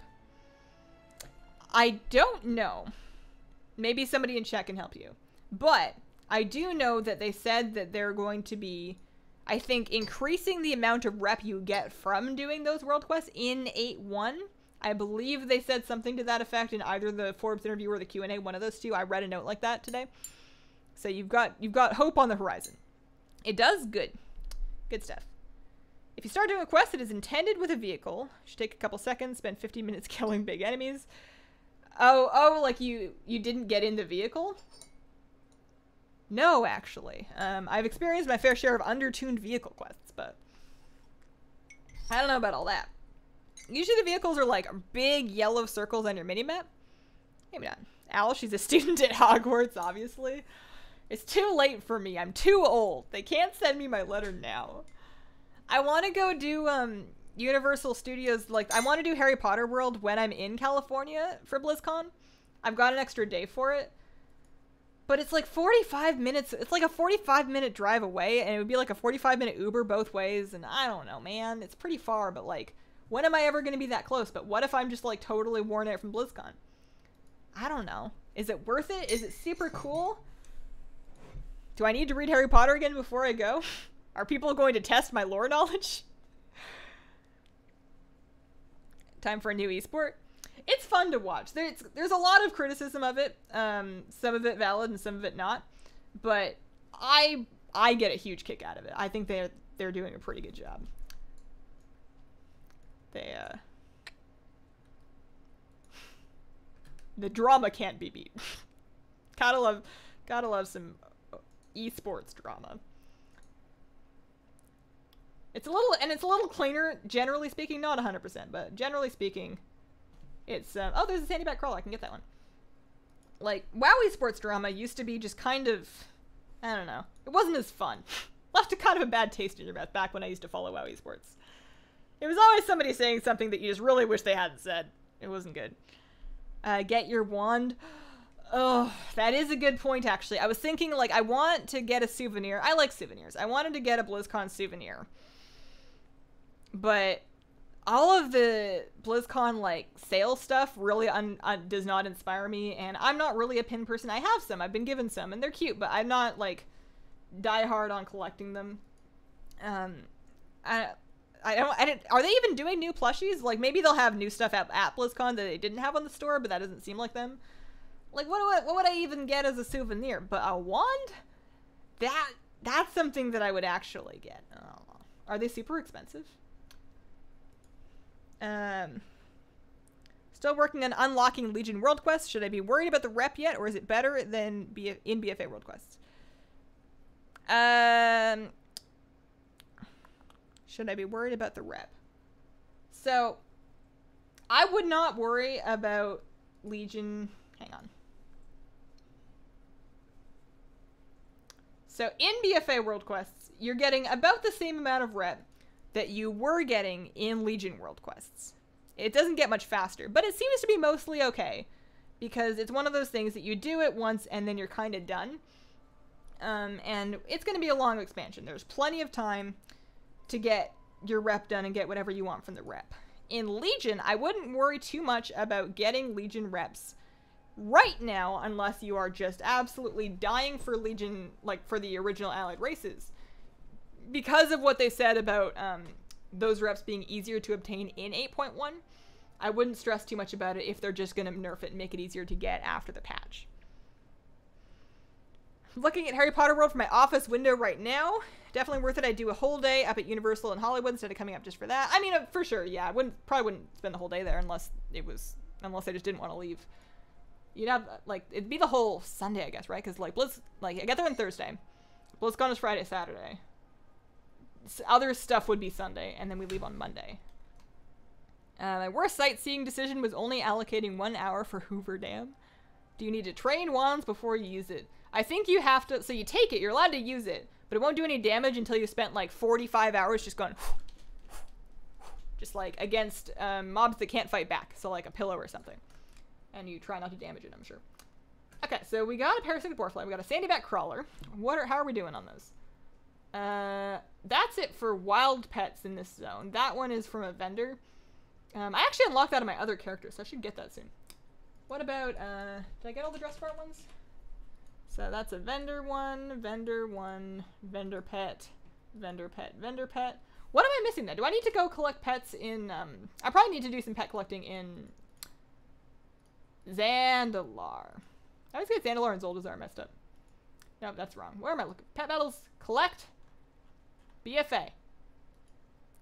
I don't know. Maybe somebody in chat can help you. But I do know that they said that they're going to be, I think, increasing the amount of rep you get from doing those world quests in 8.1. I believe they said something to that effect in either the Forbes interview or the Q&A, one of those two. I read a note like that today. So you've got hope on the horizon. It does good. Good stuff. If you start doing a quest that is intended with a vehicle, should take a couple seconds, spend 15 minutes killing big enemies. Oh, like you didn't get in the vehicle? No, actually. I've experienced my fair share of undertuned vehicle quests, but I don't know about all that. Usually the vehicles are like big yellow circles on your minimap. Maybe not. Owl, she's a student at Hogwarts, obviously. It's too late for me. I'm too old. They can't send me my letter now. I want to go do Universal Studios, like I want to do Harry Potter World when I'm in California for BlizzCon. I've got an extra day for it. But it's like 45 minutes. It's like a 45-minute drive away, and it would be like a 45-minute Uber both ways, and I don't know, man. It's pretty far, but like, when am I ever going to be that close? But what if I'm just like totally worn out from BlizzCon? I don't know. Is it worth it? Is it super cool? Do I need to read Harry Potter again before I go? Are people going to test my lore knowledge? Time for a new esport. It's fun to watch. There's a lot of criticism of it. Some of it valid and some of it not. But I get a huge kick out of it. I think they're doing a pretty good job. The drama can't be beat. gotta love some esports drama. It's a little cleaner, generally speaking. Not 100%, but generally speaking, it's, oh, there's a sandy back crawler. I can get that one. Like, WoW esports drama used to be just kind of, I don't know. It wasn't as fun. Left a kind of a bad taste in your mouth back when I used to follow WoW esports. It was always somebody saying something that you just really wish they hadn't said. It wasn't good. Get your wand. Oh, that is a good point, actually. I was thinking, like, I want to get a souvenir. I like souvenirs. I wanted to get a BlizzCon souvenir. But all of the BlizzCon, like, sale stuff really does not inspire me, and I'm not really a pin person. I have some. I've been given some, and they're cute, but I'm not, like, die hard on collecting them. Are they even doing new plushies? Like, maybe they'll have new stuff at BlizzCon that they didn't have on the store, but that doesn't seem like them. Like, what would I even get as a souvenir? But a wand? That's something that I would actually get. Oh. Are they super expensive? Still working on unlocking Legion World Quests. Should I be worried about the rep yet, or is it better than in BfA World Quests? Should I be worried about the rep? So, I would not worry about Legion. Hang on. So, in BfA World Quests, you're getting about the same amount of rep that you were getting in Legion World Quests. It doesn't get much faster, but it seems to be mostly okay, because it's one of those things that you do it once and then you're kind of done. And it's going to be a long expansion. There's plenty of time to get your rep done and get whatever you want from the rep. In Legion, I wouldn't worry too much about getting Legion reps right now, unless you are just absolutely dying for Legion, like for the original allied races. Because of what they said about those reps being easier to obtain in 8.1, I wouldn't stress too much about it if they're just going to nerf it and make it easier to get after the patch. Looking at Harry Potter World from my office window right now. Definitely worth it. I'd do a whole day up at Universal in Hollywood instead of coming up just for that. I mean, for sure, yeah. I probably wouldn't spend the whole day there unless I just didn't want to leave. You'd have, like, it'd be the whole Sunday, I guess, right? Because, like, I get there on Thursday. BlizzCon is Friday, Saturday. Other stuff would be Sunday, and then we leave on Monday. My worst sightseeing decision was only allocating 1 hour for Hoover Dam. Do you need to train wands before you use it? I think you have to, so you take it, you're allowed to use it, but it won't do any damage until you spent like 45 hours just going, just like against mobs that can't fight back, so like a pillow or something. And you try not to damage it, I'm sure. Okay, so we got a parasitic boarfly, we got a sandyback crawler. How are we doing on those? That's it for wild pets in this zone. That one is from a vendor. I actually unlocked that on my other character, so I should get that soon. What about, did I get all the dress part ones? So that's a vendor one, vendor pet, vendor pet, vendor pet. What am I missing then? Do I need to go collect pets in, I probably need to do some pet collecting in Zandalar. I always get Zandalar and Zoldazar messed up. No, that's wrong. Where am I looking? Pet battles, collect, BfA.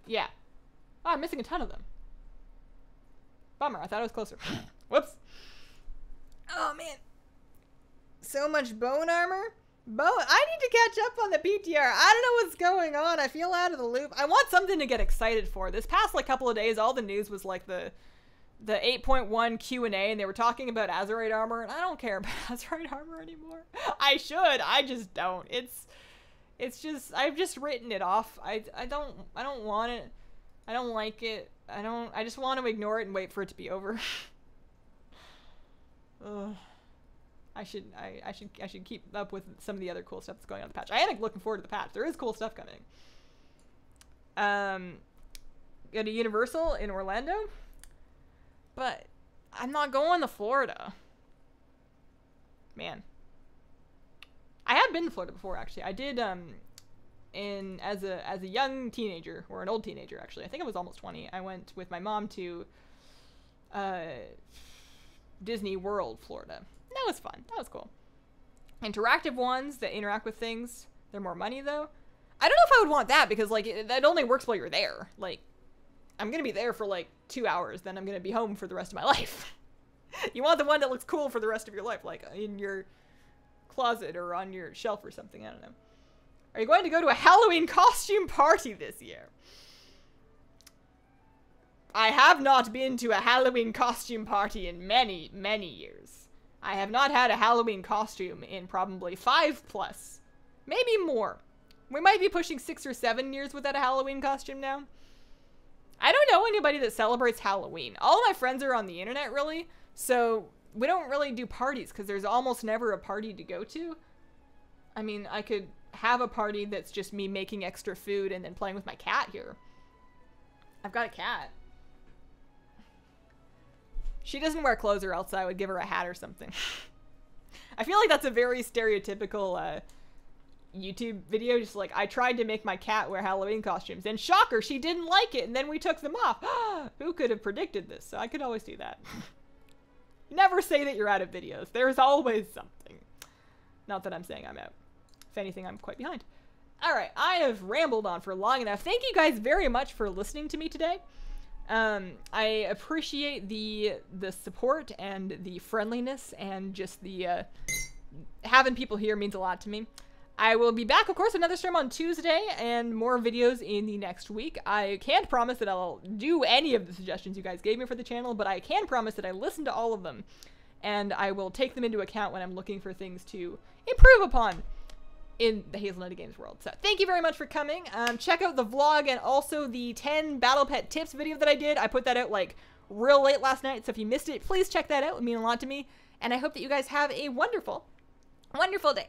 Yeah. Oh, I'm missing a ton of them. Bummer, I thought I was closer. Whoops. Oh, man. So much bone armor? I need to catch up on the PTR. I don't know what's going on. I feel out of the loop. I want something to get excited for. This past like couple of days, all the news was like the 8.1 Q&A, and they were talking about Azerite armor, and I don't care about Azerite armor anymore. I should. I just don't. It's just, I've just written it off. I don't want it. I don't like it. I just want to ignore it and wait for it to be over. Ugh. I should keep up with some of the other cool stuff that's going on in the patch. I am looking forward to the patch. There is cool stuff coming. Go to Universal in Orlando, but I'm not going to Florida. Man, I have been to Florida before, actually. I did as a young teenager, or an old teenager, actually. I think I was almost 20. I went with my mom to Disney World, Florida. That was fun. That was cool. Interactive ones that interact with things. They're more money, though. I don't know if I would want that, because, like, that only works while you're there. Like, I'm gonna be there for, like, 2 hours, then I'm gonna be home for the rest of my life. You want the one that looks cool for the rest of your life, like in your closet or on your shelf or something. I don't know. Are you going to go to a Halloween costume party this year? I have not been to a Halloween costume party in many, many years. I have not had a Halloween costume in probably 5+, maybe more. We might be pushing 6 or 7 years without a Halloween costume now. I don't know anybody that celebrates Halloween. All my friends are on the internet, really, so we don't really do parties because there's almost never a party to go to. I mean, I could have a party that's just me making extra food and then playing with my cat here. I've got a cat. She doesn't wear clothes, or else I would give her a hat or something. I feel like that's a very stereotypical YouTube video. Just like, I tried to make my cat wear Halloween costumes, and shocker, she didn't like it, and then we took them off. Who could have predicted this? So I could always do that. Never say that you're out of videos. There's always something. Not that I'm saying I'm out. If anything, I'm quite behind. Alright, I have rambled on for long enough. Thank you guys very much for listening to me today. I appreciate the support and the friendliness, and just the having people here means a lot to me. I will be back, of course, another stream on Tuesday and more videos in the next week. I can't promise that I'll do any of the suggestions you guys gave me for the channel, but I can promise that I listen to all of them, and I will take them into account when I'm looking for things to improve upon in the Hazelnuttygames world. So thank you very much for coming. Check out the vlog and also the 10 battle pet tips video that I did. I put that out like real late last night, so if you missed it, please check that out. It would mean a lot to me, and I hope that you guys have a wonderful, wonderful day.